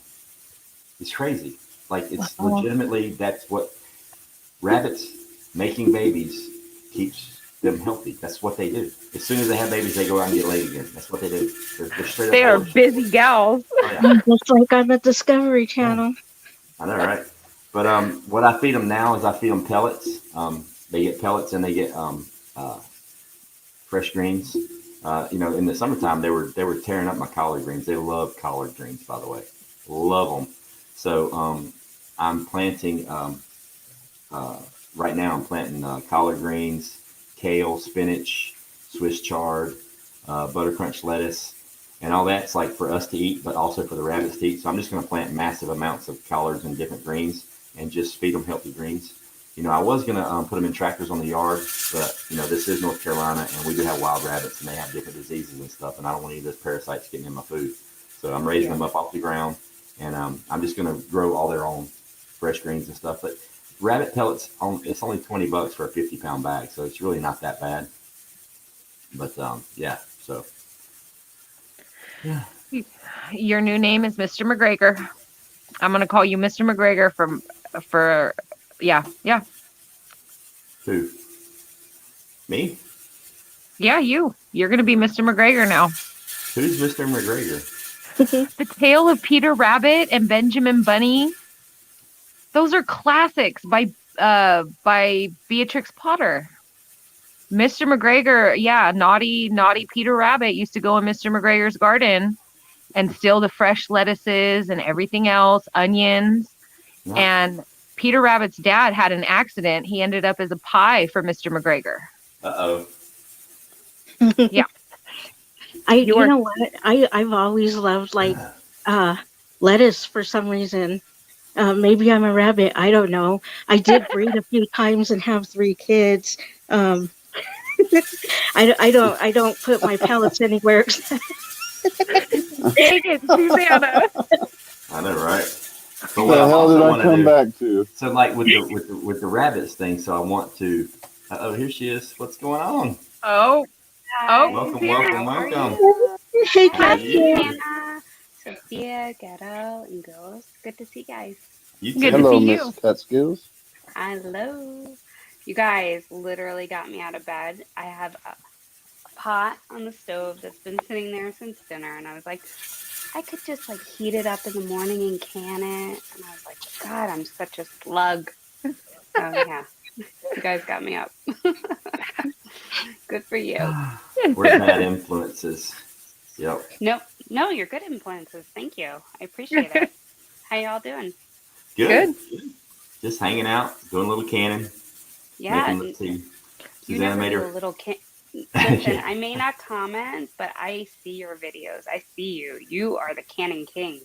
It's crazy. Like it's legitimately, that's what rabbits making babies keeps them healthy. That's what they do. As soon as they have babies, they go out and get laid again. That's what they do. They're straight up. They are busy gals. Oh, yeah. Just like on the Discovery Channel. I know, right? But what I feed them now is I feed them pellets. They get pellets and they get fresh greens. In the summertime they were tearing up my collard greens. They love collard greens, by the way. Love them. So I'm planting right now. I'm planting collard greens, kale, spinach, Swiss chard, butter crunch lettuce, and all that's like for us to eat, but also for the rabbits to eat. So I'm just going to plant massive amounts of collards and different greens and just feed them healthy greens. I was going to put them in tractors on the yard, but, this is North Carolina, and we do have wild rabbits, and they have different diseases and stuff, and I don't want any of those parasites getting in my food. So I'm raising them up off the ground, and I'm just going to grow all their own fresh greens and stuff. But rabbit pellets, it's only $20 for a 50-pound bag, so it's really not that bad. But, yeah, so. Yeah. Your new name is Mr. McGregor. I'm gonna call you Mr. McGregor yeah. Who? Me? Yeah, you're gonna be Mr. McGregor now. Who's Mr. McGregor? The Tale of Peter Rabbit and Benjamin Bunny. Those are classics by Beatrix Potter. Mr. McGregor, yeah, naughty Peter Rabbit used to go in Mr. McGregor's garden and steal the fresh lettuces and everything else, onions. No. And Peter Rabbit's dad had an accident. He ended up as a pie for Mr. McGregor. Uh-oh. Yeah. You know what? I've always loved like lettuce for some reason. Maybe I'm a rabbit. I don't know. I did breed a few times and have 3 kids. I don't put my pellets anywhere. Dang it, Susanna. I know, right? But What the hell did I come back to? So, like with the rabbits thing. So I want to. Here she is. What's going on? Oh, welcome. Hey, How are you? Anna, Sophia, Ghetto, and Ghost. Good to see you guys. You too. Good to Hello, see Miss you. Catskills. Hello. You guys literally got me out of bed. I have a pot on the stove that's been sitting there since dinner, and I was like, I could just like heat it up in the morning and can it. And I was like, God, I'm such a slug. So yeah, you guys got me up. Good for you. We're bad influences. Yep. No, you're good influences. Thank you. I appreciate it. How y'all doing? Good. Just hanging out, doing a little canning. Yeah. Making the tea. You Susanna never made do her. a little Listen, I may not comment, but I see your videos. I see you. You are the canning king.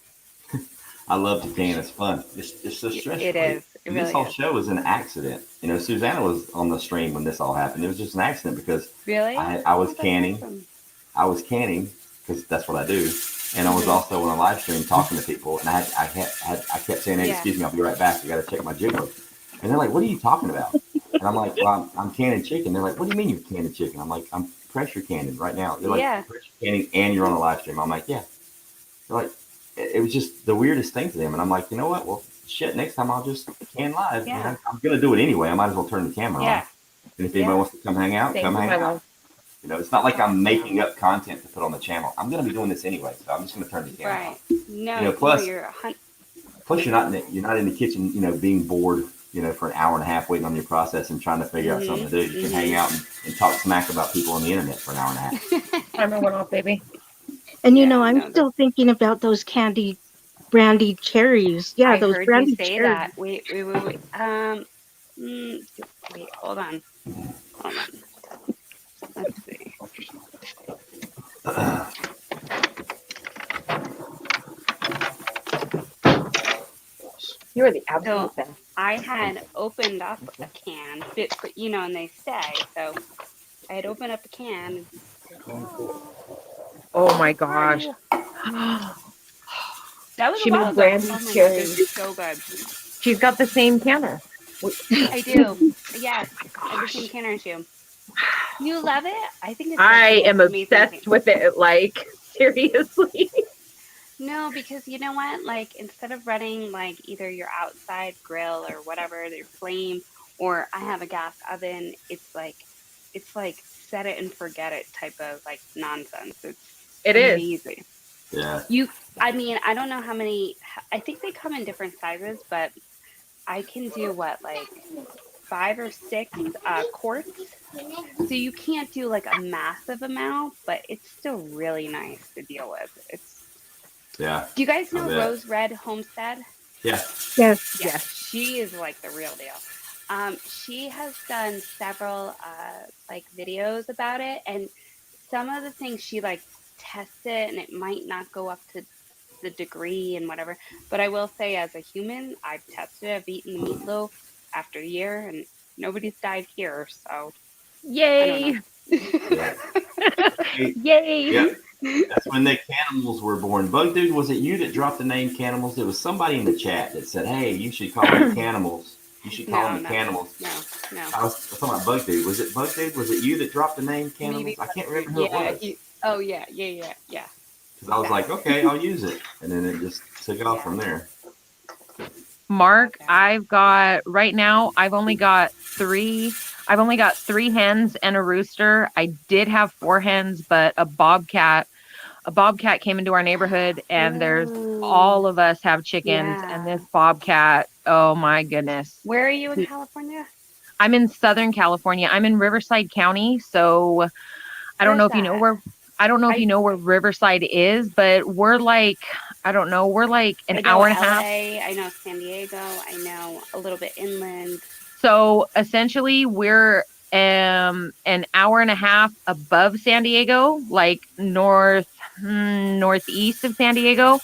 I love to can. It's fun. It's so stressful. It is. It really This whole is. show was an accident. You know, Susanna was on the stream when this all happened. It was just an accident because Really? I was Oh, that's canning. awesome. I was canning because that's what I do, and I was also on a live stream talking to people, and I kept saying, "Hey, Yeah. excuse me, I'll be right back. I got to check my jiggle." And they're like, "What are you talking about?" And I'm like, "Well, I'm canning chicken." They're like, "What do you mean you're canning chicken?" I'm like, "I'm pressure canning right now." They're like, Yeah. "Pressure canning, and you're on a live stream." I'm like, "Yeah." They're like, it was just the weirdest thing to them, and I'm like, you know what? Well, shit. Next time I'll just can live. Yeah. Man, I'm gonna do it anyway. I might as well turn the camera Yeah. on. And if anybody wants to come hang out, Same come with hang my out. mom. You know, it's not like I'm making up content to put on the channel. I'm going to be doing this anyway, so I'm just going to turn the camera Right. on. No, You know, plus- no, you're Plus, you're not in the kitchen, you know, being bored, you know, for an hour and a half waiting on your process and trying to figure out something to do. You can hang out and talk smack about people on the internet for an hour and a half. Timer went off, baby. And you Yeah, know, I'm no, still thinking about those brandy cherries. Yeah, I those heard brandy you say cherries. that. Wait. Wait, hold on. Let's see. You are the So absolute best. I had opened up a can, you know, and they stay. So I had opened up a can. Oh my gosh. That was She a while made ago. brandy Oh my God, cherries. this is so good. She's got the same canner. I do. Yes, I have the same canner as you. You love it? I think it's. I like the am most amazing obsessed thing. with it. Like, seriously. No, because you know what? Like instead of running like either your outside grill or whatever, your flame, or I have a gas oven, it's like set it and forget it type of like nonsense. It is. amazing. Yeah. I mean, I don't know how many. I think they come in different sizes, but I can do what like 5 or 6 quarts. So you can't do like a massive amount, but it's still really nice to deal with. Yeah. Do you guys know I bet. Rose Red Homestead? Yeah. Yes. Yeah, she is like the real deal. She has done several like videos about it, and some of the things she like tests it, and it might not go up to the degree and whatever. But I will say, as a human, I've tested it. I've eaten the meatloaf after a year, and nobody's died here. So Yay. Yeah. Hey, Yay. yeah. That's when the Canimals were born. Bug Dude, was it you that dropped the name Canimals? There was somebody in the chat that said, hey, you should call them Canimals. You should call them the Canimals. No. I was talking about Bug Dude. Was it Bug Dude? Was it you that dropped the name Canimals? I can't remember who it was. Yeah. Because I was like, okay, I'll use it, and then it just took off from there. Mark, I've got right now. I've only got three hens and a rooster. I did have 4 hens, but a bobcat came into our neighborhood, and there's all of us have chickens, and this bobcat, oh my goodness. Where are you in California? I'm in Southern California. I'm in Riverside County, so I don't know if you know where you know where Riverside is, but we're like, I don't know, we're like an hour and a half. I know San Diego. I know a little bit inland. So essentially we're an hour and a half above San Diego, like northeast of San Diego,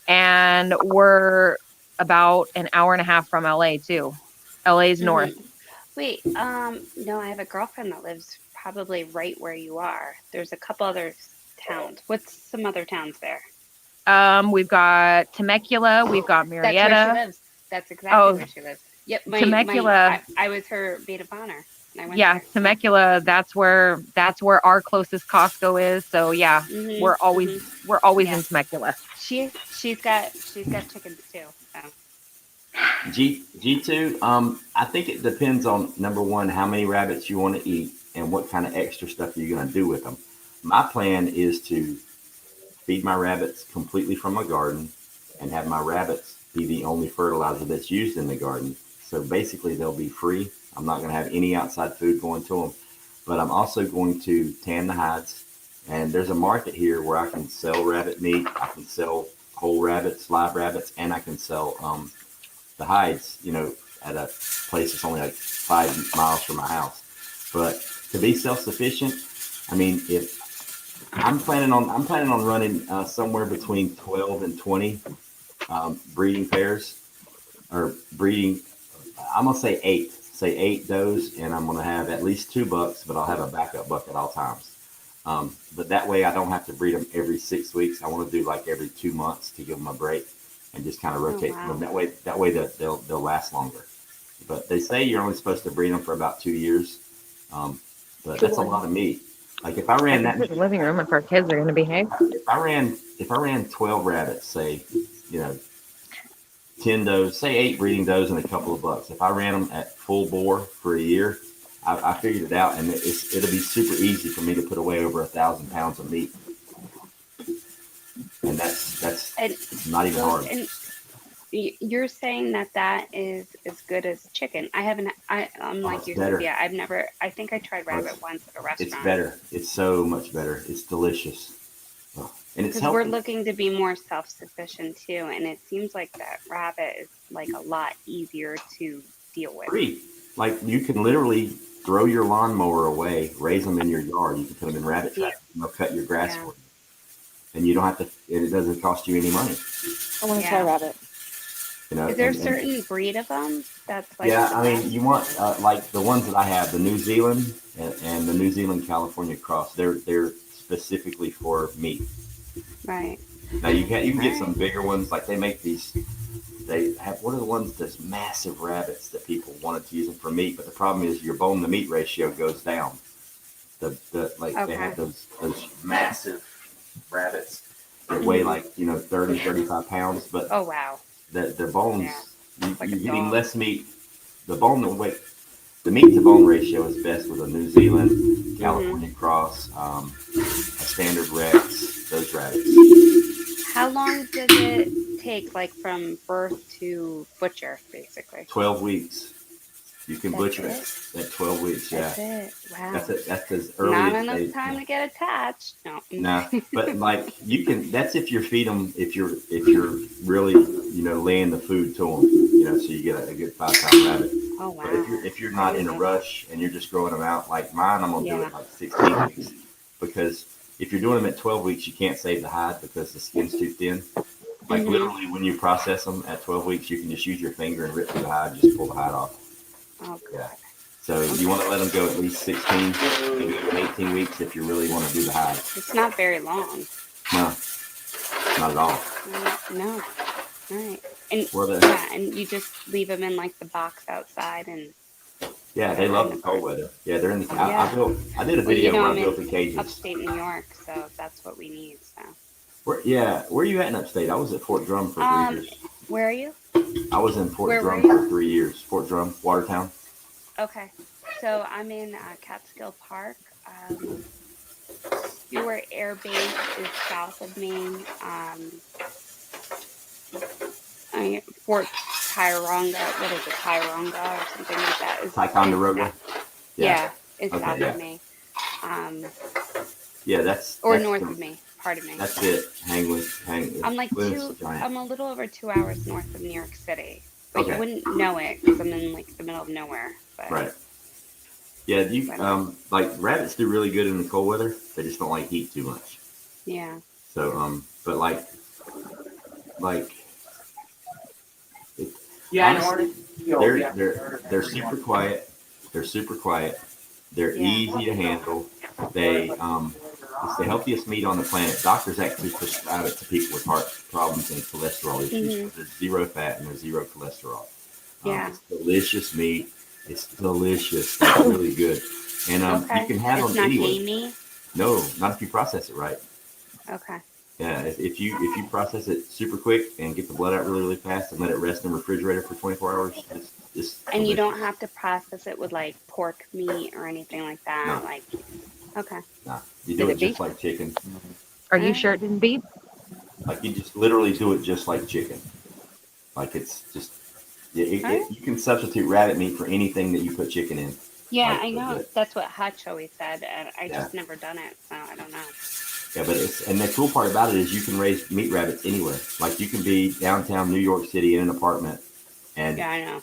and we're about an hour and a half from LA too. LA's north. Wait, no, I have a girlfriend that lives probably right where you are. There's a couple other towns. What's some other towns there? We've got Temecula, we've got Murrieta. That's where she lives. That's exactly where she lives. Yep, Temecula. I was her maid of honor. Yeah, Temecula. That's where our closest Costco is. So yeah, we're always in Temecula. She's got chickens too. So. G2, I think it depends on, number one, how many rabbits you want to eat and what kind of extra stuff you're going to do with them. My plan is to feed my rabbits completely from my garden and have my rabbits be the only fertilizer that's used in the garden. So basically they'll be free. I'm not going to have any outside food going to them, but I'm also going to tan the hides. And there's a market here where I can sell rabbit meat. I can sell whole rabbits, live rabbits, and I can sell, the hides, at a place that's only like 5 miles from my house. But to be self-sufficient, I mean, if I'm planning on running somewhere between 12 and 20 breeding pairs, or breeding. I'm gonna say 8. Say 8 does, and I'm gonna have at least 2 bucks, but I'll have a backup buck at all times. But that way, I don't have to breed them every 6 weeks. I want to do like every 2 months to give them a break and just kind of rotate them. That way they'll last longer. But they say you're only supposed to breed them for about 2 years. But that's a lot of meat. Like if I ran that in the living room, if our kids are going to behave. If I ran 12 rabbits, say, 10 does, say 8 breeding does and a couple of bucks. If I ran them at full bore for a year, I figured it out, and it'll be super easy for me to put away over 1,000 pounds of meat. And that's not even hard. And you're saying that is as good as chicken. I'm like you, Cynthia. I think I tried rabbit once at a restaurant. It's better. It's so much better. It's delicious. And it's healthy. We're looking to be more self-sufficient too, and it seems like that rabbit is like a lot easier to deal with. Free. Like you can literally throw your lawnmower away, raise them in your yard. You can put them in rabbit traps, and they'll cut your grass for you. And you don't have to, and it doesn't cost you any money. I want to try rabbit. Is there a certain breed of them that's like? Yeah, I mean, you want like the ones that I have, the New Zealand and the New Zealand California cross. They're specifically for meat. Right. Now you can get some bigger ones. Like they make these. They have, what are the ones, those massive rabbits that people wanted to use them for meat, but the problem is your bone to meat ratio goes down. They have those massive rabbits that weigh like 30, 35 pounds, but oh wow, their bones, you're getting less meat. The meat to bone ratio is best with a New Zealand, California cross, a standard Rex, those rabbits. How long does it take, like from birth to butcher, basically? 12 weeks. You can butcher it at 12 weeks. That's it. Wow. That's as early. Not enough time to get attached. No. No, but like you can. That's if you feed them. If you're really laying the food to them. So you get a good 5-pound rabbit. Oh wow. But if you're not in a rush and you're just growing them out like mine, I'm gonna do it like 16 weeks, because if you're doing them at 12 weeks, you can't save the hide because the skin's too thin. Like literally, when you process them at 12 weeks, you can just use your finger and rip through the hide, just pull the hide off. Oh, God. Yeah. So you want to let them go at least 16, maybe even 18 weeks if you really want to do the hide. It's not very long. No, not at all. No. All right. And and you just leave them in like the box outside and. Yeah, they love the cold weather. Yeah, they're in the. I did a video where I built the cages. Upstate New York, so that's what we need. So. Where are you at in upstate? I was at Fort Drum for 3 years. Where are you? I was in Fort Where were Drum you? for 3 years. Fort Drum, Watertown. Okay. So I'm in Catskill Park. Stewart Air Base is south of me. Fort Tyranga, what is it, Tyranga or something like that? Ticonderoga. Yeah, it's Okay, south yeah. of me. Yeah, that's North of me. Pardon me. That's it. I'm like Plymouth's giant. I'm a little over 2 hours north of New York City, but Okay. you wouldn't know it because I'm in like the middle of nowhere. But, Right. Yeah, like rabbits do really good in the cold weather. They just don't like heat too much. Yeah. So but like Yeah, honestly, in order. they're super quiet. They're super quiet. They're easy to handle. It's the healthiest meat on the planet. Doctors actually prescribe it to people with heart problems and cholesterol issues. There's 0 fat and there's 0 cholesterol. Yeah. It's delicious meat. It's delicious. It's really good. And you can have them anywhere. It's not gamey? No, not if you process it right. Okay. Yeah, if you process it super quick and get the blood out really, really fast and let it rest in the refrigerator for 24 hours, it's and you don't have to process it with like pork meat or anything like that. No. Like, okay. Nah, you do it just like chicken. Are you sure it didn't beep? Like you just literally do it just like chicken. Like it's just you can substitute rabbit meat for anything that you put chicken in. Yeah, like, I know. That's what Hutch always said, and I just never done it, so I don't know. Yeah, but and the cool part about it is you can raise meat rabbits anywhere. Like you can be downtown New York City in an apartment, and I know.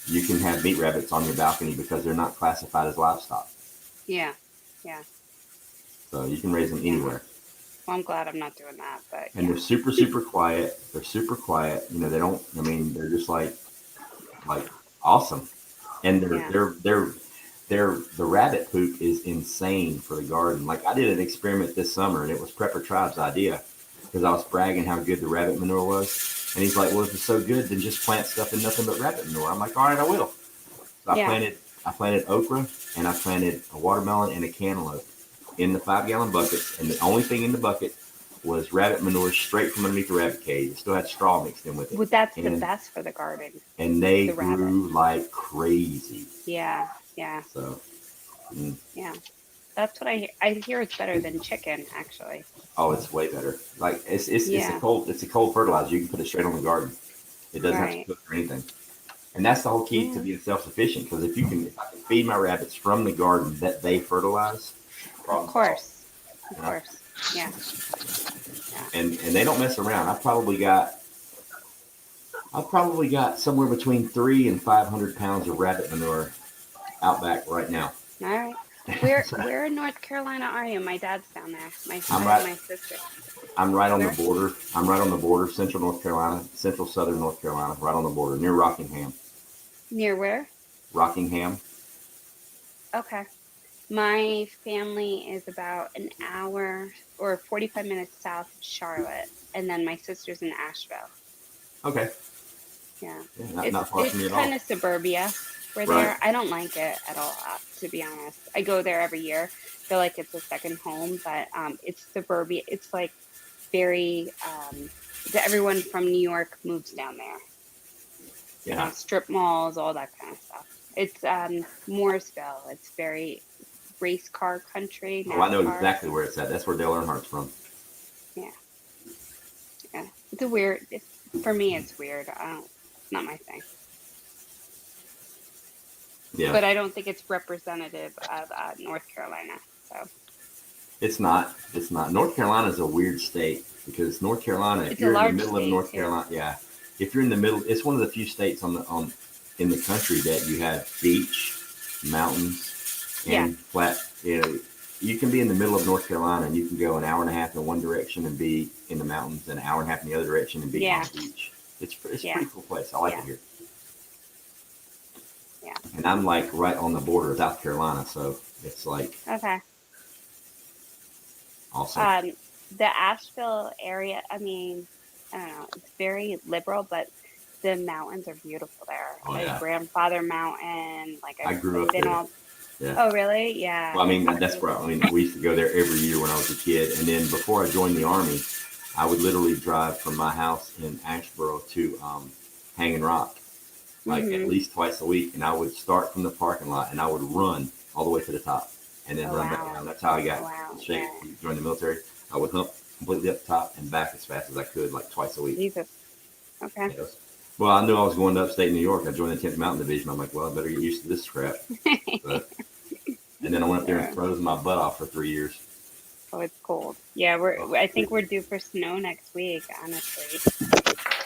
You can have meat rabbits on your balcony because they're not classified as livestock. Yeah. So you can raise them anywhere. Well, I'm glad I'm not doing that, but. And they're super, super quiet. They're super quiet. You know, they're just like awesome. And the rabbit poop is insane for the garden. Like I did an experiment this summer and it was Prepper Tribe's idea because I was bragging how good the rabbit manure was. And he's like, well, if it's so good, then just plant stuff in nothing but rabbit manure. I'm like, all right, I will. So I planted okra and I planted a watermelon and a cantaloupe in the 5-gallon buckets. And the only thing in the bucket was rabbit manure straight from underneath the rabbit cage. It still had straw mixed in with it. Well, that's the best for the garden. And they grew like crazy. Yeah. So. Yeah. That's what I hear. I hear it's better than chicken, actually. Oh, it's way better. Like it's a cold fertilizer. You can put it straight on the garden. It doesn't have to cook or anything. And that's the whole key to being self-sufficient. Because if I can feed my rabbits from the garden that they fertilize, of course, yeah. And they don't mess around. I've probably got somewhere between 300 and 500 pounds of rabbit manure out back right now. All right. Where in North Carolina are you? My dad's down there. My sister. I'm right on the border. Central North Carolina, central southern North Carolina, right on the border, near Rockingham. Near where? Rockingham. Okay. My family is about an hour or 45 minutes south of Charlotte, and then my sister's in Asheville. Okay. Yeah. Not far from me at all. It's kind of suburbia. We're there. I don't like it at all, to be honest. I go there every year. Feel like it's a second home, but it's suburbia. It's like very everyone from New York moves down there. Yeah. Strip malls, all that kind of stuff. It's Mooresville. It's very race car country. Oh, I know exactly where it's at. That's where Dale Earnhardt's from. Yeah. It's for me. It's weird. It's not my thing. Yeah. But I don't think it's representative of North Carolina. So. It's not. North Carolina is a weird state because North Carolina, if you're in the middle of North Carolina, if you're in the middle, it's one of the few states in the country that you have beach, mountains, and flat. You can be in the middle of North Carolina and you can go an hour and a half in one direction and be in the mountains, and an hour and a half in the other direction and be on the beach. It's a pretty cool place. I like it here. Yeah. And I'm like right on the border of South Carolina, so it's like awesome. The Asheville area, I mean, I don't know, it's very liberal, but the mountains are beautiful there. Grandfather Mountain, I grew up there. Yeah. Oh, really? Yeah. Well, I mean, we used to go there every year when I was a kid, and then before I joined the Army, I would literally drive from my house in Asheboro to Hanging Rock, like at least twice a week, and I would start from the parking lot and I would run all the way to the top and then run back down. That's how I got in shape. Joined the military. I would hump completely up the top and back as fast as I could, like twice a week. Jesus. Okay. Yes. Well, I knew I was going to upstate New York. I joined the 10th Mountain Division. I'm like, well, I better get used to this crap. But, and then I went up there and froze my butt off for 3 years. Oh, it's cold. Yeah, I think we're due for snow next week, honestly.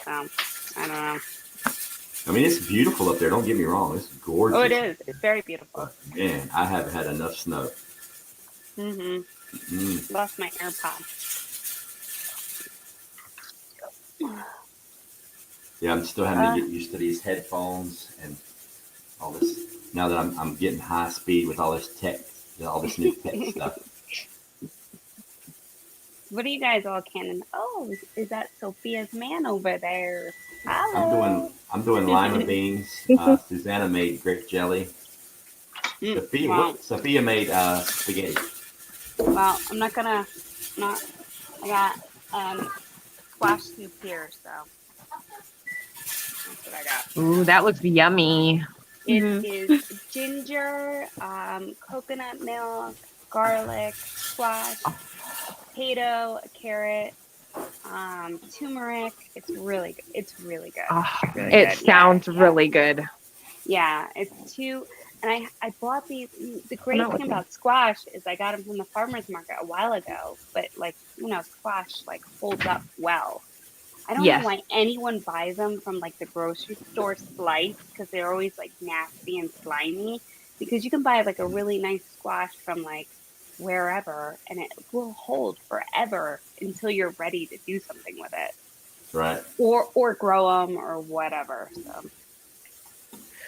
I don't know. I mean, it's beautiful up there. Don't get me wrong. It's gorgeous. Oh, it is. It's very beautiful. But, man, I haven't had enough snow. Lost my AirPod. Yeah, I'm still having to get used to these headphones and all this. Now that I'm getting high speed with all this tech, all this new tech stuff. What are you guys all canning? Oh, is that Sophia's man over there? Hello. I'm doing lima beans. Susanna made grape jelly. Sophia made spaghetti. Well, I'm not gonna. I got squash soup here, so that's what I got. Ooh, that looks yummy. It is ginger, coconut milk, garlic, squash, potato, a carrot, turmeric. It's really good. It's really good. It sounds really good. Yeah, it's two. And I bought these. The great thing about squash is I got them from the farmer's market a while ago. But squash holds up well. I don't know why anyone buys them from the grocery store sliced, because they're always nasty and slimy. Because you can buy a really nice squash from wherever, and it will hold forever until you're ready to do something with it. Right. Or grow them or whatever. So.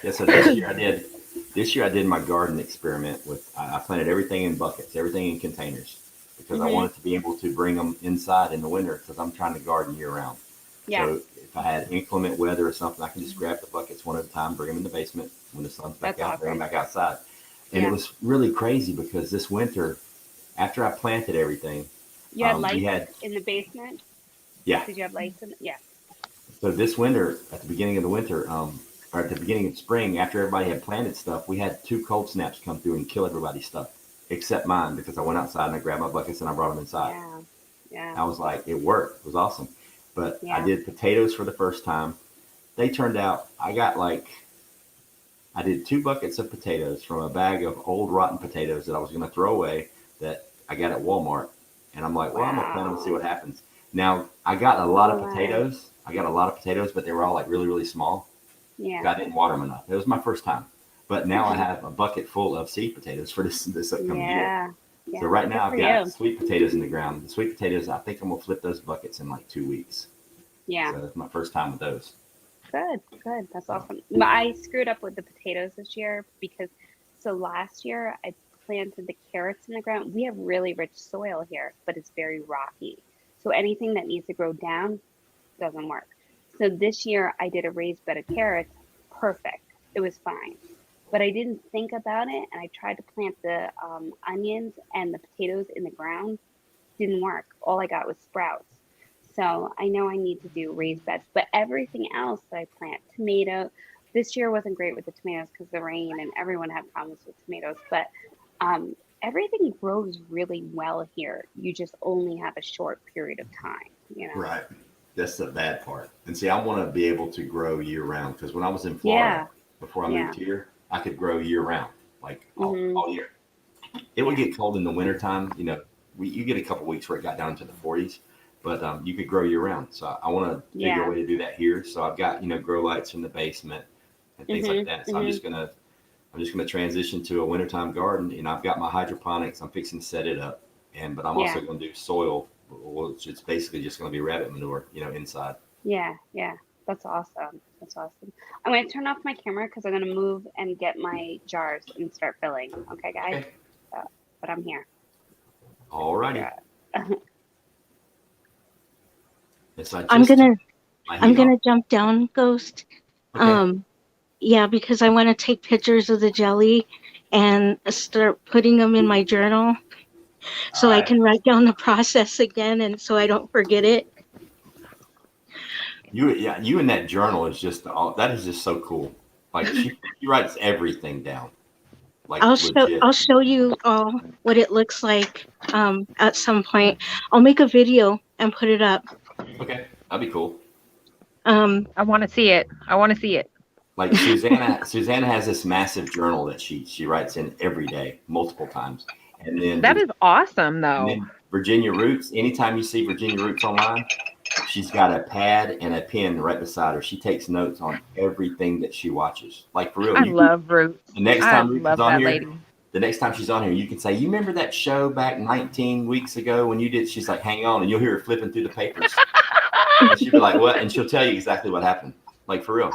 Yeah. So this year I did my garden experiment with. I planted everything in buckets, everything in containers, because I wanted to be able to bring them inside in the winter, because I'm trying to garden year round. Yeah. So if I had inclement weather or something, I can just grab the buckets one at a time, bring them in the basement. When the sun's back out, bring them back outside. And it was really crazy because this winter, after I planted everything, you had lights in the basement. Yeah. Did you have lights in? Yeah. So this winter, at the beginning of the winter, or at the beginning of spring, after everybody had planted stuff, we had 2 cold snaps come through and kill everybody's stuff, except mine, because I went outside and I grabbed my buckets and I brought them inside. Yeah. Yeah. I was like, it worked. It was awesome. But I did potatoes for the first time. They turned out, I did 2 buckets of potatoes from a bag of old rotten potatoes that I was going to throw away that I got at Walmart. And I'm like, well, I'm going to plant them and see what happens. Now, I got a lot of potatoes. But they were all really, really small. Yeah. I didn't water them enough. It was my first time. But now I have a bucket full of seed potatoes for this upcoming year. Yeah. So right now I've got sweet potatoes in the ground. The sweet potatoes, I think I'm going to flip those buckets in 2 weeks. Yeah. So that's my first time with those. Good. That's awesome. But I screwed up with the potatoes this year because last year I planted the carrots in the ground. We have really rich soil here, but it's very rocky. So anything that needs to grow down doesn't work. So this year I did a raised bed of carrots. Perfect. It was fine. But I didn't think about it, and I tried to plant the onions and the potatoes in the ground. Didn't work. All I got was sprouts. So I know I need to do raised beds. But everything else that I plant, tomato, this year wasn't great with the tomatoes because of the rain, and everyone had problems with tomatoes. But everything grows really well here. You just only have a short period of time, Right. That's the bad part. And see, I want to be able to grow year round, because when I was in Florida, before I moved here, I could grow year round, all year. It would get cold in the wintertime. You get a couple weeks where it got down into the 40s, but you could grow year round. So I want to figure a way to do that here. So I've got, grow lights in the basement and things like that. So I'm just gonna transition to a wintertime garden, and I've got my hydroponics. I'm fixing to set it up, but I'm also going to do soil, which is basically just going to be rabbit manure, inside. Yeah. That's awesome. I'm going to turn off my camera because I'm going to move and get my jars and start filling. Okay, guys? Okay. But I'm here. All righty. Yes, I'm gonna jump down, Ghost. Okay. Because I want to take pictures of the jelly and start putting them in my journal. so All I right. can write down the process again, and so I don't forget it. You in that journal is just that is just so cool. Like she writes everything down, like legit. I'll show you all what it looks like at some point. I'll make a video and put it up. Okay, that'd be cool. I want to see it. Like Susanna has this massive journal that she writes in every day, multiple times, and then That is awesome, and though. then Virginia Roots. Anytime you see Virginia Roots online, she's got a pad and a pen right beside her. She takes notes on everything that she watches. Like for real, I love Roots. the next I time Roots is love on that here, lady. the next time she's on here, you can say, "You remember that show back 19 weeks ago when you did?" She's like, "Hang on," and you'll hear her flipping through the papers, and she'll be like, "What?" And she'll tell you exactly what happened. Like for real.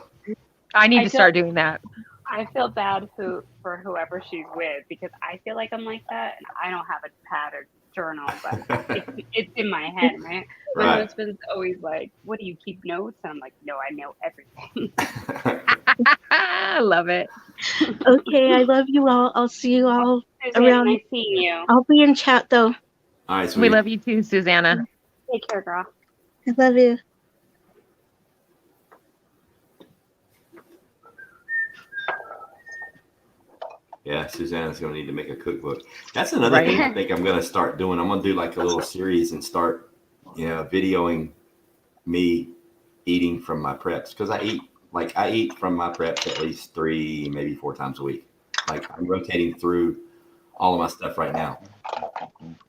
I need to start doing that. I feel bad for whoever she's with because I feel like I'm like that and I don't have a pad or journal, but it's in my head, right? My Right. husband's always like, "What do you keep notes?" And I'm like, "No, I know everything." I love it. Okay, I love you all. I'll see you all Suzanne, around. nice seeing you. I'll be in chat though. All right, We sweetie. love you too, Susanna. Take care, girl. I love you. Yeah, Susanna's going to need to make a cookbook. That's another thing I think I'm going to start doing. I'm going to do like a little series and start, videoing me eating from my preps because I eat from my preps at least 3, maybe 4 times a week. Like I'm rotating through all of my stuff right now.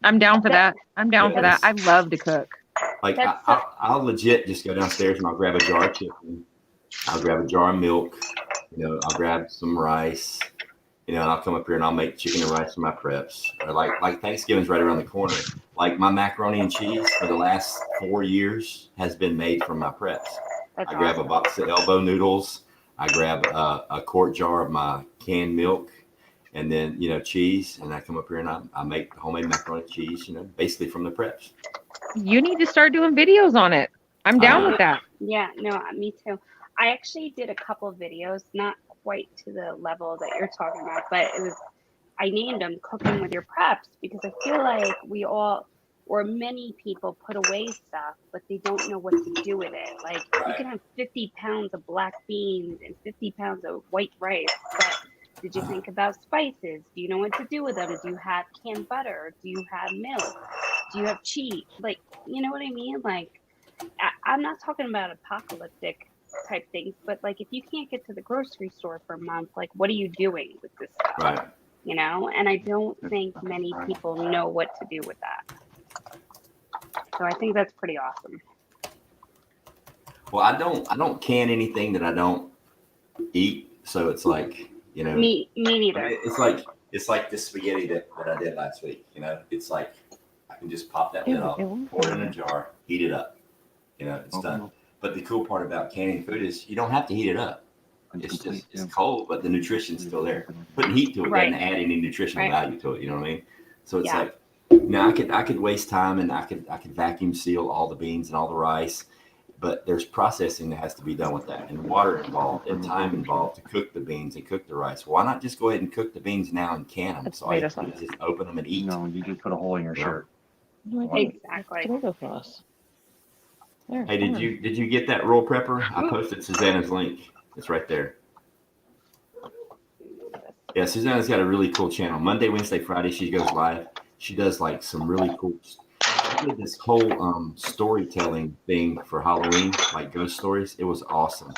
I'm down for that. I love to cook. Like I'll legit just go downstairs and I'll grab a jar of chicken. I'll grab a jar of milk. I'll grab some rice. And I'll come up here and I'll make chicken and rice for my preps. Or like Thanksgiving's right around the corner. Like my macaroni and cheese for the last 4 years has been made from my preps. That's I grab a box of elbow noodles. I grab a quart jar of my canned milk, and then cheese. And I come up here and I make homemade macaroni and cheese. Basically from the preps. You need to start doing videos on it. I'm down with that. Yeah, no, me too. I actually did a couple of videos, not quite to the level that you're talking about, but I named them Cooking with Your Preps because I feel like we all, or many people, put away stuff, but they don't know what to do with it. Like you can have 50 pounds of black beans and 50 pounds of white rice, but did you think about spices? Do you know what to do with them? Do you have canned butter? Do you have milk? Do you have cheese? Like, you know what I mean? Like, I'm not talking about apocalyptic type things, but like if you can't get to the grocery store for a month, like what are you doing with this stuff? Right. And I don't think many people know what to do with that. So I think that's pretty awesome. Well, I don't can anything that I don't eat. So it's like, Me neither. It's like this spaghetti that I did last week. It's like I can just pop that lid off, pour it in a jar, heat it up. It's done. But the cool part about canning food is you don't have to heat it up. It's cold, but the nutrition's still there. Putting heat to it doesn't add any nutritional value to it. You know what I mean? So it's like now I could waste time and I could vacuum seal all the beans and all the rice, but there's processing that has to be done with that, and water involved and time involved to cook the beans and cook the rice. Why not just go ahead and cook the beans now and can them? So I just open them and eat. No, you just put a hole in your shirt. Exactly. Tomato sauce. There, Hey, did you get that roll prepper? I posted Susanna's link. It's right there. Yeah, Susanna's got a really cool channel. Monday, Wednesday, Friday, she goes live. She does like some really cool. She did this whole storytelling thing for Halloween, like ghost stories. It was awesome.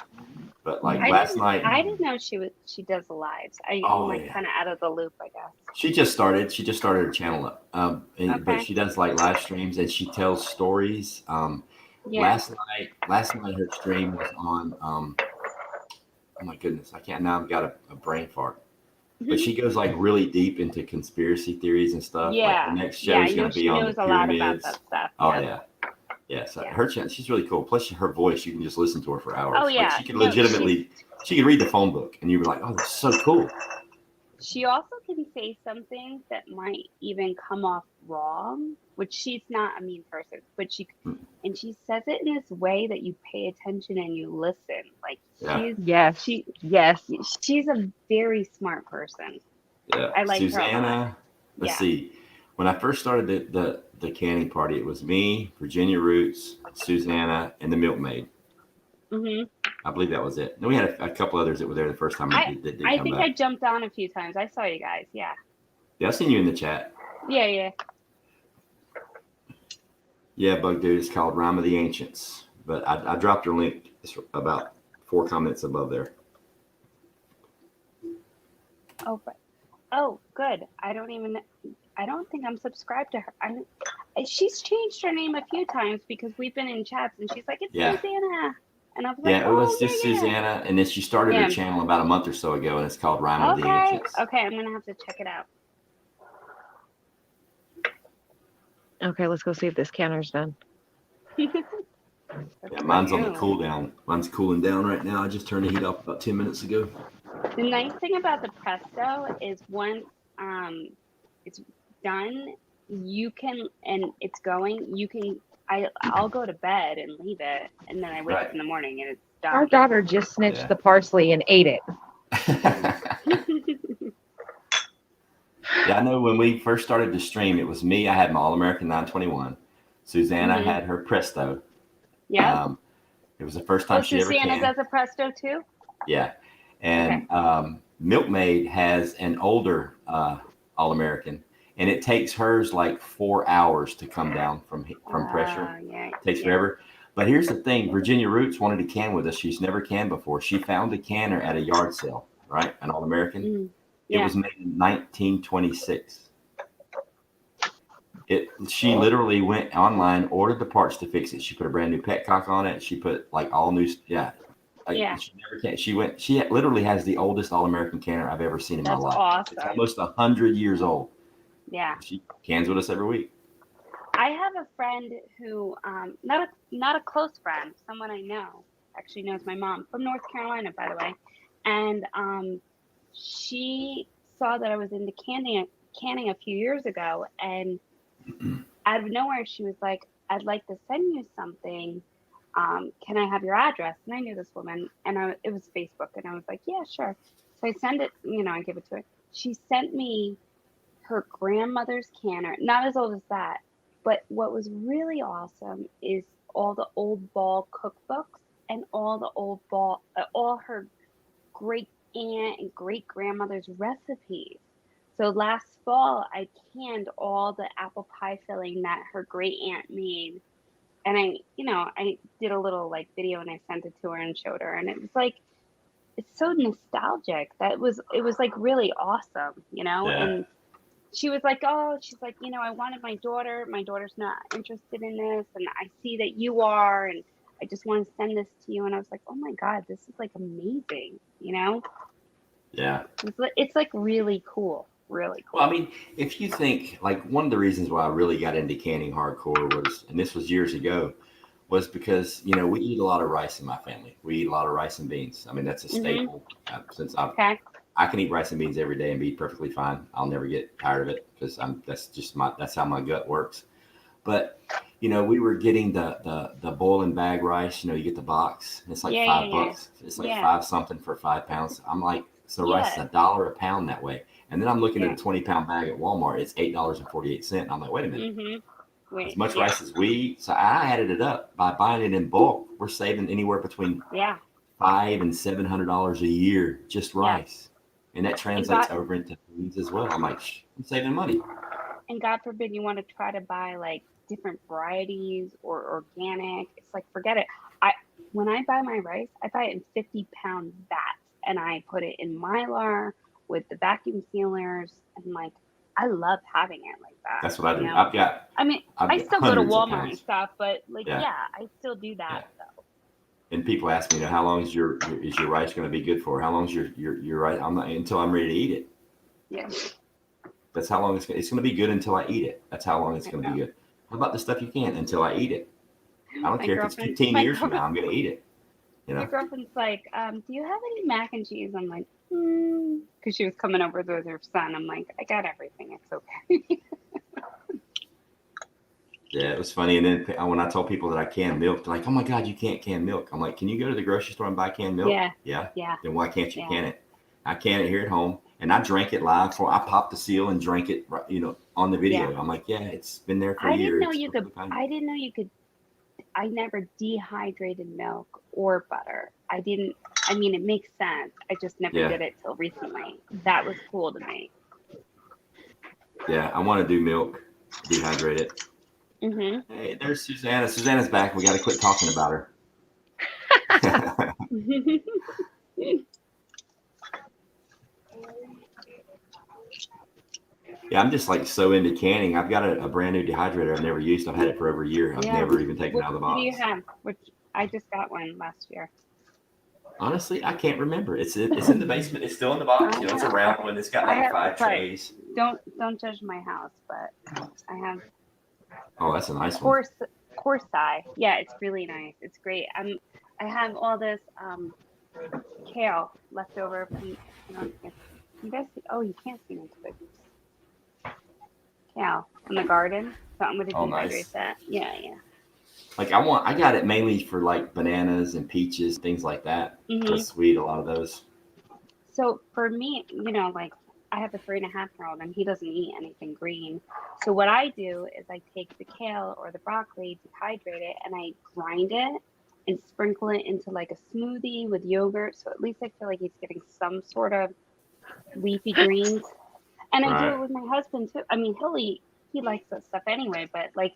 But like last night, I didn't know she does lives. I'm kind of out of the loop, I guess. She just started her channel up. But she does like live streams and she tells stories. Last night her stream was on. Oh my goodness, I can't now. I've got a brain fart. But she goes like really deep into conspiracy theories and stuff. Yeah. Like the next show is going to be on the pyramids. A lot about that stuff. Yeah. So her channel, she's really cool. Plus her voice, you can just listen to her for hours. Oh yeah. Like she can legitimately, she could read the phone book, and you'd be like, oh, that's so cool. She also can say something that might even come off wrong, which she's not a mean person, but she says it in this way that you pay attention and you listen. Like she's a very smart person. Yeah. I like Susanna, her a lot. let's see. When I first started the canning party, it was me, Virginia Roots, Susanna, and the milkmaid. Mhm. I believe that was it. Then we had a couple others that were there the first time that did I come think back. I jumped on a few times. I saw you guys. Yeah. Yeah, I've seen you in the chat. Yeah. Yeah, Bug Dude, it's called Rhyme of the Ancients. But I dropped your link. It's about 4 comments above there. Oh, good. I don't think I'm subscribed to her. She's changed her name a few times because we've been in chats and she's like, it's Susanna. And I was like, it was just Susanna. And then she started her channel about a month or so ago, and it's called Rhyme of the Ancients. Okay, I'm going to have to check it out. Okay, let's go see if this canner's done. Yeah, mine's on the cool down. Mine's cooling down right now. I just turned the heat off about 10 minutes ago. The nice thing about the Presto is once it's done, you can, and it's going, you can, I'll go to bed and leave it, and then I wake up in the morning and it's done. Our daughter just snitched the parsley and ate it. Yeah, I know when we first started to stream, it was me. I had my All-American 921. Susanna had her Presto. Yeah. It was the first time she ever canned. Susanna does a Presto too? Yeah. And Milkmaid has an older All-American, and it takes hers like 4 hours to come down from pressure. Yeah. It takes forever. But here's the thing. Virginia Roots wanted to can with us. She's never canned before. She found a canner at a yard sale, right? An All-American. It was made in 1926. She literally went online, ordered the parts to fix it. She put a brand new petcock on it. She put like all new, She never can. She literally has the oldest All-American canner I've ever seen in my life. Awesome. It's almost 100 years old. Yeah. She cans with us every week. I have a friend who, not a close friend, someone I know, actually knows my mom from North Carolina, by the way, and she saw that I was into canning a few years ago, and out of nowhere she was like, I'd like to send you something. Can I have your address? And I knew this woman, and it was Facebook, and I was like, yeah, sure. So I send it, I give it to her. She sent me her grandmother's canner, not as old as that, but what was really awesome is all the old ball cookbooks and all her great aunt and great grandmother's recipes. So last fall, I canned all the apple pie filling that her great aunt made. And I did a little like video and I sent it to her and showed her. And it was like, it's so nostalgic. It was like really awesome, Yeah. And she was like, I wanted my daughter's not interested in this. And I see that you are, and I just want to send this to you. And I was like, oh my God, this is like amazing, Yeah. It's like really cool. Really cool. Well, I mean, if you think like one of the reasons why I really got into canning hardcore was, and this was years ago, was because, we eat a lot of rice in my family. We eat a lot of rice and beans. I mean, that's a staple. Since I can eat rice and beans every day and be perfectly fine. I'll never get tired of it because that's how my gut works. But, we were getting the boil and bag rice, you get the box. It's like $5. It's like $5 something for 5 pounds. I'm like, so rice is $1 a pound that way. And then I'm looking at a 20-pound bag at Walmart. It's $8.48. And I'm like, wait a minute. As much rice as we eat. So I added it up by buying it in bulk. We're saving anywhere between $500 and $700 a year just rice. And that translates over into foods as well. I'm like, I'm saving money. And God forbid you want to try to buy like different varieties or organic. It's like, forget it. When I buy my rice, I buy it in 50-pound vats. And I put it in Mylar with the vacuum sealers, and like I love having it like that. That's what I do. I still go to Walmart and stuff, but like I still do that though. And people ask me, how long is your rice going to be good for? How long is your rice? Until I'm ready to eat it. Yeah. That's how long it's going to be good until I eat it. That's how long it's going to be good. How about the stuff you can until I eat it? I don't care if it's 15 years from now. I'm going to eat it. My girlfriend's like, do you have any mac and cheese? I'm like, because she was coming over with her son. I'm like, I got everything. It's okay. Yeah, it was funny. And then when I told people that I can milk, they're like, oh my God, you can't can milk. I'm like, can you go to the grocery store and buy canned milk? Yeah. Then why can't you can it? I can it here at home. And I drank it live I popped the seal and drank it, on the video. Yeah. I'm like, yeah, it's been there for I a year. didn't know It's you could. perfectly fine. I didn't know you could. I never dehydrated milk or butter. I didn't. I mean, it makes sense. I just never Yeah. did it till recently. That was cool to me. Yeah, I want to do milk, dehydrate it. Mm-hmm. Hey, there's Susanna. Susanna's back. We got to quit talking about her. Yeah, I'm just like so into canning. I've got a brand new dehydrator I've never used. I've had it for over a year. I've never even taken it out of the box. What do you have? Which I just got one last year. Honestly, I can't remember. It's in the basement. It's still in the box. It's a round one. It's got like 5 trays. Don't judge my house, but I have. Oh, that's a nice one. Corsi. Yeah, it's really nice. It's great. I have all this kale left over from. You guys see? Oh, you can't see my Twix. Kale in the garden. So I'm gonna dehydrate that. Yeah. Like I got it mainly for like bananas and peaches, things like that. Mm-hmm. Sweet, a lot of those. So for me, like I have a 3.5-year-old and he doesn't eat anything green. So what I do is I take the kale or the broccoli, dehydrate it, and I grind it and sprinkle it into like a smoothie with yogurt. So at least I feel like he's getting some sort of leafy greens. And I do it with my husband too. I mean, he likes that stuff anyway, but like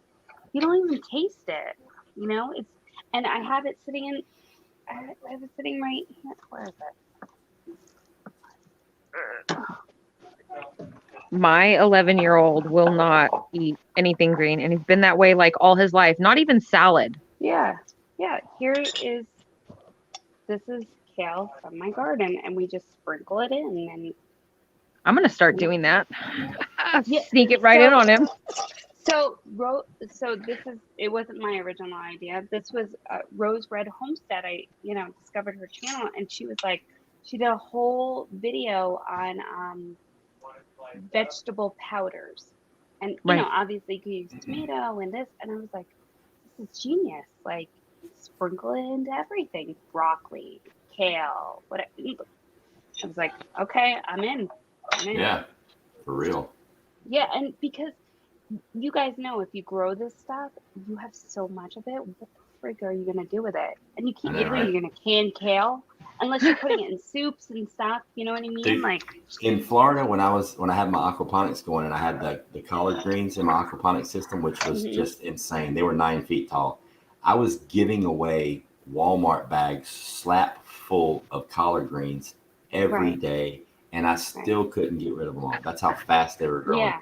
you don't even taste it. It's, and I have it sitting right here. Where is it? My 11-year-old will not eat anything green, and he's been that way like all his life. Not even salad. Yeah. This is kale from my garden, and we just sprinkle it in. And I'm gonna start doing that. Sneak it right in on him. So it wasn't my original idea. This was Rose Red Homestead. I discovered her channel, and she did a whole video on vegetable powders, and obviously you could use tomato and this, and I was like, this is genius. Like sprinkle it into everything, broccoli, kale, whatever. I was like, okay, I'm in. Yeah, for real. Yeah, and because you guys know if you grow this stuff, you have so much of it. What the frig are you gonna do with it? And you keep you're gonna can kale unless you're putting it in soups and stuff. You know what I mean? Dude, like in Florida, when I had my aquaponics going, and I had the collard greens in my aquaponics system, which was just insane. They were 9 feet tall. I was giving away Walmart bags slap full of collard greens every day, and I still couldn't get rid of them all. That's how fast they were growing. Yeah.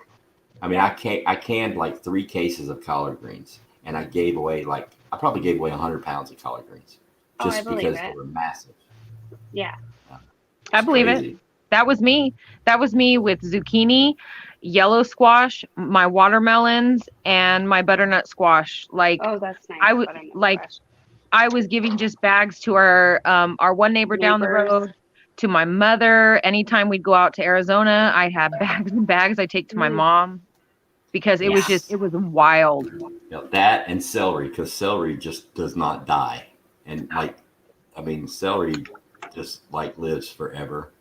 I mean, I canned like 3 cases of collard greens, and I probably gave away 100 pounds of collard greens just because they were massive. Yeah. I believe it. That was me. That was me with zucchini, yellow squash, my watermelons, and my butternut squash. Like, oh, that's nice. I was giving just bags to our one neighbor down the road, to my mother. Anytime we'd go out to Arizona, I had bags and bags I take to my mom because it was wild. That and celery, because celery just does not die. And celery just like lives forever.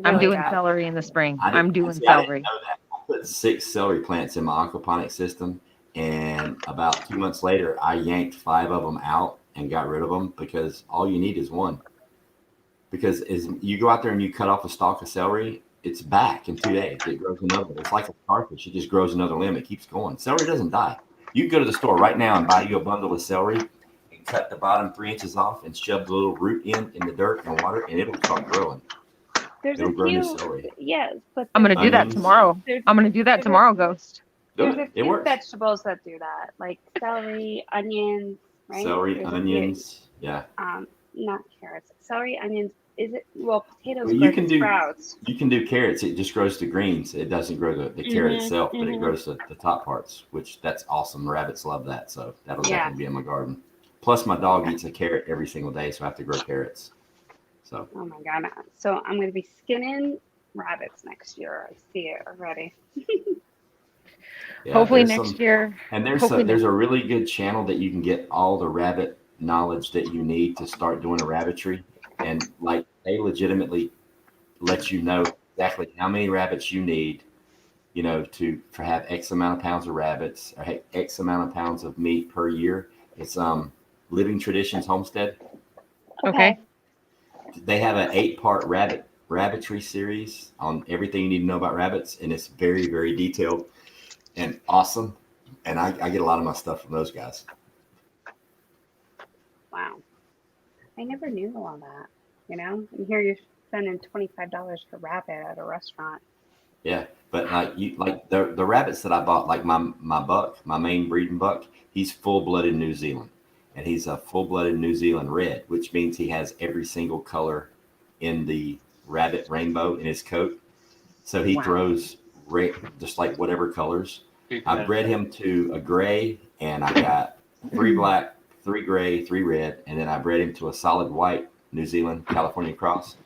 I'm doing celery in the spring. I'm doing celery. I put 6 celery plants in my aquaponic system, and about 2 months later, I yanked 5 of them out and got rid of them because all you need is one. Because as you go out there and you cut off a stalk of celery, it's back in 2 days. It grows another. It's like a starfish. It just grows another limb. It keeps going. Celery doesn't die. You can go to the store right now and buy you a bundle of celery and cut the bottom 3 inches off and shove the little root in the dirt and water, and it'll start growing. It'll grow new celery. Yes, but I'm going to do that tomorrow. I'm going to do that tomorrow, Ghost. There's a few vegetables that do that, like celery, onions, right? Celery, onions, yeah. Not carrots. Celery, onions. Is it potatoes? Well, you can do sprouts. You can do carrots. It just grows to greens. It doesn't grow the carrot itself, but it grows the top parts, which that's awesome. Rabbits love that, so that'll definitely be in my garden. Plus, my dog eats a carrot every single day, so I have to grow carrots. So. Oh my god! So I'm going to be skinning rabbits next year. I see it already. Hopefully next year. And there's a really good channel that you can get all the rabbit knowledge that you need to start doing a rabbitry. And like they legitimately let you know exactly how many rabbits you need, you know, to have X amount of pounds of rabbits or X amount of pounds of meat per year. It's Living Traditions Homestead. Okay. They have an 8-part rabbitry series on everything you need to know about rabbits, and it's very, very detailed and awesome. And I get a lot of my stuff from those guys. Wow. I never knew all that. You know, and here you're spending $25 for rabbit at a restaurant. Yeah, but like the rabbits that I bought, like my buck, my main breeding buck, he's full-blooded New Zealand, and he's a full-blooded New Zealand red, which means he has every single color in the rabbit rainbow in his coat. So he throws just like whatever colors. I bred him to a gray, and I got 3 black, 3 gray, 3 red, and then I bred him to a solid white New Zealand California cross.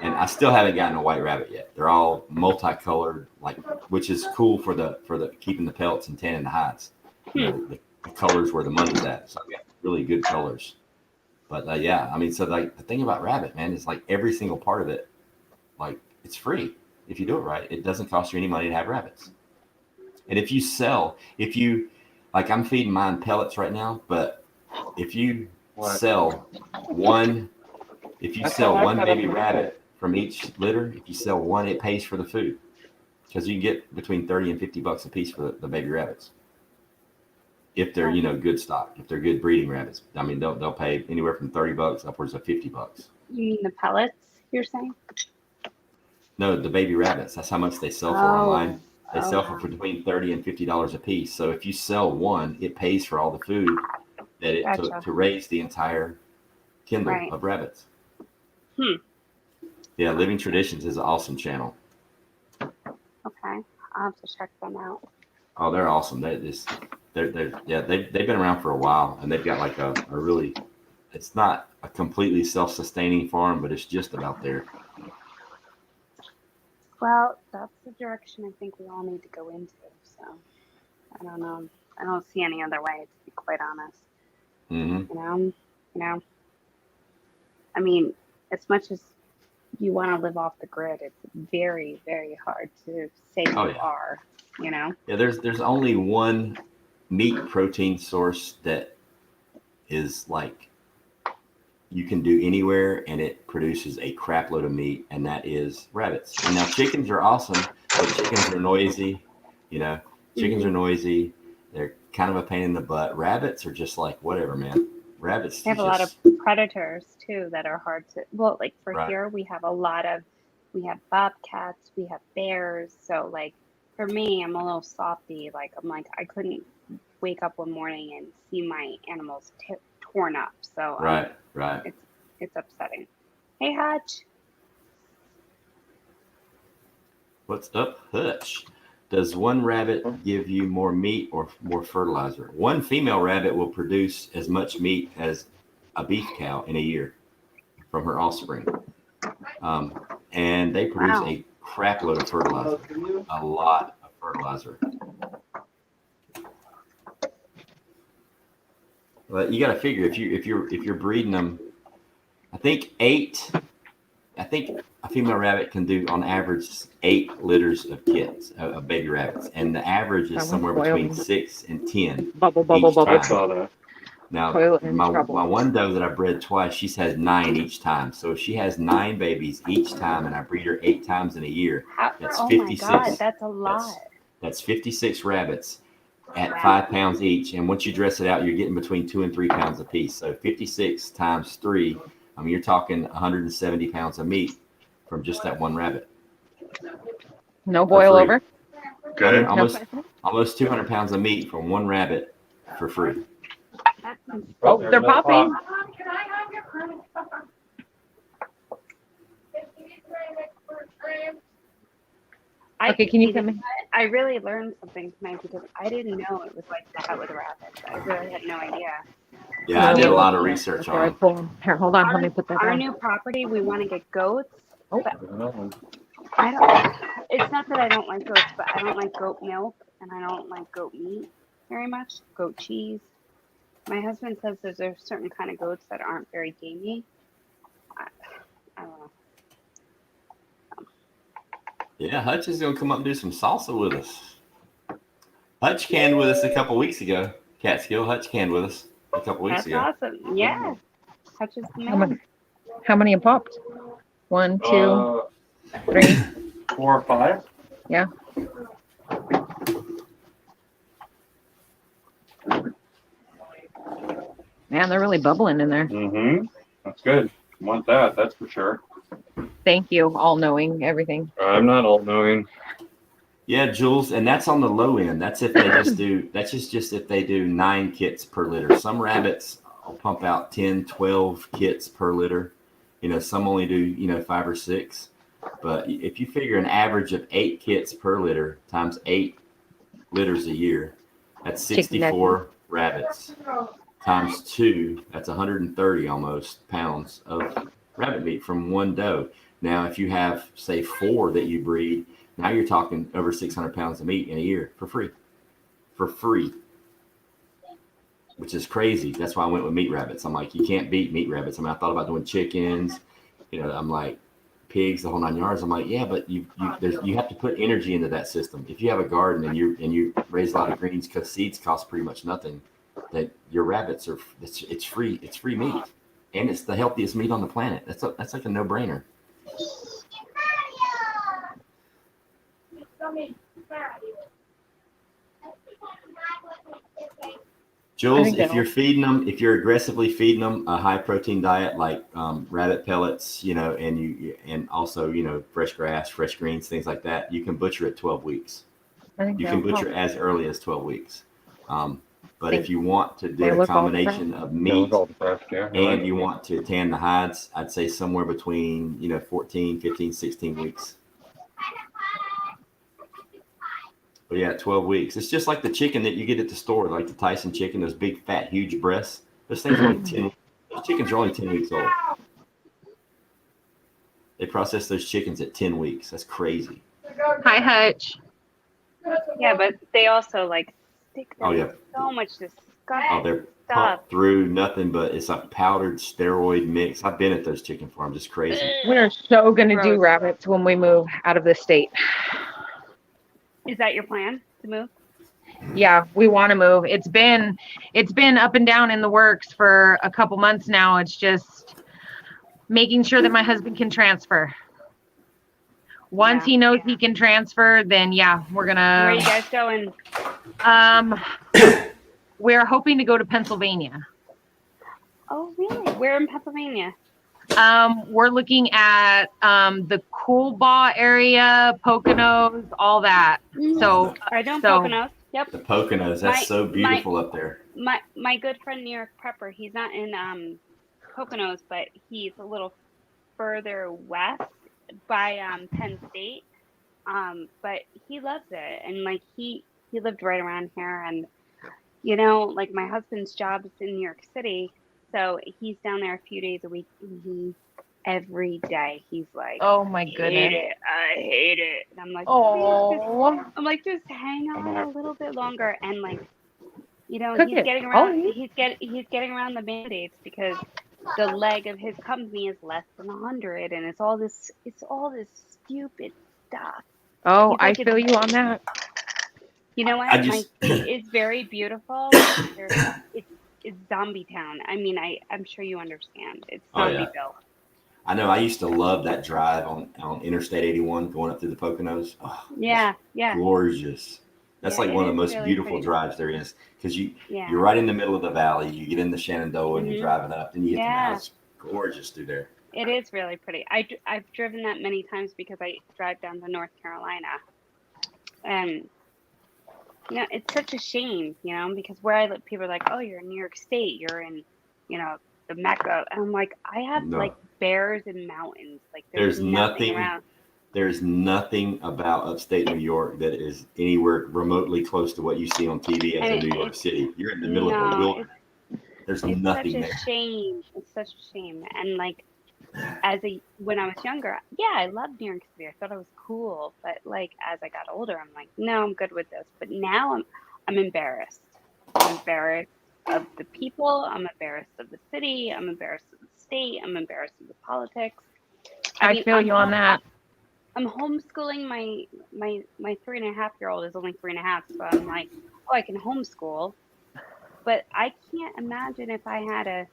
And I still haven't gotten a white rabbit yet. They're all multicolored, like, which is cool for the keeping the pelts and tanning the hides. You know, the colors where the money's at. So I've got really good colors. But yeah, I mean, so like the thing about rabbit, man, is like every single part of it, like it's free if you do it right. It doesn't cost you any money to have rabbits. And if you like, I'm feeding mine pellets right now, but if you sell one baby rabbit from each litter, if you sell one, it pays for the food, because you can get between $30 and $50 a piece for the baby rabbits. If they're, you know, good stock, if they're good breeding rabbits, I mean, they'll pay anywhere from $30 upwards of $50. You mean the pellets, you're saying? No, the baby rabbits. That's how much they sell for online. They sell for Okay. between $30 and $50 a piece. So if you sell one, it pays for all the food that it took Gotcha. to raise the entire kennel Right. of rabbits. Hmm. Yeah, Living Traditions is an awesome channel. Okay. I'll have to check them out. Oh, they're awesome. They've been around for a while, and they've got like a really, it's not a completely self-sustaining farm, but it's just about there. Well, that's the direction I think we all need to go into. So I don't know. I don't see any other way, to be quite honest. Mm-hmm. You know. I mean, as much as you want to live off the grid, it's very, very hard to say you are. You know. Yeah, there's only one meat protein source that is like you can do anywhere, and it produces a crap load of meat, and that is rabbits. And now chickens are awesome, but chickens are noisy. You know, chickens are noisy. They're kind of a pain in the butt. Rabbits are just like whatever, man. Rabbits. We have a lot of predators too that are hard to. Well, like for here, we have bobcats, we have bears. So like for me, I'm a little softy. Like I'm like I couldn't wake up one morning and see my animals torn up. So right. It's upsetting. Hey, Hutch. What's up, Hutch? Does one rabbit give you more meat or more fertilizer? One female rabbit will produce as much meat as a beef cow in a year from her offspring. And they produce a crap load of fertilizer, a lot of fertilizer. But you got to figure if you're breeding them, I think a female rabbit can do on average 8 litters of kids, of baby rabbits, and the average is somewhere between 6 and 10 each time. Now, my one doe that I bred twice, she's had 9 each time. So if she has 9 babies each time, and I breed her 8 times in a year, that's 56. Oh my God, that's a lot. That's 56 rabbits at 5 pounds each. And once you dress it out, you're getting between 2 and 3 pounds a piece. So 56 times 3, I mean, you're talking 170 pounds of meat from just that one rabbit. No boil over? Good. Almost 200 pounds of meat from one rabbit for free. Oh, they're popping. Can I have your credit card? Okay, can you come in? I really learned something tonight because I didn't know it was like that with rabbits. I really had no idea. Yeah, I did a lot of research on it. Here, hold on. Let me put that Our down. new property, we want to get goats. Oh. But I don't. It's not that I don't like goats, but I don't like goat milk and I don't like goat meat very much. Goat cheese. My husband says there's a certain kind of goats that aren't very gamey. I don't know. Yeah, Hutch is gonna come up and do some salsa with us. Hutch canned with us a couple weeks ago. Catskill Hutch canned with us a couple weeks That's ago. awesome. Yeah. Touches the How many, man. how many have popped? 1, 2, 3. 4 or 5. Yeah. Man, they're really bubbling in there. Mm-hmm. That's good. Want that? That's for sure. Thank you, all knowing everything. I'm not all knowing. Yeah, Jules, and that's on the low end. That's if they just do. That's just if they do 9 kits per litter. Some rabbits will pump out 10, 12 kits per litter. Some only do 5 or 6. But if you figure an average of 8 kits per litter times 8 litters a year, that's 64 rabbits times 2. That's 130 almost pounds of rabbit meat from one doe. Now, if you have say 4 that you breed, now you're talking over 600 pounds of meat in a year for free, which is crazy. That's why I went with meat rabbits. I'm like, you can't beat meat rabbits. I mean, I thought about doing chickens, I'm like pigs, the whole 9 yards. I'm like, yeah, but you have to put energy into that system. If you have a garden and you raise a lot of greens, because seeds cost pretty much nothing, that your rabbits it's free meat, and it's the healthiest meat on the planet. That's like a no-brainer. Jules, if you're aggressively feeding them a high protein diet like rabbit pellets, and also fresh grass, fresh greens, things like that, you can butcher at 12 weeks. You can butcher as early as 12 weeks. But if you want to do a combination of meat and you want to tan the hides, I'd say somewhere between 14, 15, 16 weeks. But yeah, 12 weeks. It's just like the chicken that you get at the store, like the Tyson chicken, those big, fat, huge breasts. Those things are only 10. Those chickens are only 10 weeks old. They process those chickens at 10 weeks. That's crazy. Hi, Hutch. Yeah, but they also stick them Oh, yeah. so much disgusting They're stuff. pumped through nothing but it's a powdered steroid mix. I've been at those chicken farms. It's crazy. We're so going to do rabbits when we move out of the state. Is that your plan to move? Yeah, we want to move. It's been up and down in the works for a couple months now. It's just making sure that my husband can transfer. Once he knows he can transfer, then we're gonna. Where are you guys going? We're hoping to go to Pennsylvania. Oh, really? Where in Pennsylvania? We're looking at the Coolbaugh area, Poconos, all that. So I know Poconos. Yep. The Poconos, that's so beautiful up there. My good friend New York Prepper, he's not in Poconos, but he's a little further west by Penn State. But he loves it, and he lived right around here, and my husband's job is in New York City, so he's down there a few days a week, and every day he's like, oh my goodness, I hate it, and I'm like, oh, I'm like, just hang on a little bit longer, and he's getting around the mandates because the leg of his company is less than 100, and it's all this stupid stuff. Oh, I feel you on that. You know what? My state is very beautiful. It's zombie town. I mean, I'm sure you understand. It's zombie built. I know. I used to love that drive on Interstate 81 going up through the Poconos. Oh, yeah. Gorgeous. That's one of the most really beautiful pretty. drives there is, because you're right in the middle of the valley. You get into Shenandoah and you're driving up, and you hit the mountain. It's gorgeous through there. It is really pretty. I've driven that many times because I drive down to North Carolina, and it's such a shame, because where I live, people are like, oh, you're in New York State, you're in, the Mecca, and I'm like, I have bears and mountains. There's nothing around. There's nothing about upstate New York that is anywhere remotely close to what you see on TV as a New York City. You're in the middle of a wilderness. There's nothing there. It's such a shame. It's such a shame. And when I was younger, I loved New York City. I thought it was cool. But as I got older, I'm like, no, I'm good with this. But now I'm embarrassed. I'm embarrassed of the people. I'm embarrassed of the city. I'm embarrassed of the state. I'm embarrassed of the politics. I feel you on that. I'm homeschooling my 3.5-year-old is only 3.5, so I'm like, oh, I can homeschool, but I can't imagine if I had a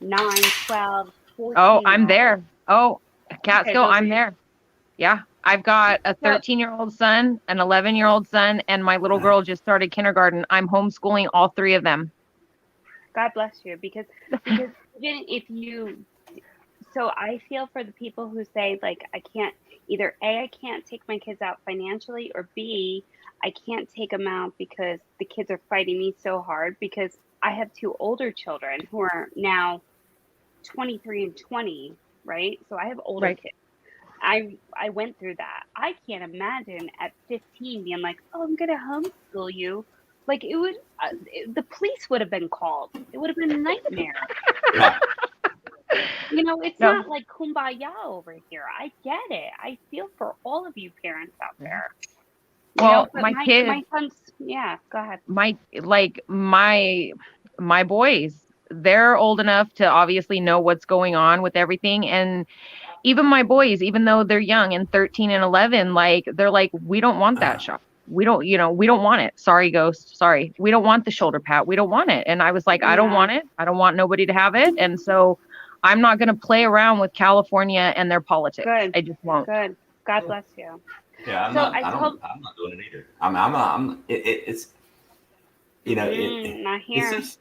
9, 12, Oh, 14 year I'm old. there. Oh, Okay, Catskill, those are I'm there. Yeah. I've got a so 13-year-old son, an 11-year-old son, and my little girl just started kindergarten. I'm homeschooling all three of them. God bless you, because even if you, so I feel for the people who say like I can't, either A, I can't take my kids out financially, or B, I can't take them out because the kids are fighting me so hard, because I have two older children who are now 23 and 20, right? So I have older Right. kids. I went through that. I can't imagine at 15 being like, "Oh, I'm gonna homeschool you." Like it would, the police would have been called. It would have been a nightmare. Yeah. You know, it's No. not like kumbaya over here. I get it. I feel for all of you parents out there. You know, Well, but my kid, my son's, yeah. Go ahead. my boys, they're old enough to obviously know what's going on with everything. And even my boys, even though they're young and 13 and 11, like they're like, we don't want that shot. We don't, we don't want it. Sorry, Ghost. Sorry. We don't want the shoulder pat. We don't want it. And I was like, I don't Yeah. want it. I don't want nobody to have it. And so I'm not going to play around with California and their politics. Good. I just won't. Good. God bless you. Yeah, I'm So not. I told, I'm not doing it either. I'm. It's not it's here. so,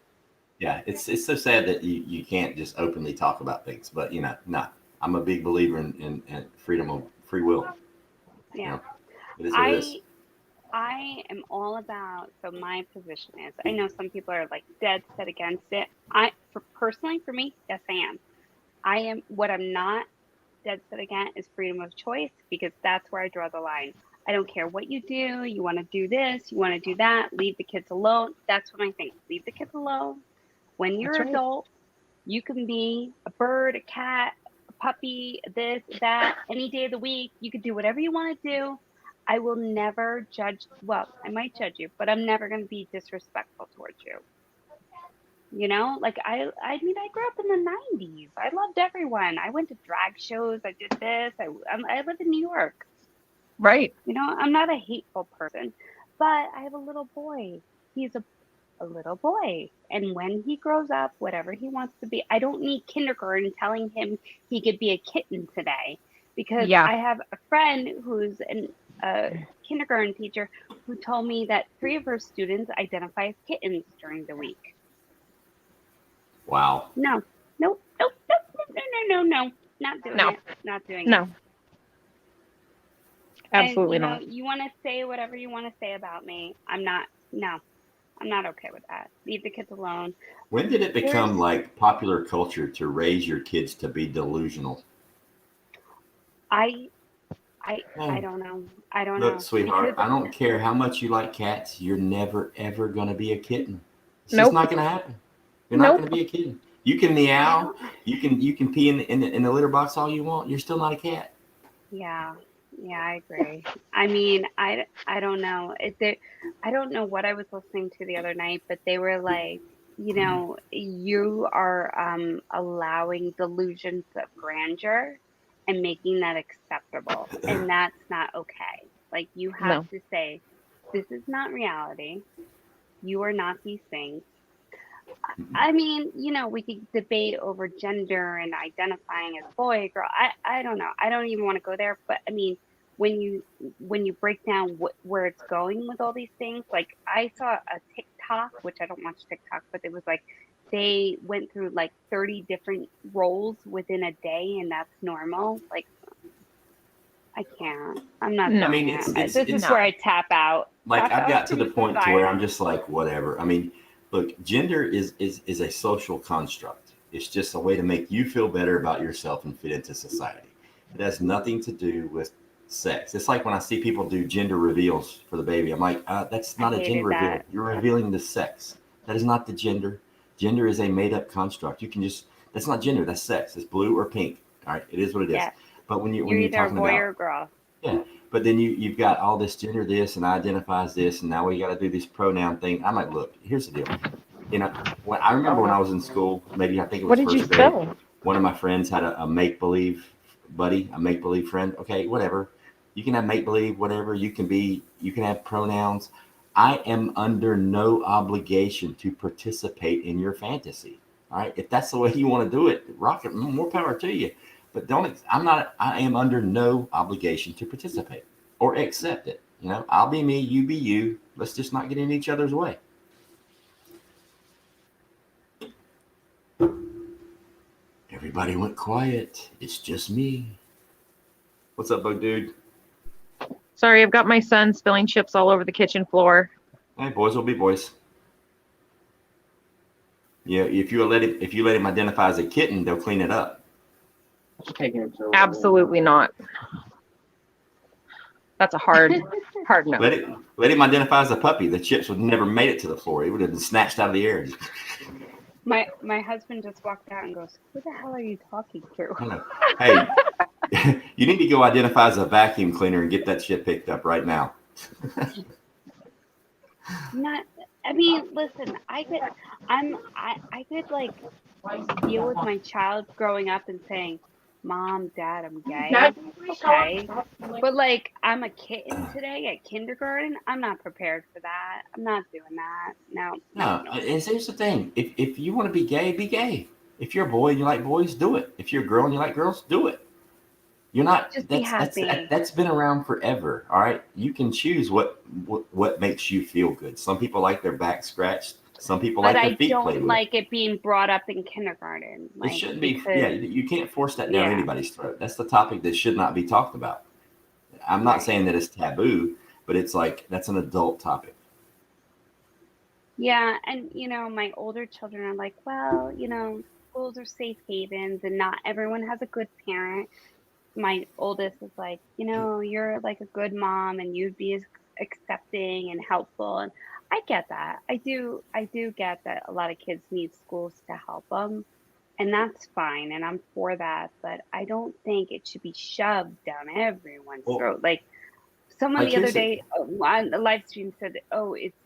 yeah. It's so sad that you can't just openly talk about things. But no. I'm a big believer in freedom of free will. Yeah. It is what it is. I am all about, so my position is, I know some people are like dead set against it. Personally, for me, yes, I am. What I'm not dead set against is freedom of choice, because that's where I draw the line. I don't care what you do. You want to do this, you want to do that, leave the kids alone. That's what I think. Leave the kids alone. When you're That's right. adult, you can be a bird, a cat, a puppy, this, that, any day of the week. You can do whatever you want to do. I will never judge. Well, I might judge you, but I'm never going to be disrespectful towards you. You know, like I mean, I grew up in the 90s. I loved everyone. I went to drag shows. I did this. I live in New York. Right. You know, I'm not a hateful person, but I have a little boy. He's a little boy. And when he grows up, whatever he wants to be, I don't need kindergarten telling him he could be a kitten today, because Yeah. I have a friend who's a kindergarten teacher who told me that 3 of her students identify as kittens during the week. Wow. No, nope, no. Not doing No. it. Not doing No. it. Absolutely And, you know, not. you want to say whatever you want to say about me. I'm not okay with that. Leave the kids alone. When did it become There's, like popular culture to raise your kids to be delusional? I Oh, don't know. I don't look, know. sweetheart, Because I don't care how much you like cats. You're never ever gonna be a kitten. It's just Nope. not gonna happen. You're not Nope. gonna be a kitten. You can I meow. don't, You can pee in the litter box all you want. You're still not a cat. yeah. Yeah, I agree. I mean, I don't know. I don't know what I was listening to the other night, but they were like, you know, you are allowing delusions of grandeur and making that acceptable, and that's not okay. Like, you have No. to say, this is not reality. You are not these things. I mean, you know, we could debate over gender and identifying as boy, girl. I don't know. I don't even want to go there. But I mean, when you break down where it's going with all these things, like I saw a TikTok, which I don't watch TikTok, but it was like they went through like 30 different roles within a day, and that's normal. Like, I can't. I'm not No. I mean, doing it. This is No. where I tap out. like Tap I've out got to from the point to where I'm society. just like whatever. I mean, look, gender is a social construct. It's just a way to make you feel better about yourself and fit into society. It has nothing to do with sex. It's like when I see people do gender reveals for the baby. I'm like, that's I not a gender hated reveal. that. You're revealing the sex. That is not the gender. Gender is a made up construct. You can just that's not gender. That's sex. It's blue or pink. All right, it is what it is. Yeah. But when You're you're either a talking boy about or a girl. yeah, but then you've got all this gender this and identifies this, and now we got to do this pronoun thing. I'm like, look, here's the deal. You know, when I remember when I was in school, maybe I think it What was did you first grade. spell? One of my friends had a make believe buddy, a make believe friend. Okay, whatever. You can have make believe, whatever. You can have pronouns. I am under no obligation to participate in your fantasy. All right. If that's the way you want to do it, rock it. More power to you. But I am under no obligation to participate or accept it. I'll be me, you be you. Let's just not get in each other's way. Everybody went quiet. It's just me. What's up, bug dude? Sorry, I've got my son spilling chips all over the kitchen floor. Hey, boys will be boys. Yeah, if you let him identify as a kitten, they'll clean it up. Absolutely not. That's a hard no. Let him identify as a puppy. The chips would never made it to the floor. It would have been snatched out of the air. My husband just walked out and goes, "Who the hell are you talking to?" Hey, you need to go identify as a vacuum cleaner and get that shit picked up right now. Listen, I could like deal with my child growing up and saying, "Mom, Dad, I'm gay." Okay. But like, I'm a kitten today at kindergarten. I'm not prepared for that. I'm not doing that. No. And here's the thing. If you want to be gay, be gay. If you're a boy and you like boys, do it. If you're a girl and you like girls, do it. You're not. Just be happy. That's been around forever. All right. You can choose what makes you feel good. Some people like their back scratched. Some people like their feet played with. But I don't like it being brought up in kindergarten. It shouldn't be. Yeah, you can't force that down anybody's throat. That's the topic that should not be talked about. I'm not saying that it's taboo, but it's like that's an adult topic. Yeah, and my older children are like, well, schools are safe havens, and not everyone has a good parent. My oldest is like, you're like a good mom, and you'd be accepting and helpful, and I get that. I do get that a lot of kids need schools to help them, and that's fine, and I'm for that. But I don't think it should be shoved down everyone's throat. Like someone the other day on the live stream said, "Oh, it's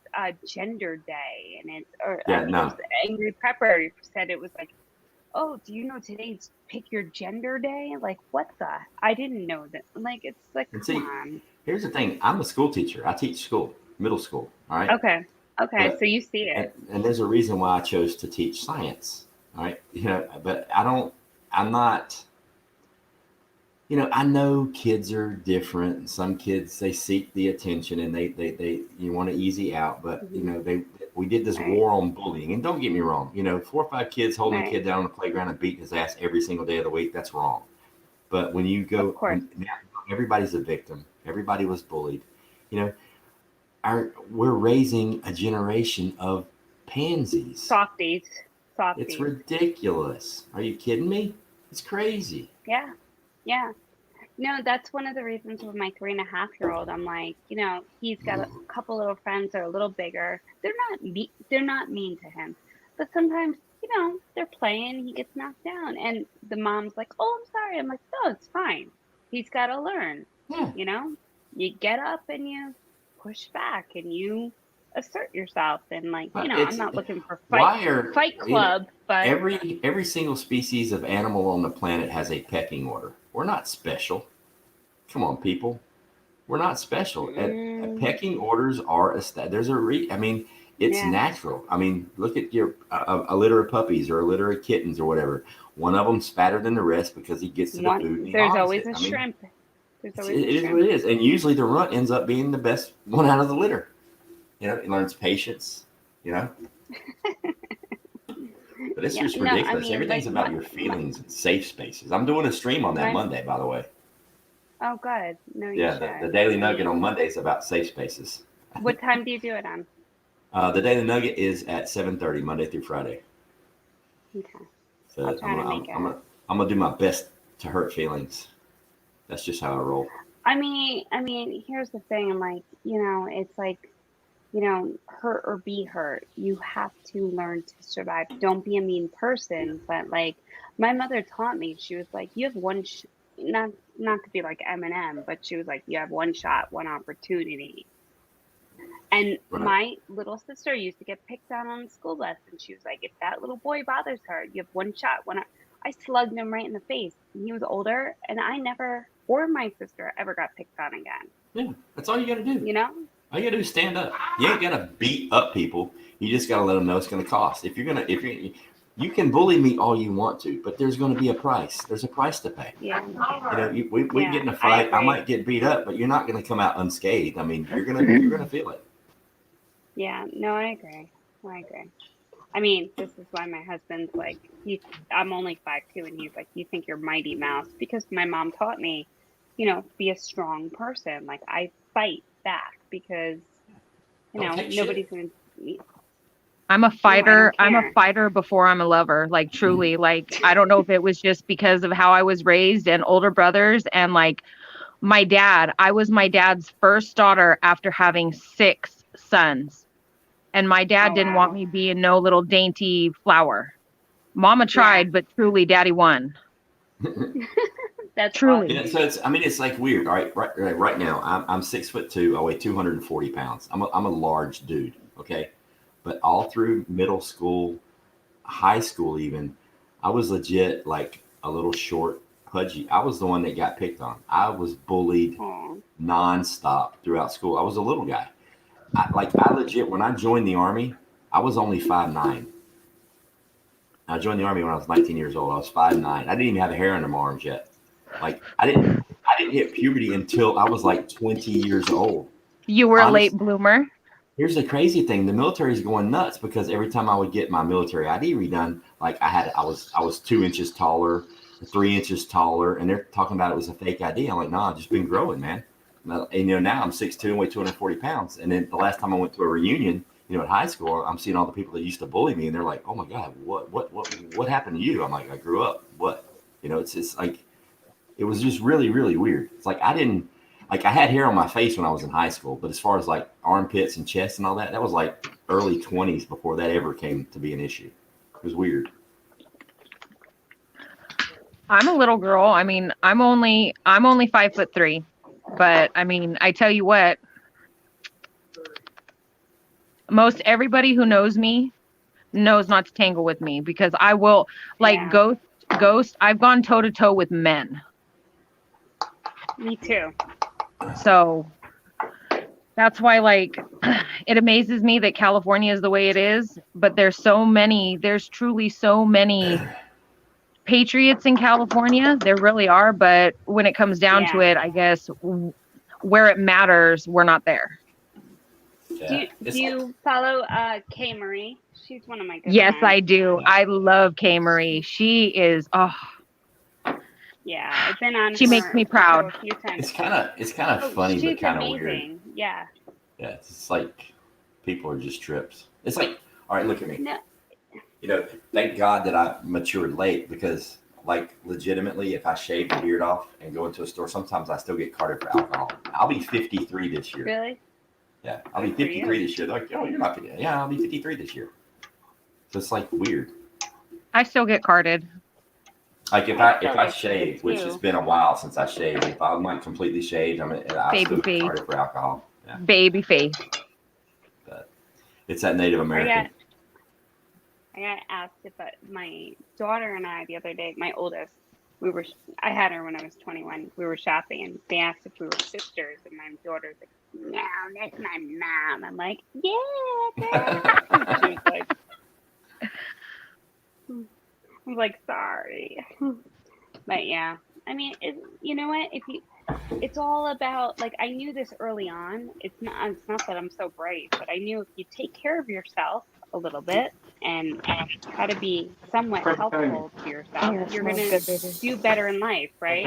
Gender Day," and it was Angry Pepper said it was like, "Oh, do you know today's Pick Your Gender Day?" Like, what the? I didn't know that. Like, it's like, come on. Here's the thing. I'm a school teacher. I teach school, middle school. All right. Okay. So you see it. And there's a reason why I chose to teach science. All right. But I'm not. I know kids are different. Some kids, they seek the attention and they you want to easy out, but we did this war on bullying. And don't get me wrong, 4 or 5 kids holding a kid down on the playground and beating his ass every single day of the week, that's wrong. But when you go, now everybody's a victim. Everybody was bullied. We're raising a generation of pansies. Softies. It's ridiculous. Are you kidding me? It's crazy. Yeah. No, that's one of the reasons with my 3.5-year-old. I'm like, he's got a couple little friends that are a little bigger. They're not mean to him, but sometimes, they're playing. He gets knocked down, and the mom's like, "Oh, I'm sorry." I'm like, "No, it's fine. He's got to learn." Yeah. You get up and you push back and you assert yourself, and I'm not looking for fight club, but every single species of animal on the planet has a pecking order. We're not special. Come on, people. We're not special. Pecking orders are it's natural. I mean, look at a litter of puppies or a litter of kittens or whatever. One of them's fatter than the rest because he gets to the food. And there's always a shrimp. It is what it is, and usually the runt ends up being the best one out of the litter. He learns patience. But it's just ridiculous. Everything's about your feelings and safe spaces. I'm doing a stream on that Monday, by the way. Oh, good. No, you should. The Daily Nugget on Monday is about safe spaces. What time do you do it on? The Daily Nugget is at 7:30 Monday through Friday. Okay. So I'm gonna do my best to hurt feelings. That's just how I roll. I mean, here's the thing. I'm like, it's like, hurt or be hurt. You have to learn to survive. Don't be a mean person. But like, my mother taught me. She was like, you have one, not to be like Eminem, but she was like, you have one shot, one opportunity. And my little sister used to get picked on the school bus, and she was like, if that little boy bothers her, you have one shot. I slugged him right in the face. He was older, and I never or my sister ever got picked on again. Yeah, that's all you got to do. You know? All you got to do is stand up. You ain't got to beat up people. You just got to let them know it's going to cost. You can bully me all you want to, but there's going to be a price. There's a price to pay. Yeah. We get in a fight. I might get beat up, but you're not going to come out unscathed. I mean, you're gonna feel it. Yeah. No, I agree. I mean, this is why my husband's like, I'm only 5'2", and he's like, you think you're Mighty Mouse, because my mom taught me, be a strong person. Like, I fight back because, nobody's going to. I'm a fighter. I'm a fighter before I'm a lover. Like, truly. Like, I don't know if it was just because of how I was raised and older brothers and like my dad. I was my dad's first daughter after having 6 sons. And my dad didn't want me being no little dainty flower. Mama tried, but truly daddy won. That's truly. Yeah, so it's like weird. All right, right now I'm 6'2". I weigh 240 pounds. I'm a large dude. Okay. But all through middle school, high school even, I was legit like a little short, pudgy. I was the one that got picked on. I was bullied nonstop throughout school. I was a little guy. I legit, when I joined the Army, I was only 5'9". I joined the Army when I was 19 years old. I was 5'9". I didn't even have a hair under my arms yet. Like, I didn't hit puberty until I was like 20 years old. You were a late bloomer. Here's the crazy thing: the military is going nuts because every time I would get my military ID redone, like I was 2 inches taller, 3 inches taller, and they're talking about it was a fake ID. I'm like, nah, I've just been growing, man. And now I'm 6'2" and weigh 240 pounds. And then the last time I went to a reunion, at high school, I'm seeing all the people that used to bully me, and they're like, oh my God, what happened to you? I'm like, I grew up. What? It's like, it was just really, really weird. It's like I had hair on my face when I was in high school, but as far as like armpits and chest and all that, that was like early 20s before that ever came to be an issue. It was weird. I'm a little girl. I mean, I'm only 5'3", but I mean, I tell you what, most everybody who knows me knows not to tangle with me because I will Ghost. I've gone toe to toe with men. Me too. So that's why, like, it amazes me that California is the way it is, but there's truly so many patriots in California. There really are, but when it comes down to it, I guess where it matters, we're not there. Yeah. Do you follow Kay Marie? She's one of my good Yes, friends. I do. I love Kay Marie. She is yeah, I've been on. She makes me proud. A few times. It's kind of funny, but kind of weird. Yeah. Yeah, it's like people are just trips. It's like, all right, look at me. No. Thank God that I matured late because, like, legitimately, if I shave the beard off and go into a store, sometimes I still get carded for alcohol. I'll be 53 this year. Really? Yeah, I'll be 53 this year. They're like, oh, you're not 50. Yeah, I'll be 53 this year. So it's like weird. I still get carded. Like if I shave, which has been a while since I shaved, if I'm like completely shaved, I still get carded for alcohol. Yeah. Baby face. But it's that Native American. I got asked if my daughter and I the other day, my oldest, I had her when I was 21. We were shopping and they asked if we were sisters, and my daughter's like, no, that's my mom. I'm like, yeah. She was like, I'm like, sorry. But yeah, I mean, you know what? It's all about, like, I knew this early on. It's not that I'm so bright, but I knew if you take care of yourself a little bit and try to be somewhat helpful to yourself, you're going to do better in life, right?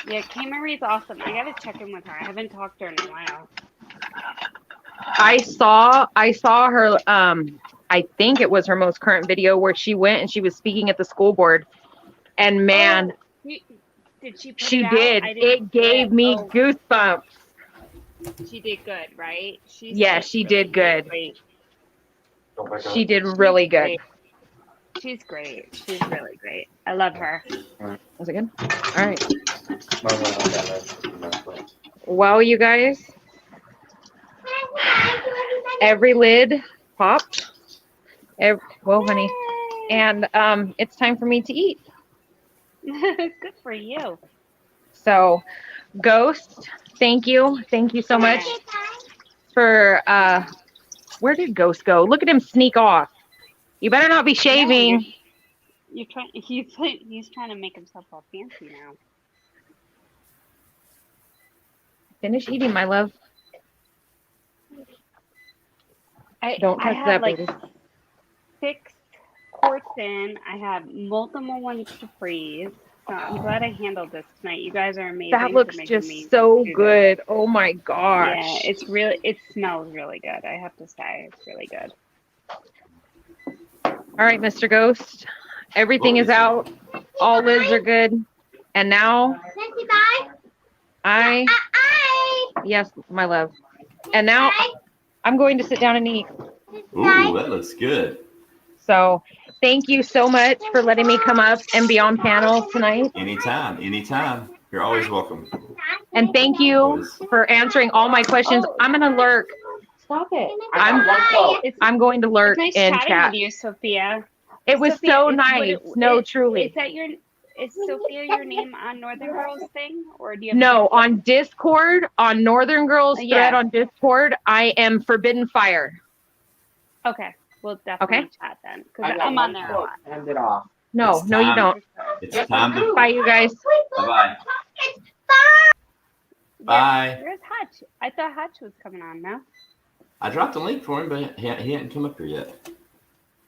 Yeah, Kay Marie's awesome. I got to check in with her. I haven't talked to her in a while. I saw her, I think it was her most current video where she went and she was speaking at the school board, and man, did she did. It gave me goosebumps. She did good, right? She did good. She did really good. She's great. She's really great. I love her. Was it good? All right. Well, you guys, every lid popped. Well, honey, and it's time for me to eat. Good for you. So, Ghost, thank you so much for. Where did Ghost go? Look at him sneak off. You better not be shaving. You're trying. He's trying to make himself all fancy now. Finish eating, my love. Don't touch I have that, like baby. 6 quarts in. I have multiple ones to freeze. So I'm glad I handled this tonight. You guys are amazing. That looks for making me just so do good. this. Oh my gosh. Yeah, it smells really good. I have to say, it's really good. All right, Mr. Ghost. Everything is out. All lids are good. And now yes, my love. And now I'm going to sit down and eat. Ooh, that looks good. So thank you so much for letting me come up and be on panel tonight. Anytime. You're always welcome. And thank you for answering all my questions. I'm going to lurk. Stop it. I'm going to lurk It's nice in chatting chat. with you, Sophia. It was Sophia, so nice. Truly. Is Sophia your name on Northern Girls thing, or do you have No, on Discord, on Northern Girls thread on Discord, I am Forbidden Fire. Okay, we'll definitely chat then, because I'm on there a lot. End it off. No, you don't. It's time to. Bye, you guys. Bye-bye. Bye. Where's Hutch? I thought Hutch was coming on now. I dropped a link for him, but he hadn't come up here yet.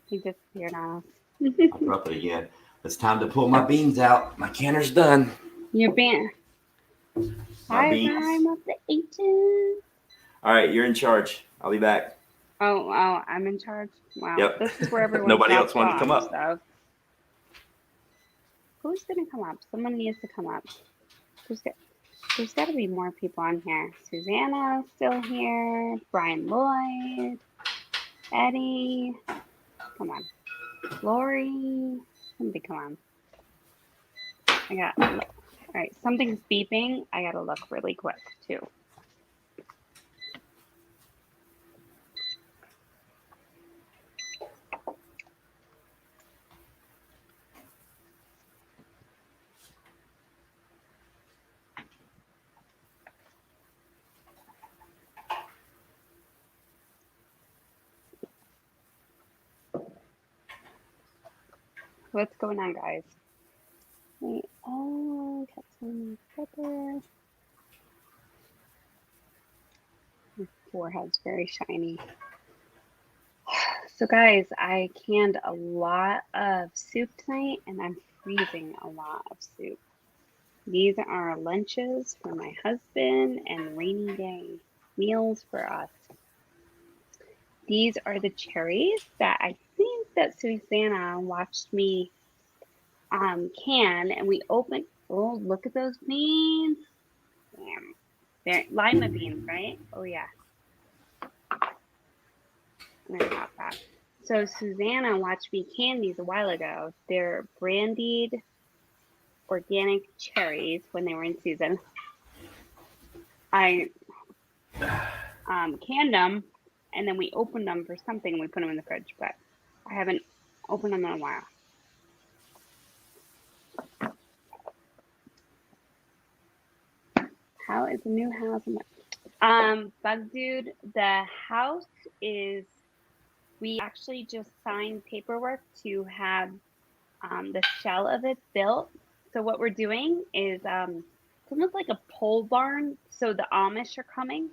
He disappeared on us. I'll drop it again. It's time to pull my beans out. My canner's done. Your bean. My Hi, beans. I'm up to 18. All right, you're in charge. I'll be back. Oh, I'm in charge. Wow. Yep. This is where everyone. Nobody else wanted to come up. So. Who's gonna come up? Someone needs to come up. There's got to be more people on here. Susanna's still here. Brian Lloyd. Eddie. Come on. Lori. Somebody come on. All right, something's beeping. I gotta look really quick too. What's going on, guys? Wait, got some pepper. My forehead's very shiny. So, guys, I canned a lot of soup tonight, and I'm freezing a lot of soup. These are lunches for my husband and rainy day meals for us. These are the cherries that I think that Susanna watched me can, and we opened. Oh, look at those beans! Damn, they're lima beans, right? Oh yeah. I'm gonna pop that. So Susanna watched me can these a while ago. They're brandied organic cherries when they were in season. I canned them, and then we opened them for something, and we put them in the fridge, but I haven't opened them in a while. How is the new house? Bug Dude, the house is, we actually just signed paperwork to have the shell of it built. So what we're doing is it's almost like a pole barn. So the Amish are coming,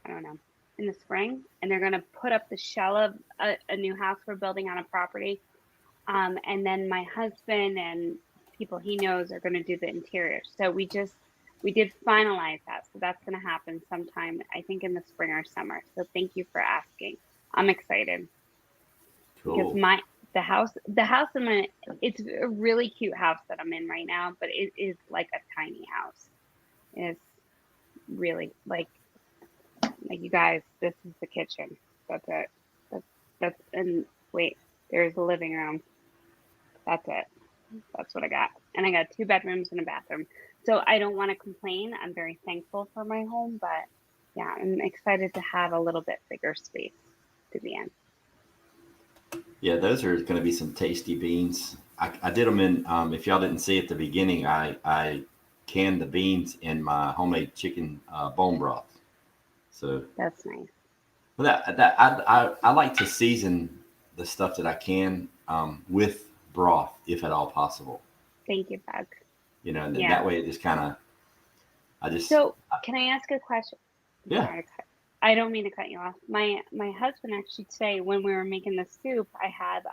I don't know, in the spring, and they're going to put up the shell of a new house we're building on a property. And then my husband and people he knows are going to do the interior. So we did finalize that. So that's going to happen sometime, I think, in the spring or summer. So thank you for asking. I'm excited. Cool. Because the house I'm in, it's a really cute house that I'm in right now, but it is like a tiny house. It's really like you guys, this is the kitchen. That's it. That's and wait, there's the living room. That's it. That's what I got. And I got 2 bedrooms and a bathroom. So I don't want to complain. I'm very thankful for my home, but yeah, I'm excited to have a little bit bigger space to be in. Yeah, those are going to be some tasty beans. I did them in. If y'all didn't see at the beginning, I canned the beans in my homemade chicken bone broth. So, That's nice. but I like to season the stuff that I can with broth, if at all possible. Thank you, Bug. You know, and then Yeah. that way it just kind of. I just. So, can I ask a question? I'm Yeah. sorry I don't mean to cut you off. My husband actually today, when we were making the soup, I had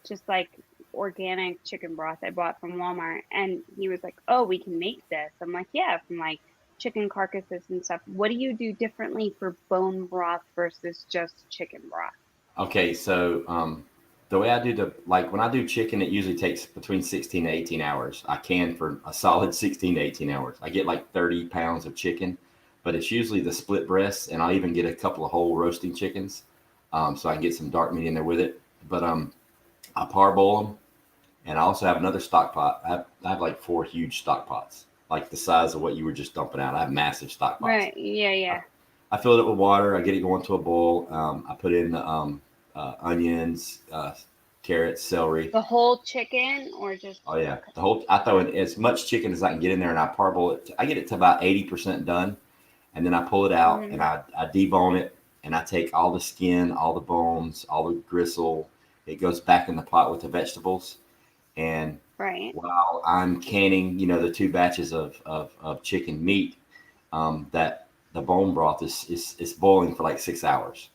just like organic chicken broth I bought from Walmart, and he was like, "Oh, we can make this." I'm like, "Yeah, from like chicken carcasses and stuff." What do you do differently for bone broth versus just chicken broth? Okay, so the way I do like when I do chicken, it usually takes between 16 to 18 hours. I can for a solid 16 to 18 hours. I get like 30 pounds of chicken, but it's usually the split breasts, and I'll even get a couple of whole roasting chickens, so I can get some dark meat in there with it. But I parboil them, and I also have another stock pot. I have like 4 huge stock pots, like the size of what you were just dumping out. I have massive stock pots. Right. Yeah. Yeah. I fill it up with water. I get it going to a boil. I put in the onions, carrots, celery. The whole chicken or just? Oh yeah, the whole. I throw in as much chicken as I can get in there, and I parboil it. I get it to about 80% done, and then I pull it out and I debone it, and I take all the skin, all the bones, all the gristle. It goes back in the pot with the vegetables, and Right. while I'm canning, the 2 batches of chicken meat, that the bone broth is boiling for like 6 hours.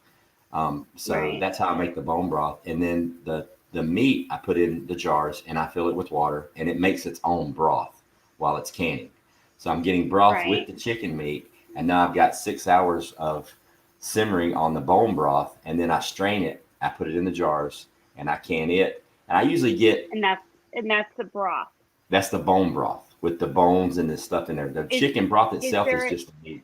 So Right. that's how I make the bone broth. And then the meat I put in the jars and I fill it with water, and it makes its own broth while it's canning. So I'm getting broth with Right. the chicken meat, and now I've got 6 hours of simmering on the bone broth, and then I strain it. I put it in the jars and I can it. And I usually get And that's the broth. that's the bone broth with the bones and the stuff in there. The chicken broth itself is just the meat.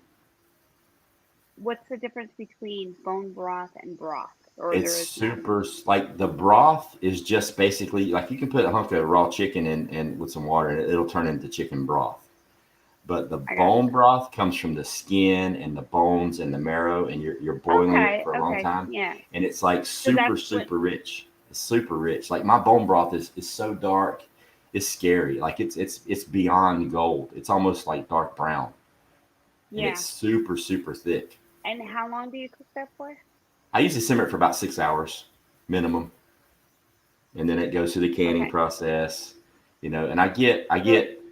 What's the difference between bone broth and broth? Or It's there is super like the broth is just basically like you can put a hunk of raw chicken in and with some water and it'll turn into chicken broth. But the bone broth comes from the skin and the bones and the marrow, and you're boiling it for a long time. Yeah. And it's like super rich. It's super rich. Like my bone broth is so dark, it's scary. Like it's beyond gold. It's almost like dark brown. And Yeah. it's super thick. And how long do you cook that for? I usually simmer it for about 6 hours minimum, and then it goes through the canning process, And I get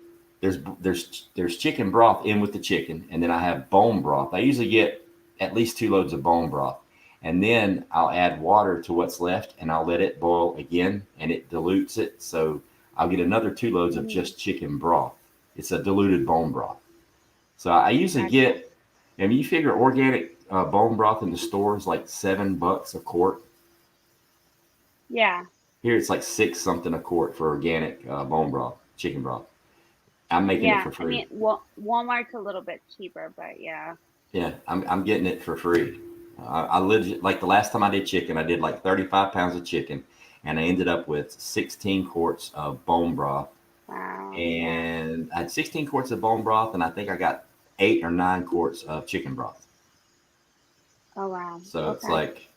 there's chicken broth in with the chicken, and then I have bone broth. I usually get at least 2 loads of bone broth, and then I'll add water to what's left, and I'll let it boil again, and it dilutes it. So I'll get another 2 loads of just chicken broth. It's a diluted bone broth. So I usually get, I mean, you figure organic bone broth in the store is like $7 a quart. Yeah. Here it's like 6 something a quart for organic bone broth, chicken broth. I'm making it for free. I mean, Walmart's a little bit cheaper, but yeah. Yeah, I'm getting it for free. I legit, like the last time I did chicken, I did like 35 pounds of chicken, and I ended up with 16 quarts of bone broth. Wow. And I had 16 quarts of bone broth, and I think I got 8 or 9 quarts of chicken broth. Oh wow. So it's like,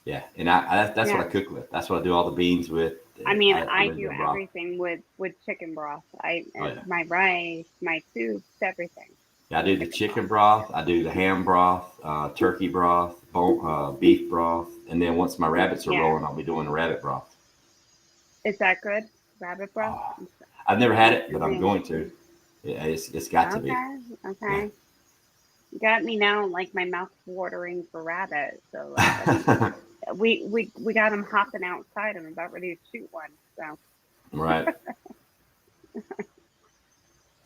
yeah, and that's what I cook with. That's what I do all the beans with. I mean, I do everything with chicken broth. My rice, my soups, everything. Yeah, I do the chicken broth. I do the ham broth, turkey broth, beef broth, and then once my rabbits are rolling, I'll be doing the rabbit broth. Is that good? Rabbit broth? Oh, I've never had it, but I'm going to. Yeah, it's got to be. Okay. Yeah. You got me now, like my mouth's watering for rabbit. So like, we got him hopping outside. I'm about ready to shoot one. So. Right.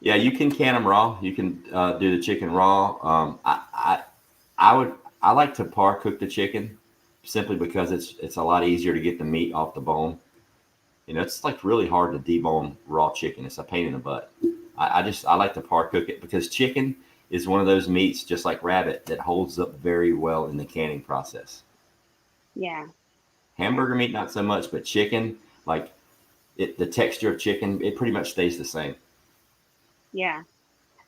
Yeah, you can can them raw. You can do the chicken raw. I like to par cook the chicken simply because it's a lot easier to get the meat off the bone. It's like really hard to debone raw chicken. It's a pain in the butt. I like to par cook it because chicken is one of those meats, just like rabbit, that holds up very well in the canning process. Yeah. Hamburger meat, not so much, but chicken, like the texture of chicken, it pretty much stays the same. Yeah.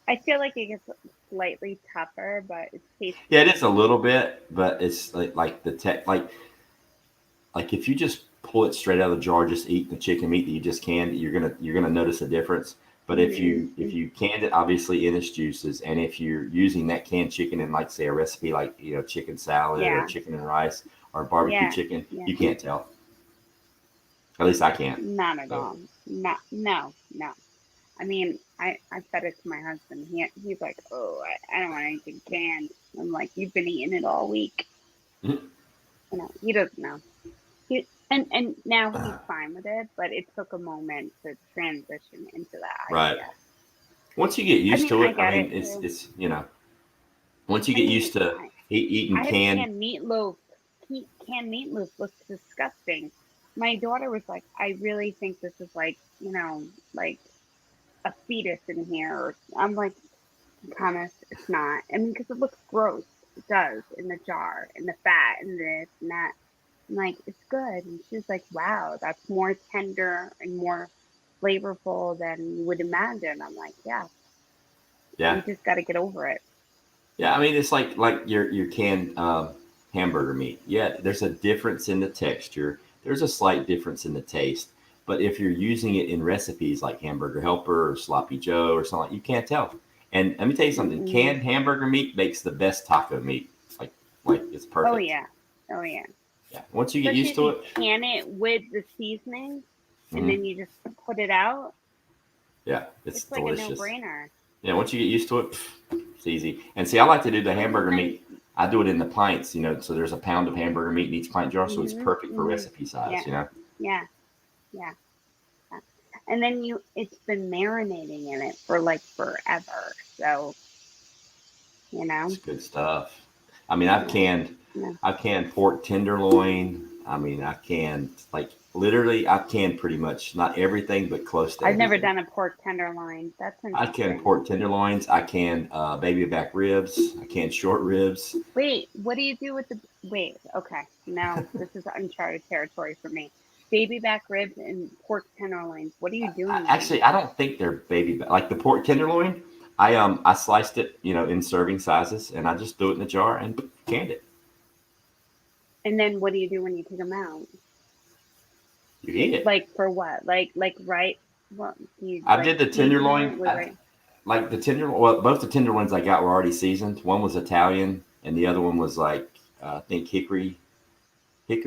I feel like it gets slightly tougher, but it's tasty. Yeah, it is a little bit, but it's like like if you just pull it straight out of the jar, just eat the chicken meat that you just canned, you're gonna notice a difference. But if you canned it, obviously in its juices, and if you're using that canned chicken in, like, say, a recipe like, you know, chicken salad or chicken and rice or barbecue chicken, you can't tell. At least I can't. Not at all. No. I mean, I fed it to my husband. He's like, oh, I don't want anything canned. I'm like, you've been eating it all week. You know, he doesn't know. And now he's fine with it, but it took a moment to transition into that. Right. Once you get used to it, I mean, it's you know, once you get used to eating canned. Canned meatloaf. Canned meatloaf looks disgusting. My daughter was like, I really think this is like, you know, like a fetus in here. I'm like, I promise it's not. I mean, because it looks gross. It does, in the jar, and the fat, and this and that. I'm like, it's good. And she's like, wow, that's more tender and more flavorful than you would imagine. I'm like, yeah. You just got to get over it. Yeah, I mean, it's like your canned hamburger meat. Yeah, there's a difference in the texture. There's a slight difference in the taste. But if you're using it in recipes like Hamburger Helper or Sloppy Joe or something, you can't tell. And let me tell you something. Canned hamburger meat makes the best taco meat. Like it's perfect. Oh yeah. Yeah. Once you get used to it. Can it with the seasoning, and then you just put it out. Yeah, it's delicious. Like a no-brainer. Yeah, once you get used to it, it's easy. And see, I like to do the hamburger meat. I do it in the pints, you know. So there's a pound of hamburger meat in each pint jar, so it's perfect for recipe size, you know. Yeah. And then it's been marinating in it for like forever, so you know. It's good stuff. I mean, I've canned pork tenderloin. I mean, I've canned pretty much not everything, but close to everything. I've never done a pork tenderloin. That's interesting. I canned pork tenderloins. I canned baby back ribs. I canned short ribs. Wait, what do you do with the? Wait, okay. Now this is uncharted territory for me. Baby back ribs and pork tenderloins. What are you doing? Actually, I don't think they're baby back. Like the pork tenderloin, I sliced it, you know, in serving sizes, and I just threw it in the jar and canned it. And then what do you do when you take them out? You eat it. Like for what? Like right? What I did the tenderloin. Like the tenderloin. Well, both the tenderloins I got were already seasoned. One was Italian, and the other one was like I think hickory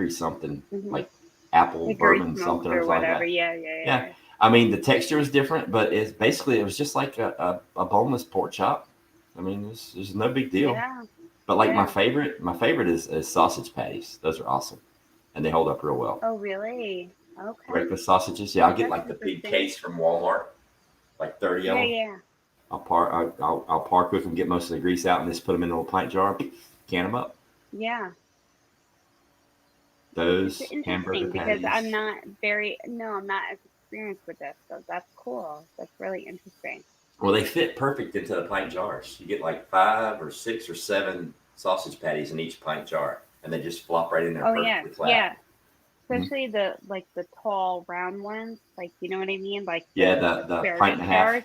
something, like apple hickory bourbon something or whatever. Like that. Yeah. I mean, the texture was different, but it was just like a boneless pork chop. I mean, there's no big deal. Yeah. But like my favorite is sausage patties. Those are awesome, and they hold up real well. Oh, really? Okay. Breakfast sausages. Yeah, I'll get like the big case from Walmart, like 30 of them. Yeah. I'll par cook them, get most of the grease out, and just put them in a little pint jar, can them up. Yeah. Those it's hamburger patties. Because I'm not as experienced with this, so that's cool. That's really interesting. Well, they fit perfect into the pint jars. You get like 5 or 6 or 7 sausage patties in each pint jar, and they just flop right in there perfectly flat. Yeah. Especially the tall round ones, like, you know what I mean? Like the pint and a half. Jars.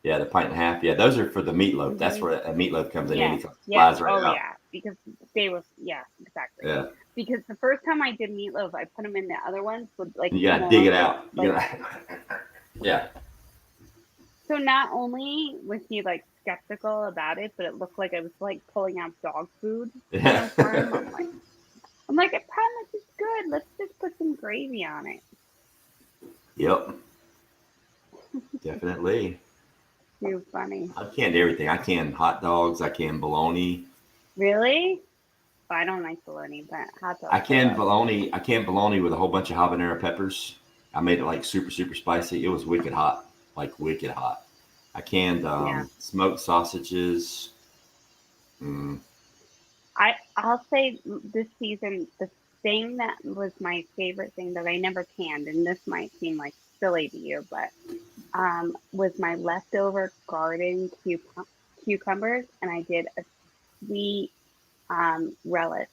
Yeah, the pint and a half. Yeah, those are for the meatloaf. Mm-hmm. That's where a meatloaf comes in. It flies right out. Yeah, because they were. Yeah, exactly. Yeah. Because the first time I did meatloaf, I put them in the other ones with like. You gotta dig it out. Yeah. So not only was he like skeptical about it, but it looked like I was like pulling out dog food. Yeah. I'm like, I promise it's good. Let's just put some gravy on it. Yep. Definitely. Too funny. I canned everything. I canned hot dogs. I canned bologna. Really? Well, I don't like bologna, but hot dogs. I canned bologna. I canned bologna with a whole bunch of habanero peppers. I made it like super, super spicy. It was wicked hot. Like wicked hot. I canned smoked sausages. I'll say this season, the thing that was my favorite thing that I never canned, and this might seem like silly to you, but was my leftover garden cucumbers, and I did a sweet relish.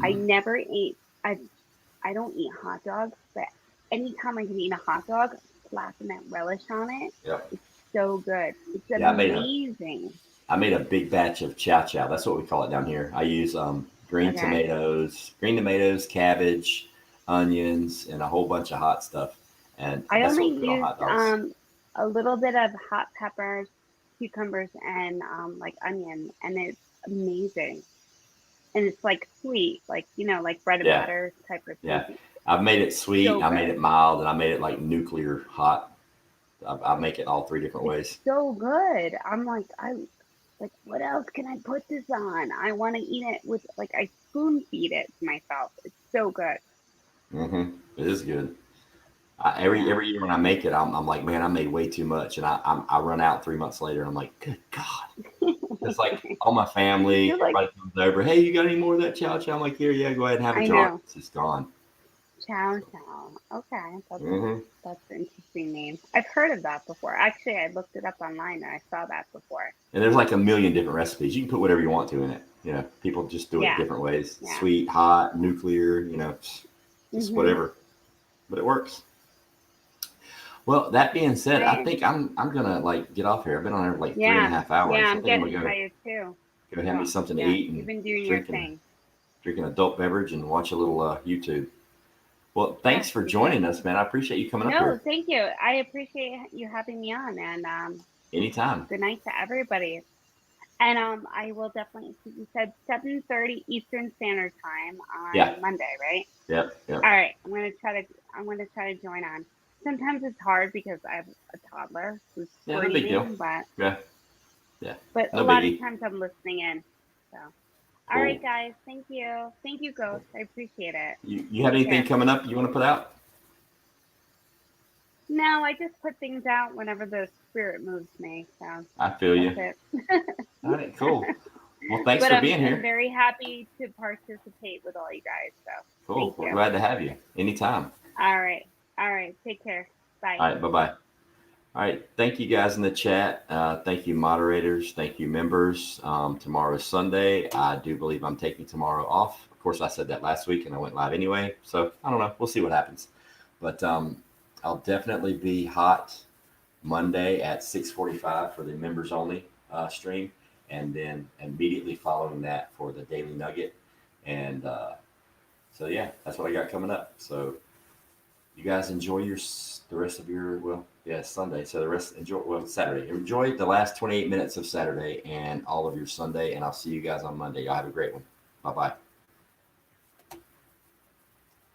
I never ate. I don't eat hot dogs, but anytime I can eat a hot dog, slapping that relish on it, it's so good. It's amazing. I made a big batch of chow chow. That's what we call it down here. I use green Okay. tomatoes, cabbage, onions, and a whole bunch of hot stuff. And I that's only what we put on hot used dogs. a little bit of hot peppers, cucumbers, and like onion, and it's amazing. And it's like sweet, like like bread and Yeah, butter type of yeah. thing. I've made it sweet, So I made good. it mild, and I made it like nuclear hot. I make it all three different It's ways. so good. I'm like, what else can I put this on? I want to eat it with like I spoon feed it to myself. It's so good. It is good. Yeah. Every year when I make it, I'm like, man, I made way too much, and I run out 3 months later. And I'm like, good God. It's like all my family, You're like, everybody comes over. Hey, you got any more of that chow chow? I'm like, here, yeah, go ahead and have a I jar. know. It's just gone. Chow chow. Okay, hmm that's an interesting name. I've heard of that before. Actually, I looked it up online and I saw that before. And there's like a million different recipes. You can put whatever you want to in it. People just do it Yeah. different ways. Yeah. Sweet, hot, nuclear. Just Mhm. whatever. But it works. Well, that being said, I Nice. think I'm gonna like get off here. I've been on here for like three and a Yeah. half Yeah. hours. I I'm think I'm getting gonna tired too. go have me Well, something to yeah. eat You've and been doing your drinking thing. drinking adult beverage and watch a little YouTube. Well, Yeah. thanks for You joining too. us, man. I appreciate you coming up No, here thank you. I appreciate you having me on, and anytime. good night to everybody. And I will definitely. You said 7:30 Eastern Standard Time Yeah. on Monday, right? Yep. All right. I'm gonna try to join on. Sometimes it's hard because I have a toddler who's Yeah, no big deal. screaming, but Yeah. a No lot of biggie. times I'm listening in. So, all Cool. right, guys. Thank you. Thank you, Ghost. I appreciate it. You have Take anything care. coming up you want to put out? No, I just put things out whenever the spirit moves me. So I feel you. that's it. All right, cool. Well, thanks But for I'm being here. very happy to participate with all you guys. So Cool. thank We're you. glad to have you anytime. All right. All right. Take care. Bye. All right. Bye-bye. All right. Thank you guys in the chat. Thank you, moderators. Thank you, members. Tomorrow is Sunday. I do believe I'm taking tomorrow off. Of course, I said that last week and I went live anyway. So I don't know. We'll see what happens. But I'll definitely be hot Monday at 6:45 for the members only stream. And then immediately following that for the Daily Nugget. And so, yeah, that's what I got coming up. So you guys enjoy the rest of your, Sunday. So Saturday. Enjoy the last 28 minutes of Saturday and all of your Sunday. And I'll see you guys on Monday. Y'all have a great one. Bye-bye.